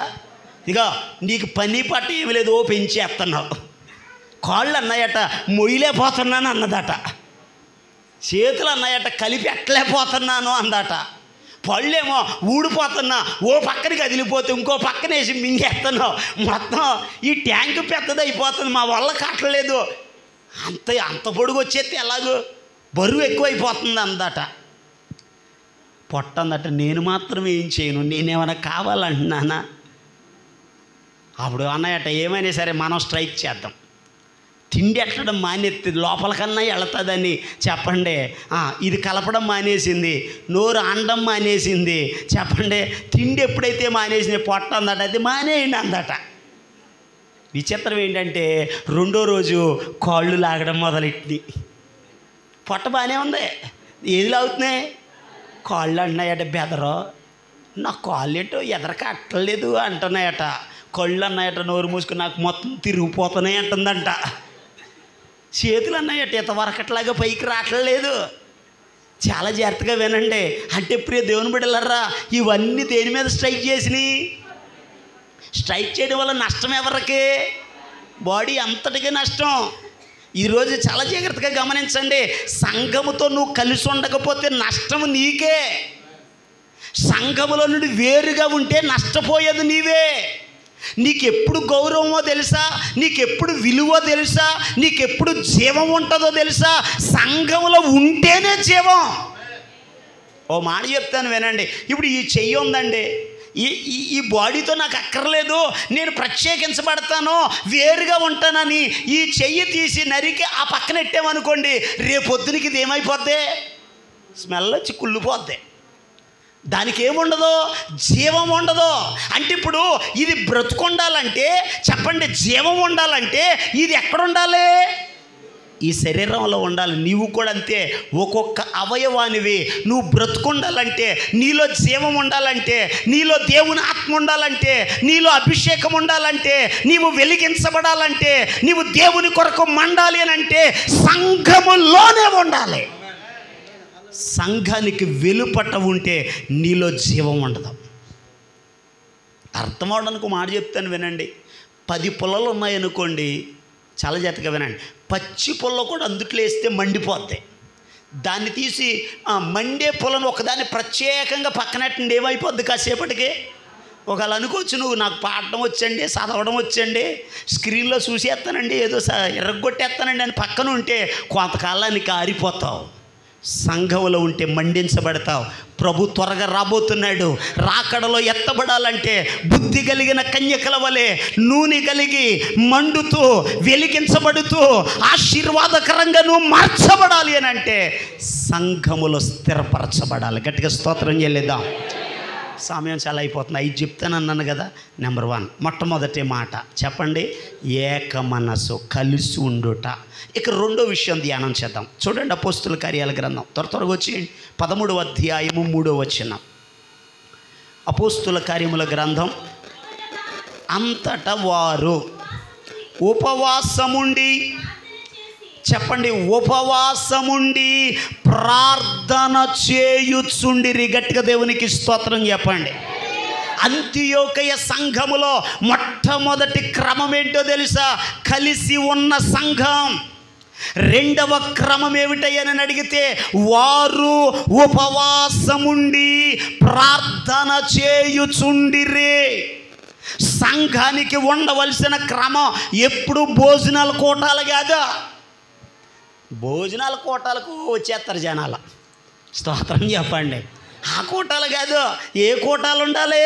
ఇక నీకు పని పట్ట ఏమి లేదు, పెంచేస్తున్నావు. కాళ్ళు అన్నాయట మొయ్యలేకపోతున్నాను అన్నదట, చేతులు అన్నాయట కలిపి ఎట్టలేకపోతున్నాను అందట, పళ్ళేమో ఊడిపోతున్నా, ఓ పక్కన కదిలిపోతే ఇంకో పక్కన వేసి మింగేస్తున్నావు, మొత్తం ఈ ట్యాంకు పెద్దదైపోతుంది, మా వల్ల కట్టలేదు, అంత పొడుగు వచ్చేస్తే ఎలాగో బరువు ఎక్కువైపోతుంది అందట. పొట్ట అందట నేను మాత్రం ఏం చేయను, నేనేమైనా కావాలంటున్నానా? అప్పుడు అన్నయ్యట ఏమైనా సరే మనం స్ట్రైక్ చేద్దాం, తిండి ఎట్టడం మానేది లోపలికన్నా వెళుతుందని చెప్పండి. ఇది కలపడం మానేసింది, నోరు అండం మానేసింది, చెప్పండి తిండి ఎప్పుడైతే మానేసింది పొట్ట అందట అది మానేయండి అందట. విచిత్రం ఏంటంటే రెండో రోజు కాళ్ళు లాగడం మొదలెట్టింది. పొట్ట బాగానే ఉంది, ఏది లాగుతున్నాయి? కాళ్ళు అన్నాయట. బెదరో నా కాళ్ళు ఏంటో ఎదరక అట్టలేదు అంటున్నాయట. కళ్ళు అన్నాయట నోరు మూసుకుని నాకు మొత్తం తిరిగిపోతున్నాయి అంటుందంట. చేతులు అన్నాయట ఇంతవరకట్లాగా పైకి రావట్లేదు. చాలా జాగ్రత్తగా వినండి. అంటే ప్రియ దేవుని బిడ్డలారా, ఇవన్నీ దేని మీద స్ట్రైక్ చేసినాయి? స్ట్రైక్ చేయడం వల్ల నష్టం ఎవరికి? బాడీ అంతటికీ నష్టం. ఈరోజు చాలా జాగ్రత్తగా గమనించండి. సంఘముతో నువ్వు కలిసి ఉండకపోతే నష్టం నీకే. సంఘములో నుండి వేరుగా ఉంటే నష్టపోయేది నీవే. నీకెప్పుడు గౌరవమో తెలుసా? నీకెప్పుడు విలువో తెలుసా? నీకెప్పుడు జీవం ఉంటుందో తెలుసా? సంఘంలో ఉంటేనే జీవం. ఓ మాట చెప్తాను వినండి. ఇప్పుడు ఈ చెయ్యి ఉందండి, ఈ బాడీతో నాకు అక్కర్లేదు, నేను ప్రత్యేకించబడతాను, వేరుగా ఉంటానని ఈ చెయ్యి తీసి నరికి ఆ పక్కన పెట్టామనుకోండి, రేపొద్దునికి ఇది ఏమైపోద్ది? స్మెల్ వచ్చి కుళ్ళిపోద్ది. దానికి ఏముండదు? జీవం ఉండదు. అంటే ఇప్పుడు ఇది బ్రతుకుండాలంటే చెప్పండి, జీవం ఉండాలంటే ఇది ఎక్కడ ఉండాలి? ఈ శరీరంలో ఉండాలి. నీవు కూడా అంతే. ఒక్కొక్క అవయవానివి నువ్వు బ్రతుకుండాలంటే, నీలో జీవం ఉండాలంటే, నీలో దేవుని ఆత్మ ఉండాలంటే, నీలో అభిషేకం ఉండాలంటే, నీవు వెలిగించబడాలంటే, నీవు దేవుని కొరకు మండాలి అని అంటే సంఘములోనే ఉండాలి. సంఘానికి వెలుపట ఉంటే నీలో జీవం ఉండదు. అర్థం అవడానికి మాట చెప్తాను వినండి. 10 పుల్లలు ఉన్నాయనుకోండి, చాలా జాగ్రత్తగా వినండి. పచ్చి పుల్ల కూడా అందుట్లో వేస్తే మండిపోద్ది. దాన్ని తీసి మండే పుల్లను ఒకదాన్ని ప్రత్యేకంగా పక్కనట్టండి, ఏమైపోద్ది కాసేపటికి? ఒకవేళ అనుకోవచ్చు నువ్వు నాకు పాడడం వచ్చండి, చదవడం వచ్చండి, స్క్రీన్లో చూసేస్తానండి, ఏదో ఎర్రగొట్టేస్తానండి అని పక్కన ఉంటే కొంతకాలానికి ఆరిపోతావు. సంఘంలో ఉంటే మండించబడతావు. ప్రభు త్వరగా రాబోతున్నాడు. రాకడలో ఎత్తబడాలంటే బుద్ధి కలిగిన కన్యకల వలె నూనె కలిగి మండుతూ వెలిగించబడుతూ ఆశీర్వాదకరంగా నువ్వు మార్చబడాలి అని అంటే సంఘములో స్థిరపరచబడాలి. గట్టిగా స్తోత్రం చెల్లిద్దాం. సమయం చాలా అయిపోతుంది. 5 చెప్తానన్నాను కదా. నెంబర్ 1 మొట్టమొదటి మాట చెప్పండి, ఏక మనసు, కలిసి ఉండుట. ఇక రెండో విషయం ధ్యానం చేద్దాం. చూడండి అపోస్తుల కార్యాల గ్రంథం, త్వరగా వచ్చేయండి. 13వ అధ్యాయము 3వ వచనం. అపోస్తుల కార్యముల గ్రంథం. అంతటా వారు ఉపవాసముండి, చెప్పండి, ఉపవాసముండి ప్రార్థన చేయుచుండిరి. గట్టిగా దేవునికి స్తోత్రం చెప్పండి. అంతియోకయ సంఘములో మొట్టమొదటి క్రమం ఏంటో తెలుసా? కలిసి ఉన్న సంఘం. రెండవ క్రమం ఏమిటయ్యని అడిగితే, వారు ఉపవాసముండి ప్రార్థన చేయుచుండిరి. సంఘానికి ఉండవలసిన క్రమం ఎప్పుడు భోజనాల కోటాలు కాదు. భోజనాల కోటాలకు వచ్చేస్తారు జనాలు. స్తోత్రం చెప్పండి. ఆ కోటాలు కాదు. ఏ కోటాలు ఉండాలి?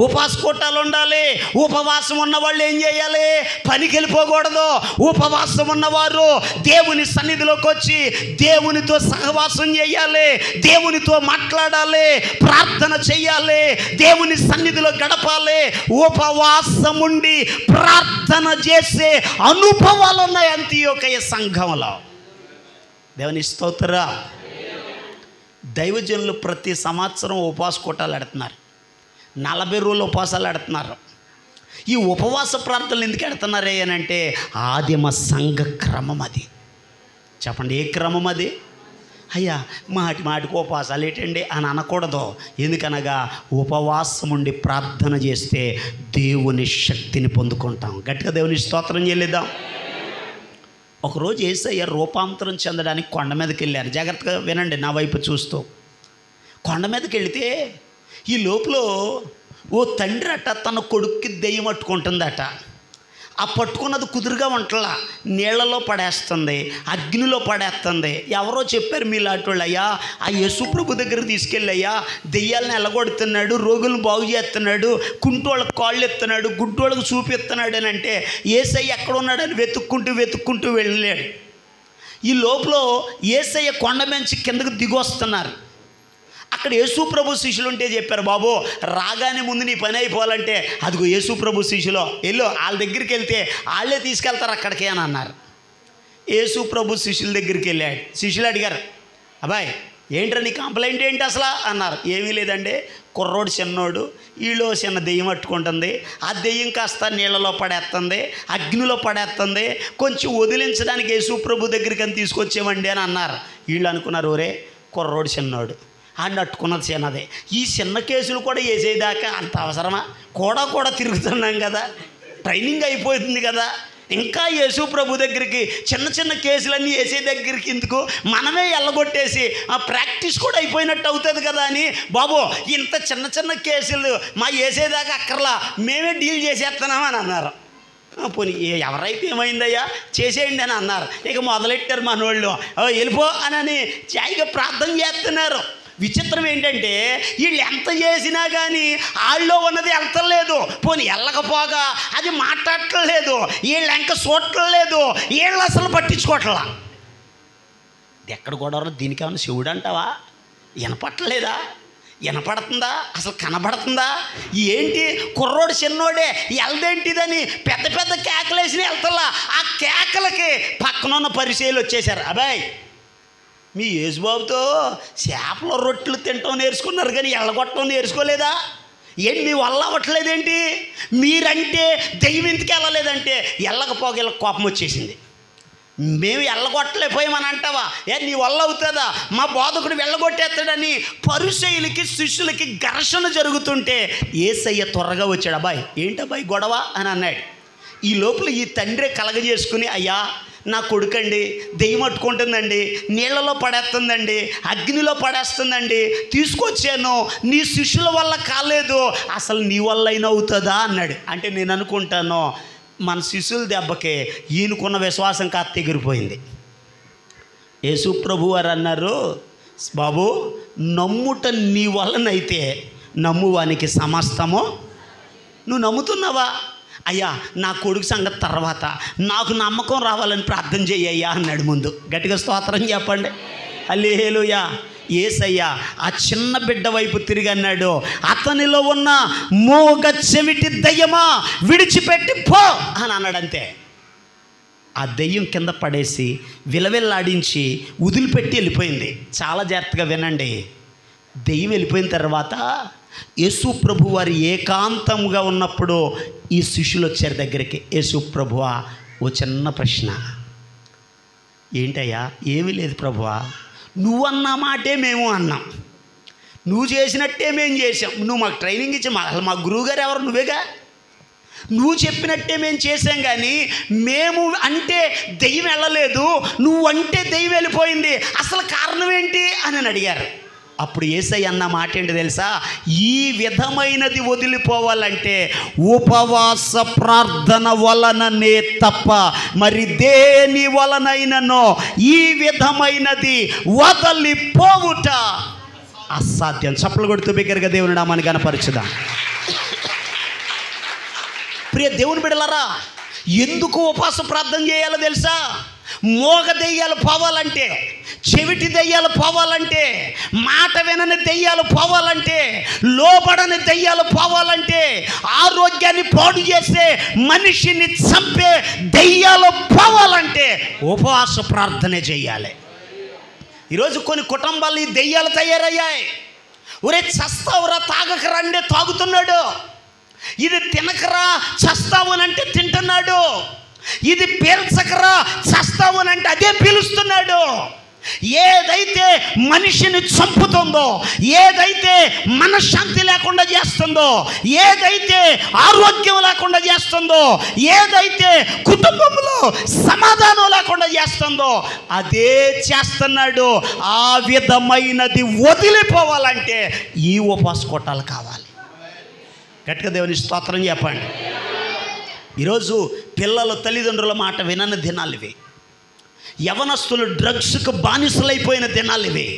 ఉపవాస కోటాలు ఉండాలి. ఉపవాసం ఉన్నవాళ్ళు ఏం చేయాలి? పనికి వెళ్ళిపోకూడదు. ఉపవాసం ఉన్నవారు దేవుని సన్నిధిలోకి వచ్చి దేవునితో సహవాసం చేయాలి, దేవునితో మాట్లాడాలి, ప్రార్థన చేయాలి, దేవుని సన్నిధిలో గడపాలి. ఉపవాసం ఉండి ప్రార్థన చేసే అనుభవాలు ఉన్నాయి అంతియోకయ సంఘంలో. దేవుని స్తోత్రం. దైవజనులు ప్రతి సంవత్సరం ఉపవాస కోటాలు ఎడుతున్నారు. 40 రోజులు ఉపవాసాలు ఎడుతున్నారు. ఈ ఉపవాస ప్రార్థనలు ఎందుకు ఎడుతున్నారు అని అంటే ఆదిమ సంఘ క్రమం అది. చెప్పండి, ఏ క్రమం అది? అయ్యా మాటికి ఉపవాసాలు ఏంటండి అని అనకూడదు. ఎందుకనగా ఉపవాసం ఉండి ప్రార్థన చేస్తే దేవుని శక్తిని పొందుకుంటాం. గట్టిగా దేవుని స్తోత్రం చెల్లిద్దాం. ఒకరోజు యేసయ్య రూపాంతరం చెందడానికి కొండ మీదకి వెళ్ళారు. జాగ్రత్తగా వినండి, నా వైపు చూస్తూ. కొండ మీదకి వెళితే ఈ లోపల ఓ తండ్రి అట తన కొడుక్కి దెయ్యం పట్టుకుంటుందట. ఆ పట్టుకున్నది కుదురుగా ఉంటలా, నీళ్లలో పడేస్తుంది, అగ్నిలో పడేస్తుంది. ఎవరో చెప్పారు మీలాంటి వాళ్ళు, అయ్యా ఆ యేసుప్రభు దగ్గరికి తీసుకెళ్ళయ్యా, దెయ్యాలను ఎల్లగొడుతున్నాడు, రోగులను బాగు చేస్తున్నాడు, కుంటోళ్ళకి కాళ్ళు ఎత్తున్నాడు, గుడ్డోళ్ళకి చూపిస్తున్నాడు అని అంటే యేసయ్య ఎక్కడ ఉన్నాడని వెతుక్కుంటూ వెళ్ళాడు. ఈ లోపల యేసయ్య కొండ నుంచి కిందకు దిగొస్తున్నారు. అక్కడ యేసుప్రభు శిష్యులు ఉంటే చెప్పారు, బాబు రాగానే ముందు నీ పని అయిపోవాలంటే అదిగో యేసుప్రభు శిష్యులు వెళ్ళు, వాళ్ళ దగ్గరికి వెళ్తే వాళ్ళే తీసుకెళ్తారు అక్కడికి అని అన్నారు. యేసుప్రభు శిష్యుల దగ్గరికి వెళ్ళాడు. శిష్యులు అడిగారు, అబ్బాయి ఏంట్రా నీ కంప్లైంట్ ఏంటి అసలు అన్నారు. ఏమీ లేదండి, కుర్రోడు చిన్నోడు, వీళ్ళు చిన్న దెయ్యం పట్టుకుంటుంది, ఆ దెయ్యం కాస్త నీళ్ళలో పడేస్తుంది, అగ్నిలో పడేస్తుంది, కొంచెం వదిలించడానికి యేసుప్రభు దగ్గరికి అని తీసుకొచ్చేవండి అని అన్నారు. వీళ్ళు అనుకున్నారు, ఒరే కుర్రోడు చిన్నోడు, ఆడిని అట్టుకున్నది చిన్నదే, ఈ చిన్న కేసులు కూడా వేసేదాకా అంత అవసరమా, కూడా తిరుగుతున్నాం కదా, ట్రైనింగ్ అయిపోతుంది కదా, ఇంకా యేసుప్రభు దగ్గరికి చిన్న కేసులన్నీ వేసే దగ్గరికి ఎందుకు, మనమే ఎల్లగొట్టేసి ఆ ప్రాక్టీస్ కూడా అయిపోయినట్టు అవుతుంది కదా అని, బాబు ఇంత చిన్న కేసులు మా వేసేదాకా అక్కర్లా, మేమే డీల్ చేసేస్తున్నామని అన్నారు. పోనీ ఎవరైతే ఏమైందయ్యా చేసేయండి అని అన్నారు. ఇక మొదలెట్టారు మనోళ్ళు, వెళ్ళిపో అని జాయిగా ప్రార్థన చేస్తున్నారు. విచిత్రం ఏంటంటే వీళ్ళు ఎంత చేసినా కానీ వాళ్ళలో ఉన్నది వెళ్తలేదు. పోనీ వెళ్ళకపోగా అది మాట్లాడట్లేదు, వీళ్ళు ఇంకా చూడట్లేదు, వీళ్ళు అసలు పట్టించుకోవట్లా. ఎక్కడ గొడవలు, దీనికి ఏమైనా శివుడు అంటావా? వినపట్టలేదా? వినపడుతుందా? అసలు కనబడుతుందా? ఏంటి కుర్రోడు చిన్నోడే ఎల్దేంటిదని పెద్ద కేకలేసి వెళ్తలా. ఆ కేకలకి పక్కనున్న పరిచయాలు వచ్చేసారు. అబ్బాయి మీ యేసుబాబుతో చేపల రొట్టెలు తింటాం నేర్చుకున్నారు కానీ ఎల్లగొట్టడం నేర్చుకోలేదా? ఏంటి మీ వల్ల అవ్వట్లేదేంటి? మీరంటే దెయ్యం ఎందుకు వెళ్ళలేదంటే వెళ్ళకపోగా వీళ్ళకి కోపం వచ్చేసింది. మేము వెళ్ళగొట్టలేకపోయామని అంటావా? నీ వల్ల అవుతుందా? మా బోధకుడు వెళ్ళగొట్టేస్తాడని పరిసయ్యులకి శిష్యులకి ఘర్షణ జరుగుతుంటే యేసయ్య త్వరగా వచ్చాడు. అబ్బాయి ఏంటబ్బాయి గొడవ అని అన్నాడు. ఈ లోపల ఈ తండ్రి కలగజేసుకుని, అయ్యా నా కొడుకండి దెయ్యం పట్టుకుంటుందండి, నీళ్లలో పడేస్తుందండి, అగ్నిలో పడేస్తుందండి, తీసుకొచ్చాను, నీ శిష్యుల వల్ల కాలేదు, అసలు నీ వల్ల అయినా అవుతుందా అన్నాడు. అంటే నేను అనుకుంటాను మన శిష్యుల దెబ్బకే ఈయనకున్న విశ్వాసం కాస్త ఎగిరిపోయింది. యేసుప్రభు వారు అన్నారు, బాబు నమ్ముట నీ వలనైతే నమ్మువానికి సమస్తము. నువ్వు నమ్ముతున్నావా? అయ్యా నా కొడుకు సంగతి తర్వాత నాకు నమ్మకం రావాలని ప్రార్థన చెయ్యయ్యా అన్నాడు. ముందు గట్టిగా స్తోత్రం చెప్పండి. హల్లెలూయా. యేసయ్య ఆ చిన్న బిడ్డ వైపు తిరిగి అన్నాడు, అతనిలో ఉన్న మోగ చెవిటి దయ్యమా విడిచిపెట్టి పో అని అన్నాడు. అంతే. ఆ దెయ్యం కింద పడేసి విలవిల్లాడించి వదిలిపెట్టి వెళ్ళిపోయింది. చాలా జాగ్రత్తగా వినండి. దెయ్యం వెళ్ళిపోయిన తర్వాత యేసు ప్రభు వారు ఏకాంతంగా ఉన్నప్పుడు ఈ శిష్యులు వచ్చారు దగ్గరికి. యేసు ప్రభువా ఓ చిన్న ప్రశ్న. ఏంటయ్యా? ఏమీ లేదు ప్రభువా, నువ్వన్న మాటే మేము అన్నాం, నువ్వు చేసినట్టే మేము చేసాం, నువ్వు మాకు ట్రైనింగ్ ఇచ్చి మా గురువుగారు ఎవరు? నువ్వేగా. నువ్వు చెప్పినట్టే మేము చేసాం, కానీ మేము అంటే దెయ్యం వెళ్ళలేదు, నువ్వు అంటే దెయ్యం వెళ్ళిపోయింది, అసలు కారణం ఏంటి అని అడిగారు. అప్పుడు యేసయ్య అన్న మాట ఏంటి తెలుసా? ఈ విధమైనది వదిలిపోవాలంటే ఉపవాస ప్రార్థన వలననే తప్ప మరి దేని వలనైననో ఈ విధమైనది వదిలిపోవుట అసాధ్యం. చప్పలు కొడుతూ బిగ్గరగా దేవుని నామాన్ని కనపరచుదాం. ప్రియ దేవుని బిడ్డలారా, ఎందుకు ఉపవాస ప్రార్థన చేయాలో తెలుసా? మోగ దెయ్యాలు పోవాలంటే, చెవిటి దెయ్యాలు పోవాలంటే, మాట వినని దెయ్యాలు పోవాలంటే, లోబడని దెయ్యాలు పోవాలంటే, ఆరోగ్యాన్ని పాడు చేసే మనిషిని చంపే దెయ్యాలు పోవాలంటే ఉపవాస ప్రార్థనే చేయాలి. ఈరోజు కొన్ని కుటుంబాలు ఈ దెయ్యాలు తయారయ్యాయి. ఒరే చస్తావురా, తాగకరా అంటే తాగుతున్నాడు, ఇది తినకరా చస్తావునంటే తింటున్నాడు, ఇది పీల్చకరా చస్తావునంటే అదే పీలుస్తున్నాడు. ఏదైతే మనిషిని చంపుతుందో, ఏదైతే మనశ్శాంతి లేకుండా చేస్తుందో, ఏదైతే ఆరోగ్యం లేకుండా చేస్తుందో, ఏదైతే కుటుంబంలో సమాధానం లేకుండా చేస్తుందో అదే చేస్తున్నాడు. ఆ విధమైనది వదిలిపోవాలంటే ఈ ఉపవాస కోటాలు కావాలి. గట్టిగా దేవుని స్తోత్రం చెప్పండి. ఈరోజు పిల్లలు తల్లిదండ్రుల మాట వినని దినాలు ఇవి. యవనస్తులు డ్రగ్స్కు బానిసలైపోయిన దినాలు ఇవి.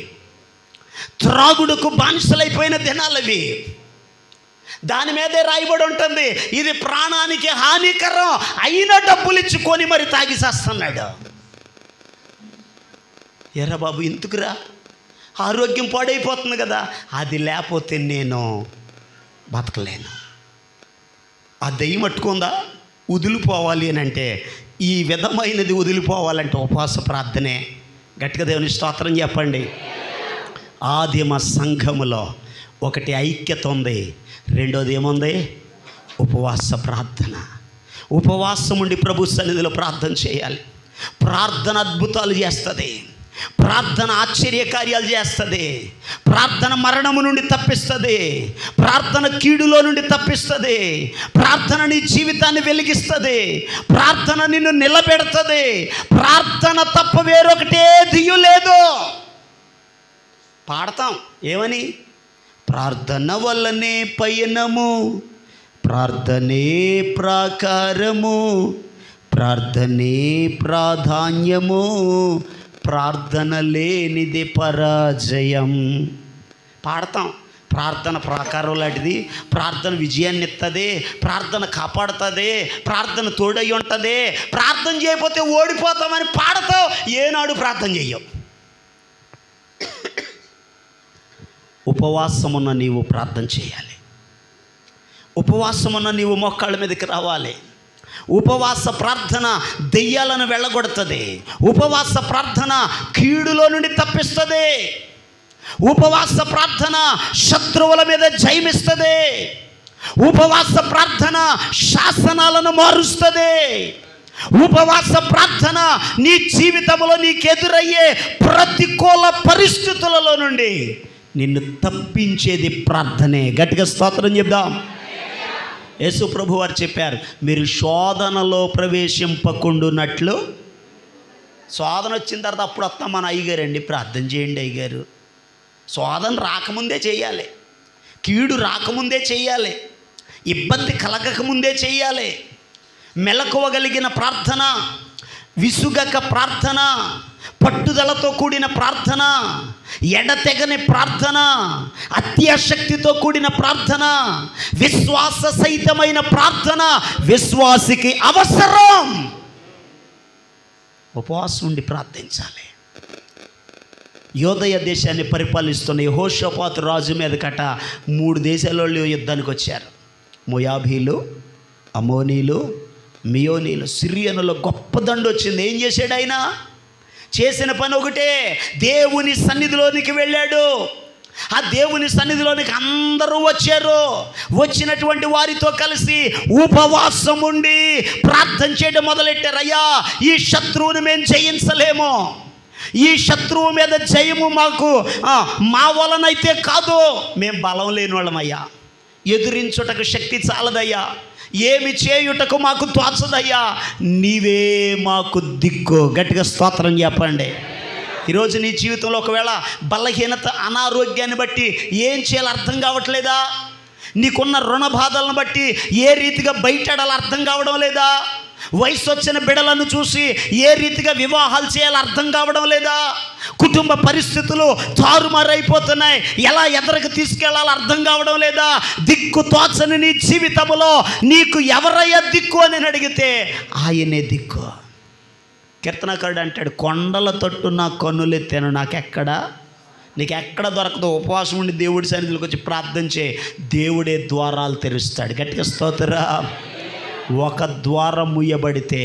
త్రాగుడుకు బానిసలైపోయిన దినాలు ఇవి. దాని మీదే రాయబడి ఉంటుంది, ఇది ప్రాణానికి హానికరం, అయినా డబ్బులు ఇచ్చుకొని మరి తాగిసేస్తున్నాడు. ఎర్ర బాబు ఎందుకురా, ఆరోగ్యం పాడైపోతుంది కదా. అది లేకపోతే నేను బతకలేను. ఆ దెయ్యం పట్టుకుందా, వదిలిపోవాలి అని అంటే, ఈ విధమైనది వదిలిపోవాలంటే ఉపవాస ప్రార్థనే. గట్టిగా దేవుని స్తోత్రం చెప్పండి. ఆదిమ సంఘములో ఒకటి ఐక్యత ఉంది, రెండోది ఏముంది? ఉపవాస ప్రార్థన. ఉపవాసం ఉండి ప్రభు సన్నిధిలో ప్రార్థన చేయాలి. ప్రార్థన అద్భుతాలు చేస్తుంది. ప్రార్థన ఆశ్చర్యకార్యాలు చేస్తుంది. ప్రార్థన మరణము నుండి తప్పిస్తుంది. ప్రార్థన కీడులో నుండి తప్పిస్తుంది. ప్రార్థన నీ జీవితాన్ని వెలిగిస్తుంది. ప్రార్థన నిన్ను నిలబెడుతుంది. ప్రార్థన తప్ప వేరొకటే దియు లేదు. పాడతాం ఏమని? ప్రార్థన వల్లనే పయనము, ప్రార్థనే ప్రాకారము, ప్రార్థనే ప్రాధాన్యము, ప్రార్థన లేనిది పరాజయం. పాడతాం. ప్రార్థన ప్రాకారం లాంటిది, ప్రార్థన విజయాన్ని ఇస్తుంది, ప్రార్థన కాపాడుతుంది, ప్రార్థన తోడై ఉంటుంది. ప్రార్థన చేయకపోతే ఓడిపోతామని పాడతావు, ఏనాడు ప్రార్థన చెయ్యవు. ఉపవాసమున్న నీవు ప్రార్థన చేయాలి. ఉపవాసమున్న నీవు మోకాళ్ళ మీదకి రావాలి. ఉపవాస ప్రార్థన దెయ్యాలను వెళ్ళగొడుతుంది. ఉపవాస ప్రార్థన కీడులో నుండి తప్పిస్తుంది. ఉపవాస ప్రార్థన శత్రువుల మీద జయమిస్తుంది. ఉపవాస ప్రార్థన శాసనాలను మారుస్తుంది. ఉపవాస ప్రార్థన నీ జీవితంలో నీకు ఎదురయ్యే ప్రతికూల పరిస్థితులలో నుండి నిన్ను తప్పించేది ప్రార్థనే. గట్టిగా స్తోత్రం చెప్దాం. యేసు ప్రభు వారు చెప్పారు, మీరు శోధనలో ప్రవేశింపకుండునట్లు. శోధన వచ్చిన తర్వాత అప్పుడు వస్తాం మన అయ్యగారండి, ప్రార్థన చేయండి అయ్యగారు. శోధన రాకముందే చేయాలి, కీడు రాకముందే చేయాలి, ఇబ్బంది కలగకముందే చేయాలి. మెలకువగలిగిన ప్రార్థన, విసుగక ప్రార్థన, పట్టుదలతో కూడిన ప్రార్థన, ఎడతెగని ప్రార్థన, అత్యాశక్తితో కూడిన ప్రార్థన, విశ్వాస సహితమైన ప్రార్థన విశ్వాసికి అవసరం. ఉపవాసం ఉండి ప్రార్థించాలి. యోదయ దేశాన్ని పరిపాలిస్తున్న యెహోషాపాతు రాజు మీద కట 3 దేశాలలో యుద్ధానికి వచ్చారు. మోయాబీలు, అమోనీలు, మియోనీలు. సిరియనులో గొప్ప దండు వచ్చింది. ఏం చేశాడు ఆయన? చేసిన పని ఒకటే, దేవుని సన్నిధిలోనికి వెళ్ళాడు. ఆ దేవుని సన్నిధిలోనికి అందరూ వచ్చారు. వచ్చినటువంటి వారితో కలిసి ఉపవాసం ఉండి ప్రార్థన చేయడం మొదలెట్టారు. అయ్యా, ఈ శత్రువుని మేము జయించలేము, ఈ శత్రువు మీద జయము మా వలనైతే కాదు, మేము బలం లేని వాళ్ళమయ్యా, ఎదురించుటకు శక్తి చాలదయ్యా, ఏమి చేయుటకు మాకు తోచదయ్యా, నీవే మాకు దిక్కు. గట్టిగా స్తోత్రం చెప్పండి. ఈరోజు నీ జీవితంలో ఒకవేళ బలహీనత, అనారోగ్యాన్ని బట్టి ఏం చేయాలో అర్థం కావట్లేదా? నీకున్న రుణ బాధలను బట్టి ఏ రీతిగా బయటడాలో అర్థం కావడం లేదా? వయసు వచ్చిన బిడ్డలను చూసి ఏ రీతిగా వివాహాలు చేయాలో అర్థం కావడం లేదా? కుటుంబ పరిస్థితులు తారుమారైపోతున్నాయి, ఎలా ఎదరికి తీసుకెళ్లాలో అర్థం కావడం లేదా? దిక్కు తోచని నీ జీవితంలో నీకు ఎవరయ్యా దిక్కు అని అడిగితే ఆయనే దిక్కు. కీర్తనకారుడు అంటాడు, కొండల తట్టు నా కన్నులెత్తాను, నీకు ఎక్కడ దొరకదు. ఉపవాసం ఉండి దేవుడి సన్నిధిలోకి వచ్చి ప్రార్థన చేయి, దేవుడే ద్వారాలు తెరుస్తాడు. గట్టిగా స్తోత్రా. ఒక ద్వారం ముయ్యబడితే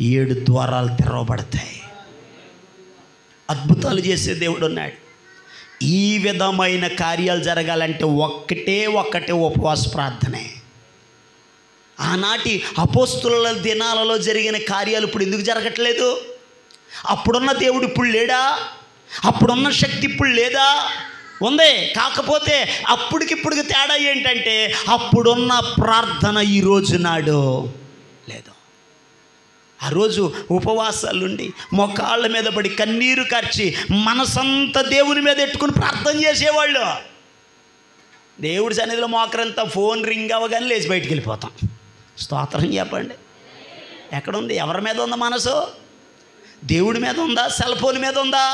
7 ద్వారాలు తెరవబడతాయి. అద్భుతాలు చేసే దేవుడు ఉన్నాడు. ఈ విధమైన కార్యాలు జరగాలంటే ఒక్కటే ఉపవాస ప్రార్థనే. ఆనాటి అపోస్తుల దినాలలో జరిగిన కార్యాలు ఇప్పుడు ఎందుకు జరగట్లేదు? అప్పుడున్న దేవుడు ఇప్పుడు లేడా? అప్పుడున్న శక్తి ఇప్పుడు లేదా? ఉంది. కాకపోతే అప్పటికిప్పటికి తేడా ఏంటంటే అప్పుడున్న ప్రార్థన ఈరోజు నాడు లేదు. ఆ రోజు ఉపవాసాలుండి మొకాళ్ళ మీద పడి కన్నీరు కార్చి మనసంతా దేవుని మీద ఎట్టుకుని ప్రార్థన చేసేవాళ్ళు. దేవుడి సన్నిధిలో మోకరంతా ఫోన్ రింగ్ అవ్వగానే లేచి బయటికి వెళ్ళిపోతాం. స్తోత్రం చెప్పండి. ఎక్కడుంది? ఎవరి మీద ఉందా మనసు? దేవుడి మీద ఉందా? సెల్ ఫోన్ మీద ఉందా?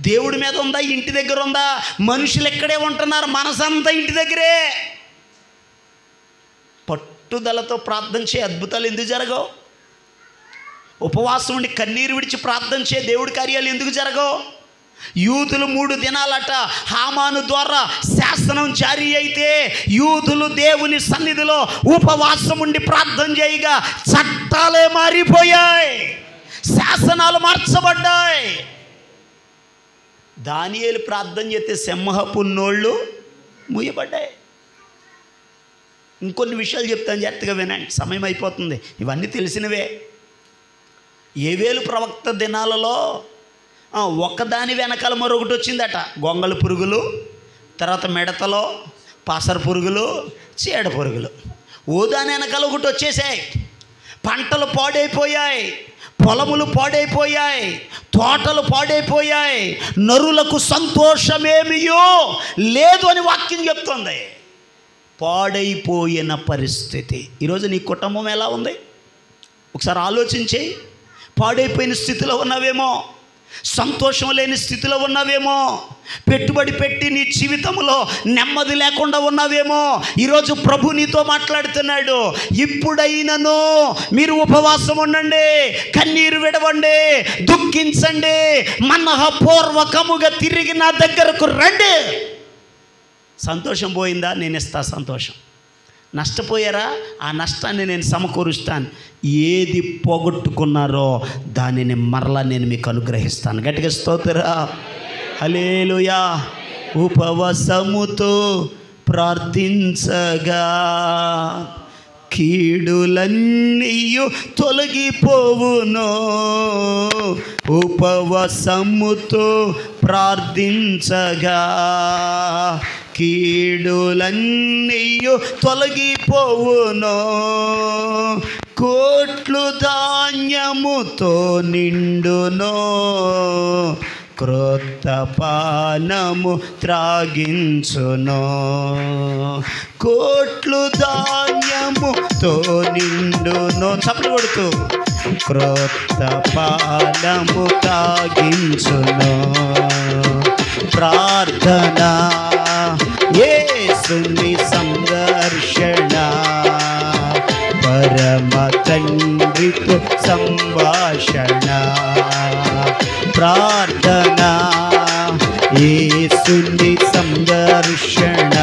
దేవుడి మీద ఉందా? ఇంటి దగ్గర ఉందా? మనుషులు ఎక్కడే ఉంటున్నారు, మనసంతా ఇంటి దగ్గరే. పట్టుదలతో ప్రార్థన చే, అద్భుతాలు ఎందుకు జరగవు? ఉపవాసం ఉండి కన్నీరు విడిచి ప్రార్థన చే, దేవుడి కార్యాలు ఎందుకు జరగవు? యూదులు 3 దినాలట హామాను ద్వారా శాసనం జారీ అయితే యూదులు దేవుని సన్నిధిలో ఉపవాసం ఉండి ప్రార్థన చేయగా చట్టాలే మారిపోయాయి, శాసనాలు మార్చబడ్డాయి. దానియేలు ప్రార్థన చేస్తే సింహపు నోళ్ళు మూయబడ్డాయి. ఇంకొన్ని విషయాలు చెప్తాను, జాగ్రత్తగా వినండి, సమయం అయిపోతుంది. ఇవన్నీ తెలిసినవే. ఏవేలు ప్రవక్త దినాలలో ఒకదాని వెనకాల మరొకటి వచ్చిందట. గొంగళ పురుగులు, తర్వాత మిడతలో పాసర పురుగులు, చీడ పురుగులు. ఓదాని వెనకాల ఒకటి వచ్చేసాయి. పంటలు పాడైపోయాయి, పొలములు పాడైపోయాయి, తోటలు పాడైపోయాయి, నరులకు సంతోషమేమియో లేదు అని వాక్యం చెప్తుంది. పాడైపోయిన పరిస్థితి. ఈరోజు నీ కుటుంబం ఎలా ఉంది? ఒకసారి ఆలోచించి. పాడైపోయిన స్థితిలో ఉన్నావేమో, సంతోషం లేని స్థితిలో ఉన్నావేమో, పెట్టుబడి పెట్టి నీ జీవితంలో నెమ్మది లేకుండా ఉన్నావేమో. ఈరోజు ప్రభు నీతో మాట్లాడుతున్నాడు. ఇప్పుడైనను మీరు ఉపవాసం ఉండండి, కన్నీరు విడవండి, దుఃఖించండి, మనఃపూర్వకముగా తిరిగి నా దగ్గరకు రండి. సంతోషం పోయిందా? నేను ఇస్తా సంతోషం. నష్టపోయారా? ఆ నష్టాన్ని నేను సమకూరుస్తాను. ఏది పోగొట్టుకున్నారో దానిని మరలా నేను మీకు అనుగ్రహిస్తాను. గట్టిగా స్తోత్రా, హల్లెలూయా. ఉపవాసముతో ప్రార్థించగా కీడులన్నీయు తొలగిపోవును. ఉపవాసముతో ప్రార్థించగా కీడులన్నీయు తొలగిపోవును. కోట్లు ధాన్యముతో నిండును, క్రొత్త పానము త్రాగించును. కోట్లు ధాన్యముతో నిండును, చప్పట్లు కొడుతూ, క్రొత్త పానము త్రాగించును. ప్రార్థన యేసుని సంఘర్షణ, పరమ తండ్రితో సంభాషణ. ప్రార్థన యేసుని సంఘర్షణ,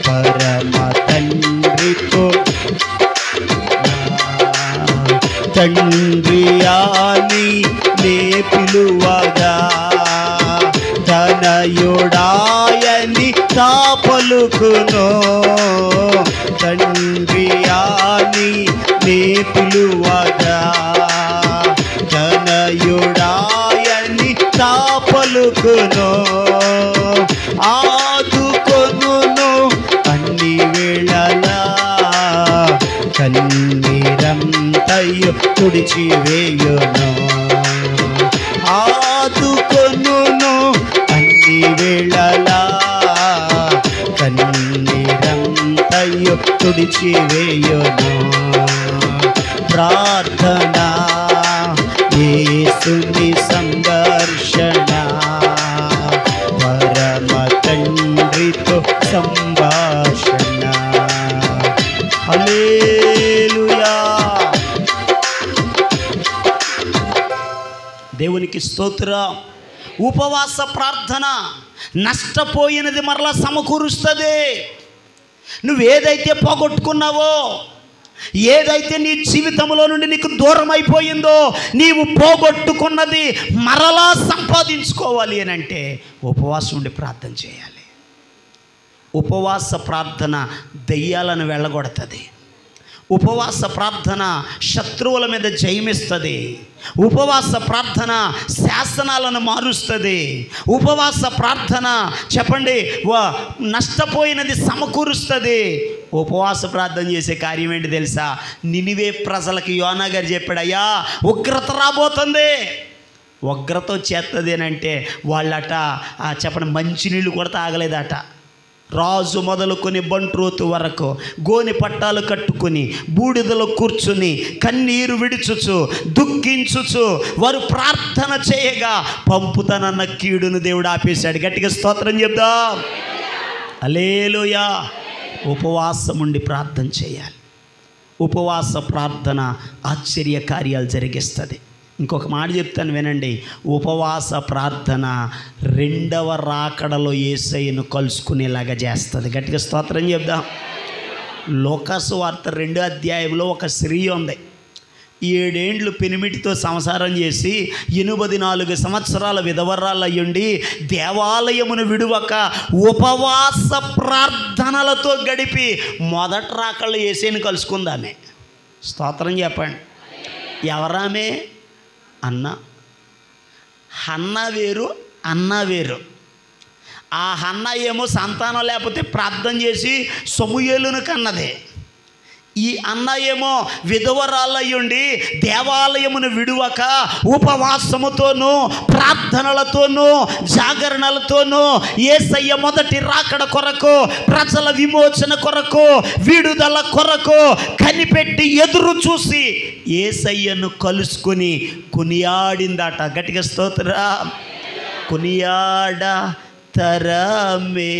పరమ తండ్రితో. తండ్రి అని నే పిలువగా తనయుడాయని తా పలుకును. తండ్రి అని నే పిలువగా తనయుడాయని తా పలుకును. ఆదుకొనును అన్ని వేళలా, కన్నీరంతయు తుడిచివేయును. ఆదుకొనును అన్ని వేళలా, కన్నీరంతయు తుడిచివేయును. ప్రార్థన యేసుని సంఘర్షణ, పరమ తండ్రితో సంభాషణ. హల్లెలూయా. దేవునికి స్తోత్రం. ఉపవాస ప్రార్థన నష్టపోయినది మరలా సమకూరుస్తుంది. నువ్వేదైతే పోగొట్టుకున్నావో, ఏదైతే నీ జీవితంలో నుండి నీకు దూరం అయిపోయిందో, నీవు పోగొట్టుకున్నది మరలా సంపాదించుకోవాలి అని అంటే ఉపవాసం ఉండి ప్రార్థన చేయాలి. ఉపవాస ప్రార్థన దెయ్యాలను వెళ్ళగొడుతుంది. ఉపవాస ప్రార్థన శత్రువుల మీద జయమిస్తుంది. ఉపవాస ప్రార్థన శాసనాలను మారుస్తుంది. ఉపవాస ప్రార్థన చెప్పండి నష్టపోయినది సమకూరుస్తుంది. ఉపవాస ప్రార్థన చేసే కార్యం ఏంటి తెలుసా? నినివే ప్రజలకు యోనా గారు చెప్పాడు, అయ్యా ఉగ్రత రాబోతుంది. ఉగ్రత వచ్చేస్తుంది అని అంటే వాళ్ళట చెప్పండి మంచినీళ్ళు కూడా తాగలేదట. రాజు మొదలుకొని బంట్రోతు వరకు గోని పట్టాలు కట్టుకుని బూడిదలో కూర్చుని కన్నీరు విడుచుచు దుఃఖించుచు వారు ప్రార్థన చేయగా పంపుతానన్న కీడును దేవుడు ఆపేశాడు. గట్టిగా స్తోత్రం చెప్దాం. హల్లెలూయా. ఉపవాసం ఉండి ప్రార్థన చేయాలి. ఉపవాస ప్రార్థన ఆశ్చర్య కార్యాలు జరిగిస్తుంది. ఇంకొక మాట చెప్తాను వినండి. ఉపవాస ప్రార్థన రెండవ రాకడలో యేసయ్యను కలుసుకునేలాగా చేస్తుంది. గట్టిగా స్తోత్రం చెప్దాం. లోకాసు వార్త 2వ అధ్యాయంలో ఒక స్త్రీ ఉంది. 7 ఏండ్లు పెనిమిటితో సంసారం చేసి 84 సంవత్సరాల విధవరాలయ్యుండి దేవాలయమును విడువక ఉపవాస ప్రార్థనలతో గడిపి మొదటి రాకళ్ళు యేసయ్యను కలుసుకుందామే. స్తోత్రం చెప్పండి. ఎవరామే? అన్న. హన్న వేరు, అన్న వేరు. ఆ హన్న ఏమో సంతానం లేకపోతే ప్రార్థన చేసి సమూయేలును కన్నదే. ఈ అన్న ఏమో విధవరాలయ్యుండి దేవాలయమును విడువక ఉపవాసముతోనూ ప్రార్థనలతోనూ జాగరణలతోనూ యేసయ్య మొదటి రాకడ కొరకు ప్రజల విమోచన కొరకు విడుదల కొరకు కనిపెట్టి ఎదురు చూసి యేసయ్యను కలుసుకుని కొనియాడిందట. గట్టిగా స్తోత్రం. కొనియాడ తరమే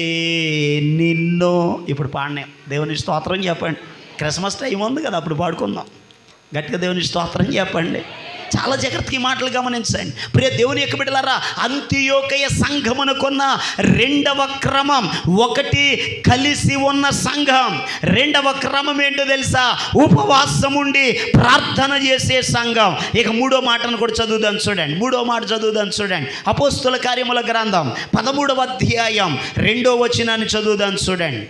నిన్ను. ఇప్పుడు పాడనే దేవుని స్తోత్రం చెప్పండి. క్రిస్మస్ టైం ఉంది కదా, అప్పుడు పాడుకుందాం. గట్టిగా దేవుని స్తోత్రం చెప్పండి. చాలా జాగ్రత్తగా ఈ మాటలు గమనించండి. ప్రియ దేవుని యొక్క బిడ్డలారా, అంతియోకయ సంఘమునకున్న రెండవ క్రమం, ఒకటి కలిసి ఉన్న సంఘం. రెండవ క్రమం ఏంటో తెలుసా? ఉపవాసం ఉండి ప్రార్థన చేసే సంఘం. ఇక మూడో మాటను కూడా చదువుదాం చూడండి. మూడో మాట చదువుదాం చూడండి. అపోస్తుల కార్యముల గ్రంథం 13వ అధ్యాయం 2వ వచనాన్ని చదువుదాం చూడండి.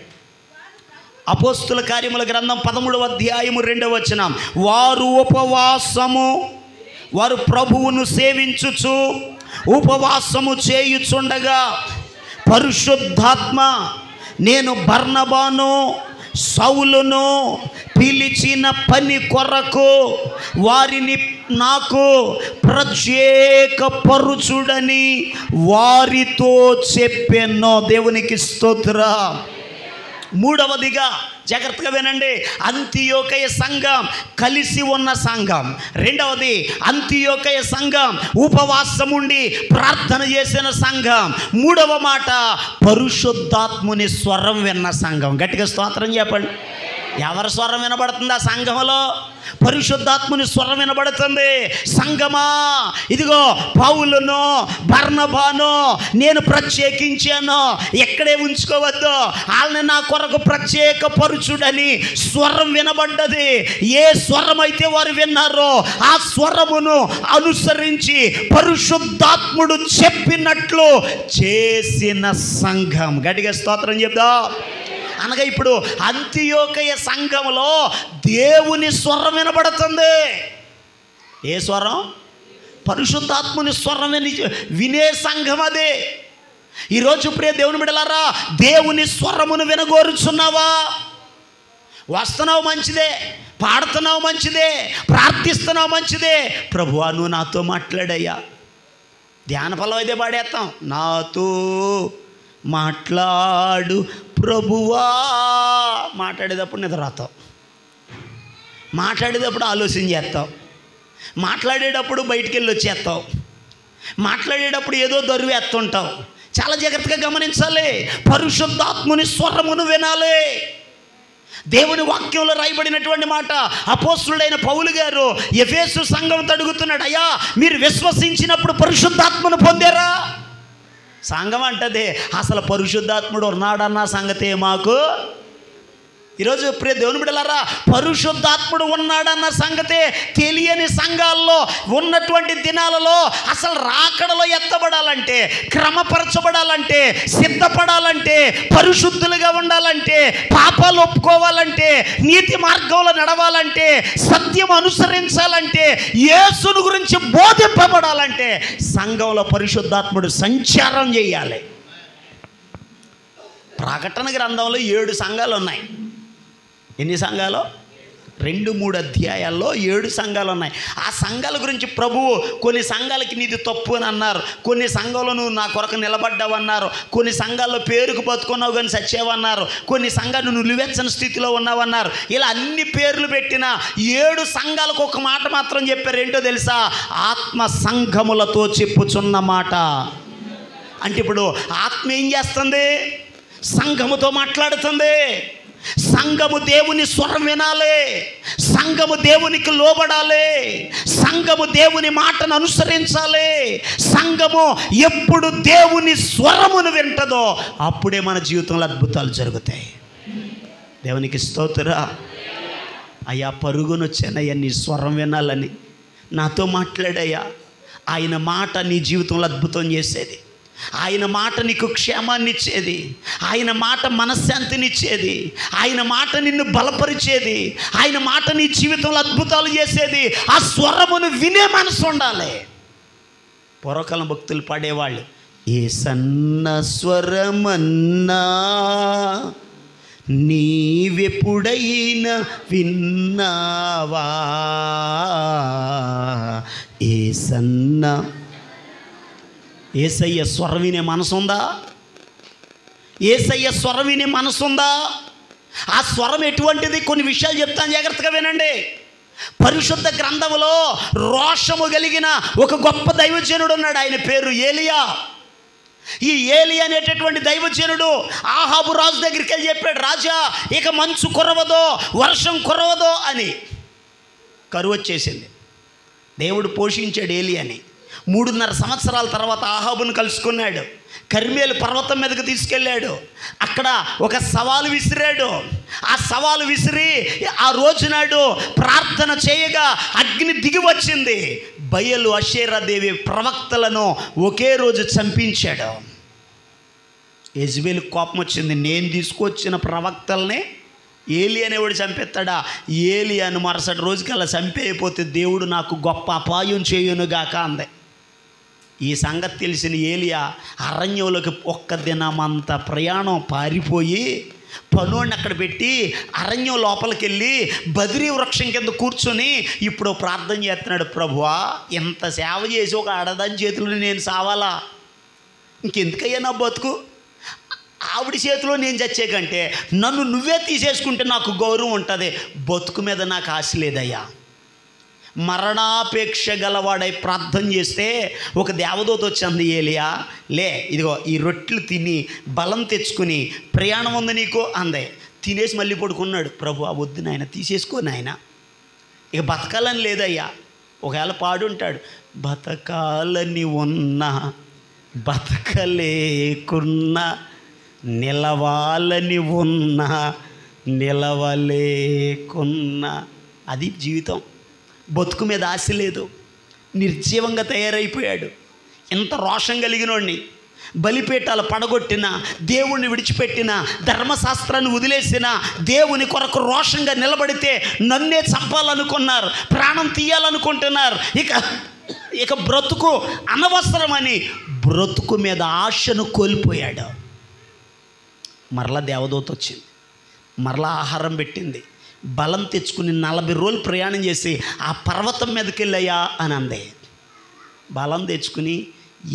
అపోస్తుల కార్యముల గ్రంథం 13వ అధ్యాయము 2వ వచనం. వారు ఉపవాసము, వారు ప్రభువును సేవించుచు ఉపవాసము చేయుచుండగా పరిశుద్ధాత్మ నేను బర్నబాను సౌలును పిలిచిన పని కొరకు వారిని నాకు ప్రత్యేక పరుచుడని వారితో చెప్పెను. దేవునికి స్తోత్రం. మూడవదిగా జాగ్రత్తగా వినండి. అంతియోకయ సంఘం కలిసి ఉన్న సంఘం. రెండవది అంతియోకయ సంఘం ఉపవాసం ఉండి ప్రార్థన చేసిన సంఘం. మూడవ మాట పరిశుద్ధాత్ముని స్వరం విన్న సంఘం. గట్టిగా స్తోత్రం చెప్పండి. ఎవరి స్వరం వినబడుతుంది ఆ సంఘంలో? పరిశుద్ధాత్ముని స్వరం వినబడుతుంది. సంఘమా, ఇదిగో పౌలును బర్నబాను నేను ప్రత్యేకించాను, ఎక్కడే ఉంచుకోవద్దు, వాళ్ళని నా కొరకు ప్రత్యేక పరుచుడని స్వరం వినబడ్డది. ఏ స్వరం అయితే వారు విన్నారో ఆ స్వరమును అనుసరించి పరిశుద్ధాత్ముడు చెప్పినట్లు చేసిన సంఘం. గట్టిగా స్తోత్రం చెప్దాం. అనగా ఇప్పుడు అంతియోకయ సంఘంలో దేవుని స్వరం వినబడుతుంది. ఏ స్వరం? పరిశుద్ధాత్ముని స్వరం వినే సంఘం అదే. ఈరోజు ప్రియ దేవుని బిడ్డలారా, దేవుని స్వరమును వినగోరుచున్నావా? వస్తున్నావు మంచిదే, పాడుతున్నావు మంచిదే, ప్రార్థిస్తున్నావు మంచిదే. ప్రభువా నువ్వు నాతో మాట్లాడయ్యా. ధ్యాన ఫలం అయితే పాడేస్తాం. నాతో మాట్లాడు ప్రభువా. మాట్లాడేటప్పుడు నిద్రపోతావు, మాట్లాడేటప్పుడు ఆలోచన చేస్తావు, మాట్లాడేటప్పుడు బయటికి వెళ్ళి వచ్చేస్తావు, మాట్లాడేటప్పుడు ఏదో దొరివేస్తుంటావు. చాలా జాగ్రత్తగా గమనించాలి. పరిశుద్ధాత్ముని స్వరమును వినాలి. దేవుని వాక్యంలో రాయబడినటువంటి మాట అపోస్తులుడైన పౌలు గారు ఎఫెసు సంఘంతో అడుగుతున్నాడు, అయ్యా మీరు విశ్వసించినప్పుడు పరిశుద్ధాత్మను పొందారా? సంఘం అంటదే అసలు పరిశుద్ధాత్ముడు ఉన్నాడన్న సంగతే మాకు ఈరోజు ప్రియ దేవుని బిడ్డలారా, పరిశుద్ధాత్ముడు ఉన్నాడన్న సంగతే తెలియని సంఘాల్లో ఉన్నటువంటి దినాలలో అసలు రాకడలో ఎత్తబడాలంటే, క్రమపరచబడాలంటే, సిద్ధపడాలంటే, పరిశుద్ధులుగా ఉండాలంటే, పాపాలు ఒప్పుకోవాలంటే, నీతి మార్గంలో నడవాలంటే, సత్యం అనుసరించాలంటే, యేసును గురించి బోధింపబడాలంటే సంఘంలో పరిశుద్ధాత్ముడు సంచారం చేయాలి. ప్రకటన గ్రంథంలో 7 సంఘాలు ఉన్నాయి. ఎన్ని సంఘాలు? 2-3 అధ్యాయాల్లో 7 సంఘాలు ఉన్నాయి. ఆ సంఘాల గురించి ప్రభువు కొన్ని సంఘాలకి నీది తప్పు అని అన్నారు, కొన్ని సంఘాలు నువ్వు నా కొరకు నిలబడ్డావు అన్నారు, కొన్ని సంఘాల్లో పేరుకు బతుకున్నావు కానీ సచ్చేవన్నారు, కొన్ని సంఘాలు నువ్వు నిలువెచ్చని స్థితిలో ఉన్నావన్నారు. ఇలా అన్ని పేర్లు పెట్టిన 7 సంఘాలకు ఒక మాట మాత్రం చెప్పారు. ఏంటో తెలుసా? ఆత్మ సంఘములతో చెప్పుచున్న మాట. అంటే ఇప్పుడు ఆత్మ ఏం చేస్తుంది? సంఘముతో మాట్లాడుతుంది. సంఘము దేవుని స్వరం వినాలి, సంఘము దేవునికి లోబడాలి, సంఘము దేవుని మాటను అనుసరించాలి. సంఘము ఎప్పుడు దేవుని స్వరమును వింటదో అప్పుడే మన జీవితంలో అద్భుతాలు జరుగుతాయి. దేవునికి స్తోత్రం. అయ్యా, పరుగునొచ్చానయ్యా నీ స్వరం వినాలని, నాతో మాట్లాడయ్యా. ఆయన మాట నీ జీవితంలో అద్భుతం చేసేది, ఆయన మాట నీకు క్షేమాన్ని ఇచ్చేది, ఆయన మాట మనశ్శాంతినిచ్చేది, ఆయన మాట నిన్ను బలపరిచేది, ఆయన మాట నీ జీవితంలో అద్భుతాలు చేసేది. ఆ స్వరమును వినే మనసు ఉండాలి. పూర్వకాలం భక్తులు పాడేవాళ్ళు, ఏ సన్న స్వరమన్నా నీవెప్పుడైనా విన్నావా, ఏ సన్న. యేసయ్య స్వరం వినే మనసు ఉందా? యేసయ్య స్వరం వినే మనసు ఉందా? ఆ స్వరం ఎటువంటిది? కొన్ని విషయాలు చెప్తాను, జాగ్రత్తగా వినండి. పరిశుద్ధ గ్రంథములో రోషము కలిగిన ఒక గొప్ప దైవజనుడు ఉన్నాడు. ఆయన పేరు ఏలియా. ఈ ఏలియా అనేటటువంటి దైవజనుడు ఆహాబు రాజు దగ్గరికి వెళ్ళి చెప్పాడు, రాజా ఇక మంచు కురవదో, వర్షం కురవదో అని. కరువు వచ్చేసింది. దేవుడు పోషించాడు ఏలియాని. 3.5 సంవత్సరాల తర్వాత ఆహాబును కలుసుకున్నాడు. కర్మేలు పర్వతం మీదకి తీసుకెళ్ళాడు. అక్కడ ఒక సవాలు విసిరాడు. ఆ సవాలు విసిరి ఆ రోజునాడు ప్రార్థన చేయగా అగ్ని దిగి వచ్చింది. బయలు అషేరాదేవి ప్రవక్తలను ఒకే రోజు చంపించాడు. యెజబెలు కోపం వచ్చింది, నేను తీసుకొచ్చిన ప్రవక్తల్ని ఏలి అనేవాడు చంపేస్తాడా? ఏలియాను మరుసటి రోజుకల్లా చంపేయపోతే దేవుడు నాకు గొప్ప అపాయం చేయునుగాక అంది. ఈ సంగతి తెలిసిన ఏలియా అరణ్యంలోకి ఒక్క దినమంత ప్రయాణం పారిపోయి పనుని అక్కడ పెట్టి అరణ్యం లోపలికి వెళ్ళి బదిరీ వృక్షం కింద కూర్చొని ఇప్పుడు ప్రార్థన చేస్తున్నాడు, ప్రభువా ఎంత సేవ చేసి ఒక ఆడదాని చేతిలో నేను సావాలా? ఇంకెందుకయ్యా నా బతుకు? ఆవిడ చేతిలో నేను చచ్చే కంటే నన్ను నువ్వే తీసేసుకుంటే నాకు గౌరవం ఉంటుంది. బతుకు మీద నాకు ఆశ లేదయ్యా. మరణాపేక్ష గలవాడై ప్రార్థన చేస్తే ఒక దేవదూత వచ్చింది, ఏలియా లే, ఇదిగో ఈ రొట్టెలు తిని బలం తెచ్చుకుని ప్రయాణం ఉంది నీకు అందే. తినేసి మళ్ళీ పడుకున్నాడు. ప్రభు వద్దు నాయన, తీసేసుకో నాయన, ఇక బతకాలని లేదయ్యా. ఒకవేళ పాడుంటాడు, బతకాలని ఉన్నా బతకలేకున్నా, నిలవాలని ఉన్నా నిలవలేకున్నా. అది జీవితం. బతుకు మీద ఆశ లేదు, నిర్జీవంగా తయారైపోయాడు. ఎంత రోషం కలిగినోడిని, బలిపీఠాలు పడగొట్టిన, దేవుణ్ణి విడిచిపెట్టిన, ధర్మశాస్త్రాన్ని వదిలేసిన, దేవుని కొరకు రోషంగా నిలబడితే నన్నే చంపాలనుకున్నారు, ప్రాణం తీయాలనుకుంటున్నారు. ఇక బ్రతుకు అనవసరమని బ్రతుకు మీద ఆశను కోల్పోయాడు. మరలా దేవదూత వచ్చింది, మరలా ఆహారం పెట్టింది, బలం తెచ్చుకుని 40 రోజులు ప్రయాణం చేసి ఆ పర్వతం మీదకి వెళ్ళాయా అని అంది. బలం తెచ్చుకుని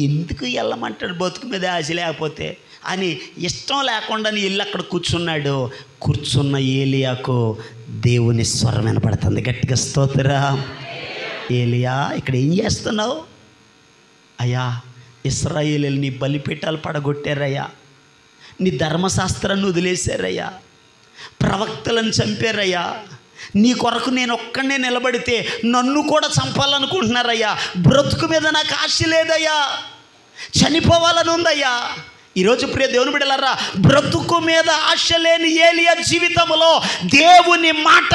ఎందుకు వెళ్ళమంటాడు బతుకు మీద ఆశ లేకపోతే అని ఇష్టం లేకుండా వెళ్ళి అక్కడ కూర్చున్నాడు. కూర్చున్న ఏలియాకు దేవుని స్వరం వినపడుతుంది. గట్టిగా స్తోత్రం. ఏలియా ఇక్కడ ఏం చేస్తున్నావు? అయ్యా ఇశ్రాయేలుని బలిపీఠాలు పడగొట్టారయ్యా, నీ ధర్మశాస్త్రాన్ని వదిలేశారయ్యా, ప్రవక్తలను చంపారయ్యా, నీ కొరకు నేను ఒక్కడే నిలబడితే నన్ను కూడా చంపాలనుకుంటున్నారయ్యా. బ్రతుకు మీద నాకు ఆశ లేదయ్యా, చనిపోవాలని ఉందయ్యా. ఈరోజు ప్రియ దేవుని బిడ్డలారా, బ్రతుకు మీద ఆశ లేని ఏలియా జీవితంలో దేవుని మాట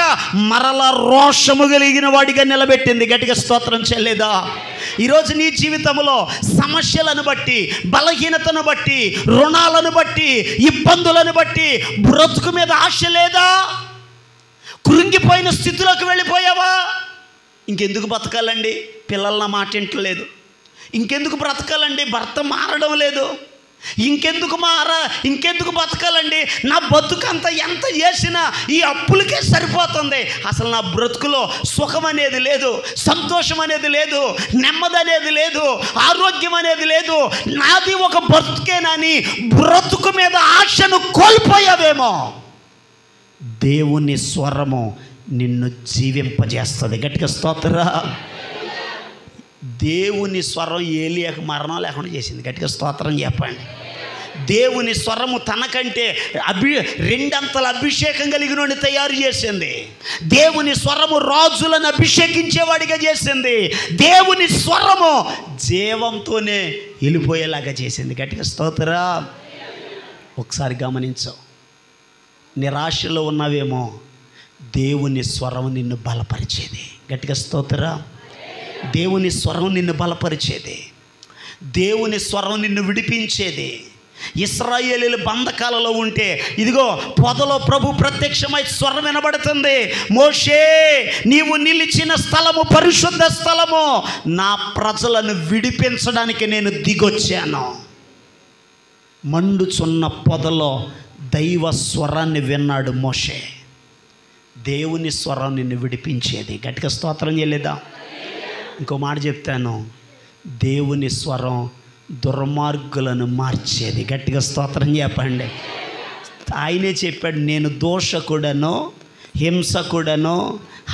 మరలా రోషము కలిగిన వాడిగా నిలబెట్టింది. గట్టిగా స్తోత్రం చెల్లేదా? ఈరోజు నీ జీవితంలో సమస్యలను బట్టి, బలహీనతను బట్టి, రుణాలను బట్టి, ఇబ్బందులను బట్టి బ్రతుకు మీద ఆశ లేదా? కృంగిపోయిన స్థితిలోకి వెళ్ళిపోయావా? ఇంకెందుకు బతకాలండి? పిల్లల నా మాట వింటలేదు. ఇంకెందుకు బ్రతకాలండి? భర్త మారడం లేదు. ఇంకెందుకు బతకాలండి? నా బతుకంతా ఎంత చేసినా ఈ అప్పులకే సరిపోతుంది. అసలు నా బ్రతుకులో సుఖం అనేది లేదు, సంతోషం అనేది లేదు, నెమ్మది అనేది లేదు, ఆరోగ్యం అనేది లేదు. నాది ఒక బ్రతుకేనని బ్రతుకు మీద ఆశను కోల్పోయావేమో. దేవుని స్వరము నిన్ను జీవింపజేస్తుంది. గట్టిగా స్తోత్రా. దేవుని స్వరం ఏలియాకు మరణం లేకుండా చేసింది. గట్టిగా స్తోత్రం చెప్పండి. దేవుని స్వరము తనకంటే రెండంతల అభిషేకం కలిగిన తయారు చేసింది. దేవుని స్వరము రాజులను అభిషేకించేవాడిగా చేసింది. దేవుని స్వరము జీవంతోనే వెళ్ళిపోయేలాగా చేసింది. గట్టిగా స్తోత్రా. ఒకసారి గమనించు, నిరాశలో ఉన్నావేమో, దేవుని స్వరం నిన్ను బలపరిచేది. గట్టిగా స్తోత్రా. దేవుని స్వరం నిన్ను బలపరిచేది. దేవుని స్వరం నిన్ను విడిపించేది. ఇశ్రాయేలీయులు బంధకాలలో ఉంటే ఇదిగో పొదలో ప్రభు ప్రత్యక్షమై స్వరం వినబడుతుంది. మోషే, నీవు నిలిచిన స్థలము పరిశుద్ధ స్థలము, నా ప్రజలను విడిపించడానికి నేను దిగొచ్చాను. మండుచున్న పొదలో దైవ స్వరాన్ని విన్నాడు మోషే. దేవుని స్వరం నిన్ను విడిపించేది. గట్టిగా స్తోత్రం చేయలేదా? ఇంకో మాట చెప్తాను, దేవుని స్వరం దుర్మార్గులను మార్చేది. గట్టిగా స్తోత్రం చెప్పండి. ఆయనే చెప్పాడు, నేను దోషకుడను, హింసకుడను,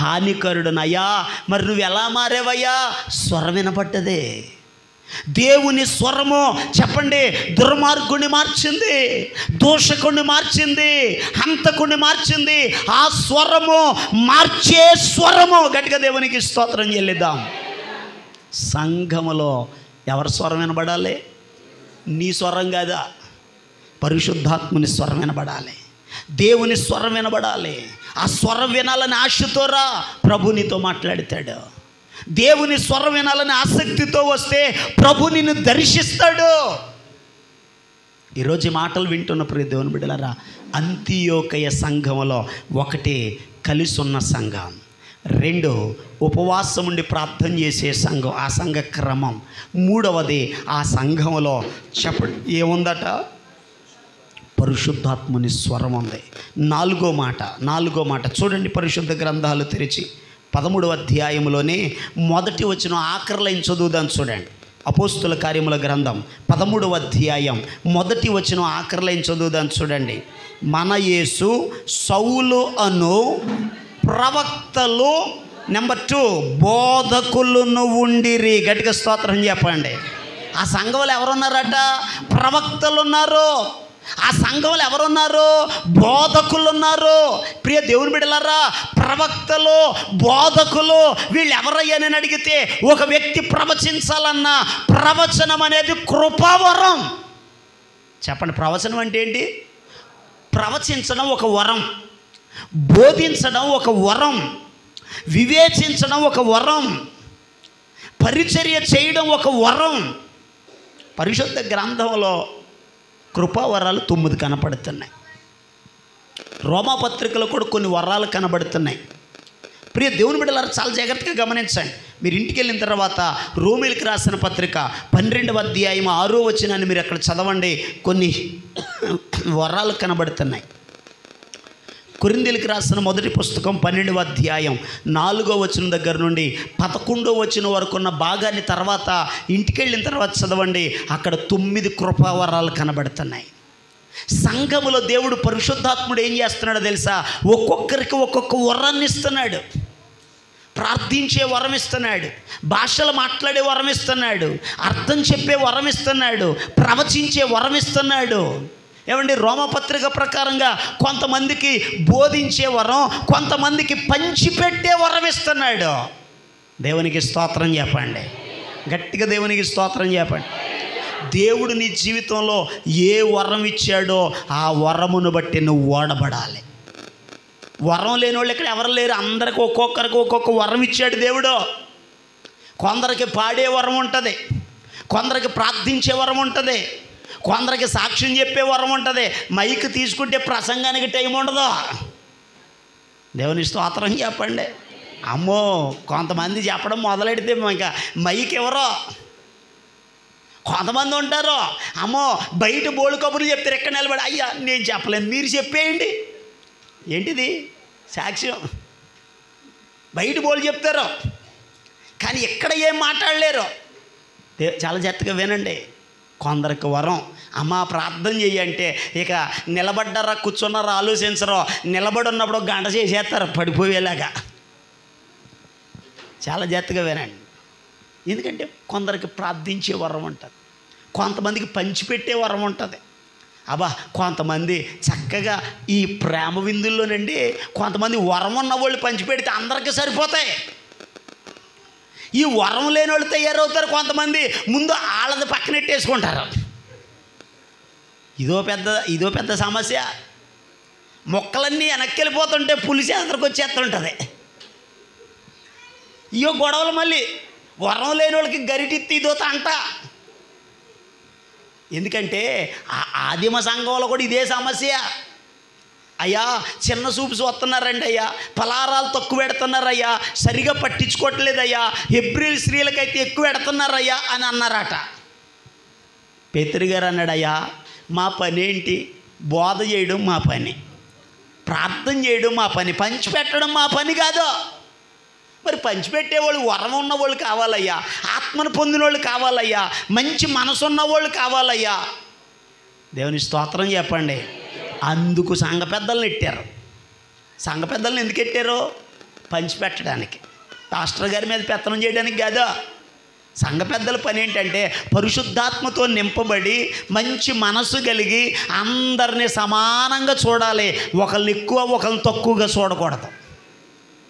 హానికరుడను. అయ్యా, మరి నువ్వు ఎలా మారేవయ్యా? స్వరం వినపడ్డదే. దేవుని స్వరము చెప్పండి, దుర్మార్గుని మార్చింది, దోషకుడిని మార్చింది, హంతకుడిని మార్చింది. ఆ స్వరము మార్చే స్వరము. గట్టిగా దేవునికి స్తోత్రం చెల్లిద్దాం. సంఘములో ఎవరి స్వరం వినబడాలి? నీ స్వరం కాదా, పరిశుద్ధాత్ముని స్వరం వినబడాలి. దేవుని స్వరం వినబడాలి. ఆ స్వరం వినాలని ఆశతో రా, ప్రభు నీతో మాట్లాడతాడు. దేవుని స్వరం వినాలని ఆసక్తితో వస్తే ప్రభు నిన్ను దర్శిస్తాడు. ఈరోజు ఈ మాటలు వింటున్న ప్రియ దేవుని బిడ్డలారా, అంతియోకయ సంఘములో ఒకటి కలిసి ఉన్న సంఘం, రెండు ఉపవాసం ఉండి ప్రార్థన చేసే సంఘం, ఆ సంఘ క్రమం, మూడవది ఆ సంఘంలో చెప్పండి ఏముందట? పరిశుద్ధాత్ముని స్వరం ఉంది. నాలుగో మాట చూడండి, పరిశుద్ధ గ్రంథాలు తెరిచి 13వ అధ్యాయంలోనే మొదటి వచనం ఆఖరి లైన్ చదువుదాం. చూడండి, అపోస్తుల కార్యముల గ్రంథం 13వ అధ్యాయం మొదటి వచనం ఆఖరి లైన్ చదువుదాం. చూడండి, మన యేసు సౌలు అను ప్రవక్తలు, నెంబర్ 2 బోధకులను ఉండిరి. గట్టిగా స్తోత్రం చెప్పండి. ఆ సంఘంలో ఎవరున్నారట? ప్రవక్తలు ఉన్నారు. ఆ సంఘంలో ఎవరున్నారు? బోధకులు ఉన్నారు. ప్రియ దేవుని బిడ్డలారా, ప్రవక్తలు, బోధకులు వీళ్ళు ఎవరయ్యానని అడిగితే, ఒక వ్యక్తి ప్రవచించాలన్న ప్రవచనం అనేది కృపావరం. చెప్పండి, ప్రవచనం అంటే ఏంటి? ప్రవచించడం ఒక వరం, బోధించడం ఒక వరం, వివేచించడం ఒక వరం, పరిచర్య చేయడం ఒక వరం. పరిశుద్ధ గ్రంథంలో కృపావరాలు 9 కనపడుతున్నాయి. రోమాపత్రికలో కూడా కొన్ని వరాలు కనబడుతున్నాయి. ప్రియ దేవుని బిడ్డలారా, చాలా జాగ్రత్తగా గమనించండి. మీరు ఇంటికి వెళ్ళిన తర్వాత రోమీలకు రాసిన పత్రిక 12వ అధ్యాయం 6వ వచనాన్ని మీరు అక్కడ చదవండి. కొన్ని వరాలు కనబడుతున్నాయి. కొరింథీయులకు రాసిన మొదటి పుస్తకం 12వ అధ్యాయం 4వ వచనం దగ్గర నుండి 11వ వచనం వరకు ఉన్న భాగాన్ని తర్వాత ఇంటికి వెళ్ళిన తర్వాత చదవండి. అక్కడ 9 కృపావరాలు కనబడుతున్నాయి. సంఘములో దేవుడు పరిశుద్ధాత్ముడు ఏం చేస్తున్నాడో తెలుసా? ఒక్కొక్కరికి ఒక్కొక్క వరాన్ని ఇస్తున్నాడు. ప్రార్థించే వరం ఇస్తున్నాడు, భాషలు మాట్లాడే వరం ఇస్తున్నాడు, అర్థం చెప్పే వరం ఇస్తున్నాడు, ప్రవచించే వరం ఇస్తున్నాడు. ఏమండి, రోమపత్రిక ప్రకారంగా కొంతమందికి బోధించే వరం, కొంతమందికి పంచిపెట్టే వరం ఇస్తున్నాడు. దేవునికి స్తోత్రం చెప్పండి. గట్టిగా దేవునికి స్తోత్రం చెప్పండి. దేవుడు నీ జీవితంలో ఏ వరం ఇచ్చాడో ఆ వరమును బట్టి నువ్వు ఓడబడాలి. వరం లేని వాళ్ళు ఇక్కడ ఎవరు లేరు. అందరికి ఒక్కొక్కరికి ఒక్కొక్క వరం ఇచ్చాడు దేవుడు. కొందరికి పాడే వరం ఉంటుంది, కొందరికి ప్రార్థించే వరం ఉంటుంది, కొందరికి సాక్ష్యం చెప్పే వరం ఉంటుంది. మైక్ తీసుకుంటే ప్రసంగానికి టైం ఉండదు. దేవుని స్తోత్రం చెప్పండి. అమ్మో, కొంతమంది చెప్పడం మొదలెడితే ఇంకా మైక్ ఎవరో. కొంతమంది ఉంటారు, అమ్మో బయట బోళ్ళు కబుర్లు చెప్తారు, ఎక్కడ నిలబడి అయ్యా నేను చెప్పలేను మీరు చెప్పేయండి. ఏంటిది సాక్ష్యం? బయట బోళ్ళు చెప్తారు కానీ ఎక్కడ ఏం మాట్లాడలేరు. చాలా జాగ్రత్తగా వినండి. కొందరికి వరం అమ్మ ప్రార్థన చెయ్యంటే ఇక నిలబడ్డారా కూర్చున్నారా ఆలోచించరు. నిలబడి ఉన్నప్పుడు గంట చేసేస్తారు పడిపోయేలాగా. చాలా జాగ్రత్తగా వినండి. ఎందుకంటే కొందరికి ప్రార్థించే వరం ఉంటుంది, కొంతమందికి పంచిపెట్టే వరం ఉంటుంది. అబ్బా కొంతమంది చక్కగా ఈ ప్రేమ విందుల్లోనండి కొంతమంది వరం ఉన్న వాళ్ళు పంచిపెడితే అందరికీ సరిపోతాయి. ఈ వరం లేని వాళ్ళు తయారవుతారు. కొంతమంది ముందు వాళ్ళది పక్కనెట్టేసుకుంటారు. ఇదో పెద్ద సమస్య. మొక్కలన్నీ వెనక్కి వెళ్ళిపోతుంటే పులిసి అందరికి వచ్చేస్తుంటుంది. ఇయో గొడవలు. మళ్ళీ వరం లేని వాళ్ళకి గరిటిత్తి ఇదో అంట. ఎందుకంటే ఆదిమ సంఘంలో కూడా ఇదే సమస్య. అయ్యా చిన్న చూపు చూస్తున్నారండి అయ్యా, పలారాలు తక్కువ పెడుతున్నారయ్యా, సరిగా పట్టించుకోవట్లేదయ్యా, హెబ్రీల్ స్త్రీలకైతే ఎక్కువ పెడుతున్నారయ్యా అని అన్నారట. పేతురు గారు అన్నాడయ్యా మా పని ఏంటి? బోధ చేయడం మా పని, ప్రార్థన చేయడం మా పని, పంచిపెట్టడం మా పని కాదు. మరి పంచిపెట్టేవాళ్ళు వరం ఉన్న వాళ్ళు కావాలయ్యా, ఆత్మను పొందిన వాళ్ళు కావాలయ్యా, మంచి మనసు ఉన్న వాళ్ళు కావాలయ్యా. దేవుని స్తోత్రం చెప్పండి. అందుకు సంఘ పెద్దలను ఎట్టారు. సంఘ పెద్దలను ఎందుకు ఎట్టారు? పంచిపెట్టడానికి, పాస్టర్ గారి మీద పెత్తనం చేయడానికి కాదు. సంఘ పెద్దల పని ఏంటంటే పరిశుద్ధాత్మతో నింపబడి మంచి మనసు కలిగి అందరినీ సమానంగా చూడాలి. ఒకళ్ళని ఎక్కువ ఒకళ్ళని తక్కువగా చూడకూడదు.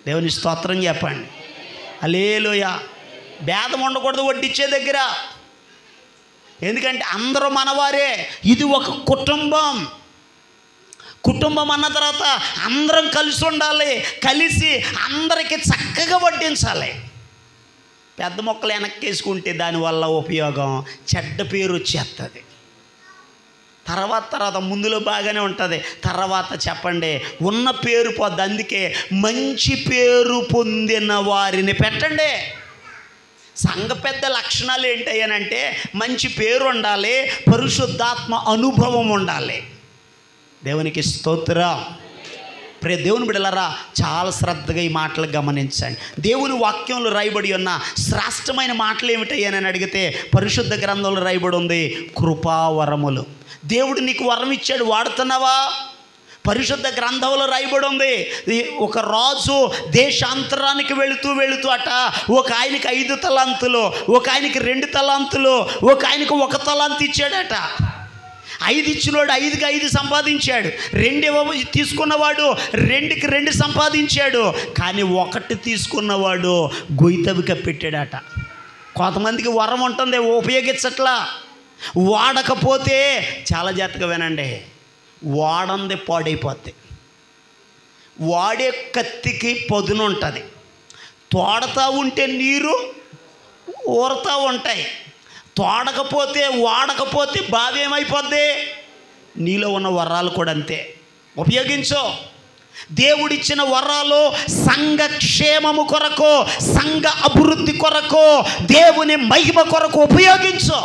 దేవుని స్తోత్రం చెప్పండి. హల్లెలూయా. భేదం ఉండకూడదు వడ్డిచ్చే దగ్గర. ఎందుకంటే అందరూ మనవారే. ఇది ఒక కుటుంబం. కుటుంబం అన్న తర్వాత అందరం కలిసి ఉండాలి. కలిసి అందరికీ చక్కగా వడ్డించాలి. పెద్ద మొక్కలు వెనక్కేసుకుంటే దానివల్ల ఉపయోగం చెడ్డ పేరు వచ్చేస్తుంది. తర్వాత ముందులో బాగానే ఉంటుంది, తర్వాత చెప్పండి ఉన్న పేరు పోద్ది. అందుకే మంచి పేరు పొందిన వారిని పెట్టండి. సంఘ పెద్ద లక్షణాలు ఏంటయ్యానంటే మంచి పేరు ఉండాలి, పరిశుద్ధాత్మ అనుభవం ఉండాలి. దేవునికి స్తోత్రం. ప్రియ దేవుని బిడ్డలారా చాలా శ్రద్ధగా ఈ మాటలు గమనించండి. దేవుని వాక్యంలో రాయబడి ఉన్న శ్రేష్టమైన మాటలు ఏమిటయ్యానని అడిగితే పరిశుద్ధ గ్రంథంలో రాయబడి ఉంది కృపావరములు. దేవుడు నీకు వరం ఇచ్చాడు, వాడుతున్నావా? పరిశుద్ధ గ్రంథంలో రాయబడి ఉంది. ఒక రాజు దేశాంతరానికి వెళుతూ అట ఒక ఆయనకి 5 తలాంతులు, ఒక ఆయనకి 2 తలాంతులు, ఒక ఆయనకు 1 తలాంతు ఇచ్చాడట. 5 ఇచ్చినోడు 5కి 5 సంపాదించాడు. 2 తీసుకున్నవాడు 2కి 2 సంపాదించాడు. కానీ 1 తీసుకున్నవాడు గొయ్యితవి కప్పెట్టాడట. కొంతమందికి వరం ఉంటుంది, ఉపయోగించట్లా. వాడకపోతే చాలా జాగ్రత్తగా వినండి, వాడంది పాడైపోద్ది. వాడే కత్తికి పదును ఉంటుంది. తోడతా ఉంటే నీరు ఊరుతూ ఉంటాయి. వాడకపోతే బావి ఏమైపోద్ది? నీలో ఉన్న వరాలు కూడా అంతే. ఉపయోగించు. దేవుడిచ్చిన వరాలు సంఘ క్షేమము కొరకు, సంఘ అభివృద్ధి కొరకు, దేవుని మహిమ కొరకు ఉపయోగించు.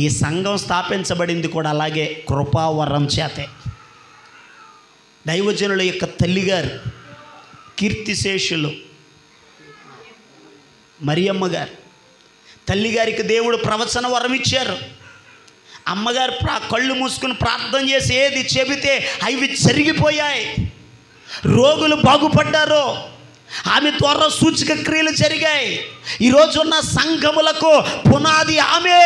ఈ సంఘం స్థాపించబడింది కూడా అలాగే కృపావరం చేతే. దైవజనుల యొక్క తల్లిగారు కీర్తిశేషులు మరియమ్మ గారు, తల్లిగారికి దేవుడు ప్రవచన వరం ఇచ్చారు. అమ్మగారు కళ్ళు మూసుకుని ప్రార్థన చేసి ఏది చెబితే అవి జరిగిపోయాయి. రోగులు బాగుపడ్డారు. ఆమె ద్వారా సూచక క్రియలు జరిగాయి. ఈరోజున్న సంఘములకు పునాది ఆమె.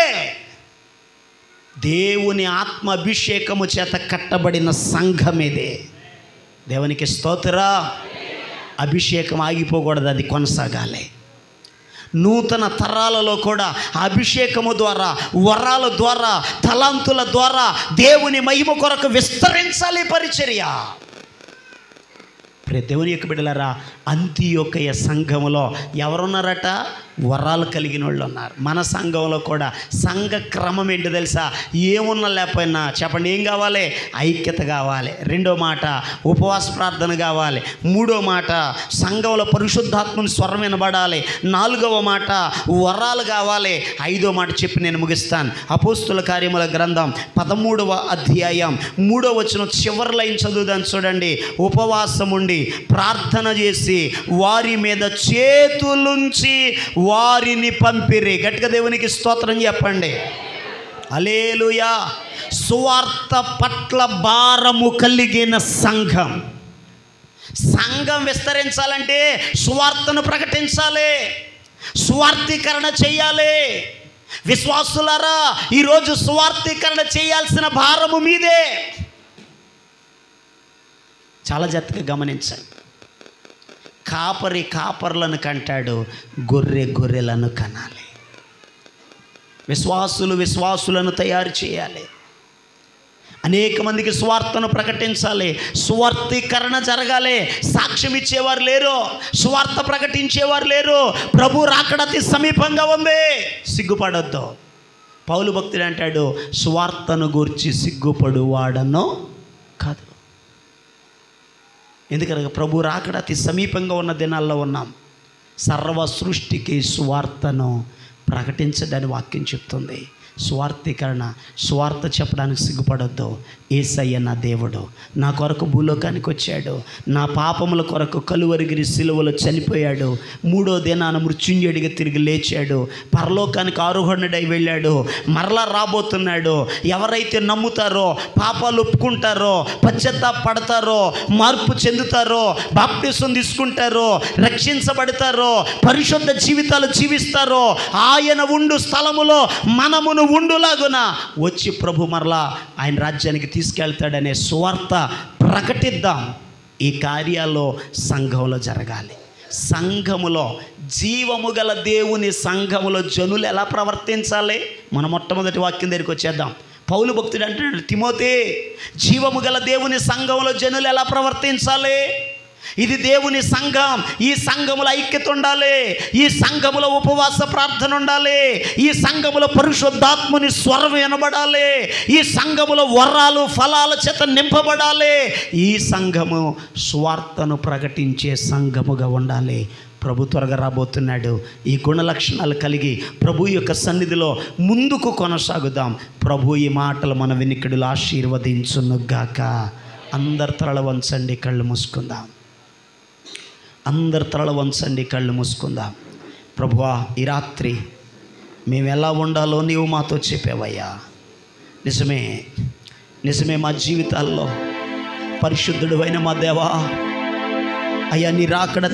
దేవుని ఆత్మ అభిషేకము చేత కట్టబడిన సంఘం ఇదే. దేవునికి స్తోత్రం. అభిషేకం ఆగిపోకూడదు, అది కొనసాగాలి. నూతన తరాలలో కూడా అభిషేకము ద్వారా, వరాల ద్వారా, తలాంతుల ద్వారా దేవుని మహిమ కొరకు విస్తరించాలి పరిచర్య. దేవుని యొక్క బిడ్డలారా, అంతియోకయ సంఘములో ఎవరున్నారట? వరాలు కలిగిన వాళ్ళు ఉన్నారు. మన సంఘంలో కూడా సంఘ క్రమం ఏంటి తెలుసా? ఏమున్నా లేకపోయినా చెప్పండి, ఏం కావాలి? ఐక్యత కావాలి. రెండో మాట ఉపవాస ప్రార్థన కావాలి. మూడో మాట సంఘంలో పరిశుద్ధాత్మని స్వరం వినబడాలి. నాలుగవ మాట వరాలు కావాలి. ఐదో మాట చెప్పి నేను ముగిస్తాను. అపోస్తుల కార్యముల గ్రంథం 13వ అధ్యాయం 3వ వచనం చివరి లైన్ చదువుదాం చూడండి. ఉపవాసం ఉండి ప్రార్థన చేసి వారి మీద చేతులుంచి వారిని పంపిరి. గట్టిగా దేవునికి స్తోత్రం చెప్పండి. హల్లెలూయా. సువార్త పట్ల భారము కలిగిన సంఘం. సంఘం విస్తరించాలంటే సువార్తను ప్రకటించాలి, సువార్తీకరణ చేయాలి. విశ్వాసులారా, ఈరోజు సువార్తీకరణ చేయాల్సిన భారము మీదే. చాలా జాగ్రత్తగా గమనించండి. కాపరి కాపర్లను కంటాడు, గొర్రెలను కనాలి. విశ్వాసులను తయారు చేయాలి. అనేక మందికి సువార్తను ప్రకటించాలి. సువార్తీకరణ జరగాలి. సాక్ష్యం ఇచ్చేవారు లేరు, సువార్త ప్రకటించేవారు లేరు. ప్రభు రాకడ అతి సమీపంగా ఉంది. సిగ్గుపడొద్దు. పౌలు భక్తుడు అంటాడు, సువార్తను గూర్చి సిగ్గుపడు వాడనో కాదు. ఎందుకనగా ప్రభు రాకడ అతి సమీపంగా ఉన్న దినాల్లో ఉన్నాం. సర్వ సృష్టికి సువార్తను ప్రకటించడానికి వాక్యం చెప్తుంది. స్వార్థీకరణ, స్వార్థ చెప్పడానికి సిగ్గుపడొద్దు. యేసయ్య నా దేవుడు, నా కొరకు భూలోకానికి వచ్చాడు, నా పాపముల కొరకు కలువరిగిరి సిలువలో చనిపోయాడు, మూడో దినాన మృత్యుంజయుడిగా తిరిగి లేచాడు, పరలోకానికి ఆరోహణుడై వెళ్ళాడు, మరలా రాబోతున్నాడు. ఎవరైతే నమ్ముతారో, పాపాలు ఒప్పుకుంటారో, పశ్చాత్తాపడతారో, మార్పు చెందుతారో, బాప్తిసం తీసుకుంటారో, రక్షించబడతారో, పరిశుద్ధ జీవితాలు జీవిస్తారో, ఆయన ఉండు స్థలములో మనమును ఉండులాగున వచ్చి ప్రభు మరలా ఆయన రాజ్యానికి తీసుకెళ్తాడనే సువార్త ప్రకటిద్దాం. ఈ కార్యాల్లో సంఘంలో జరగాలి. సంఘములో, జీవము గల దేవుని సంఘములో జనులు ఎలా ప్రవర్తించాలి? మన మొట్టమొదటి వాక్యం దగ్గరికి వచ్చేద్దాం. పౌలు భక్తుడు అంటాడు, తిమోతి, జీవము గల దేవుని సంఘములో జనులు ఎలా ప్రవర్తించాలి? ఇది దేవుని సంఘం. ఈ సంఘములో ఐక్యత ఉండాలి. ఈ సంఘములో ఉపవాస ప్రార్థన ఉండాలి. ఈ సంఘములో పరిశుద్ధాత్మని స్వరం వినబడాలి. ఈ సంఘములో వరాలు ఫలాల చేత నింపబడాలి. ఈ సంఘము స్వార్థను ప్రకటించే సంఘముగా ఉండాలి. ప్రభు త్వరగా రాబోతున్నాడు. ఈ గుణ లక్షణాలు కలిగి ప్రభు యొక్క సన్నిధిలో ముందుకు కొనసాగుదాం. ప్రభు ఈ మాటలు మన వినికిడులు ఆశీర్వదించునుగాక. అందరు తల వంచండి, కళ్ళు మూసుకుందాం. అందరు తల వంచండి, కళ్ళు మూసుకుందాం. ప్రభువా, ఈ రాత్రి మేము ఎలా ఉండాలో నీవు మాతో చెప్పావయ్యా. నిజమే మా జీవితాల్లో పరిశుద్ధుడు అయిన మా దేవా, అయ్యా నీ రాకడ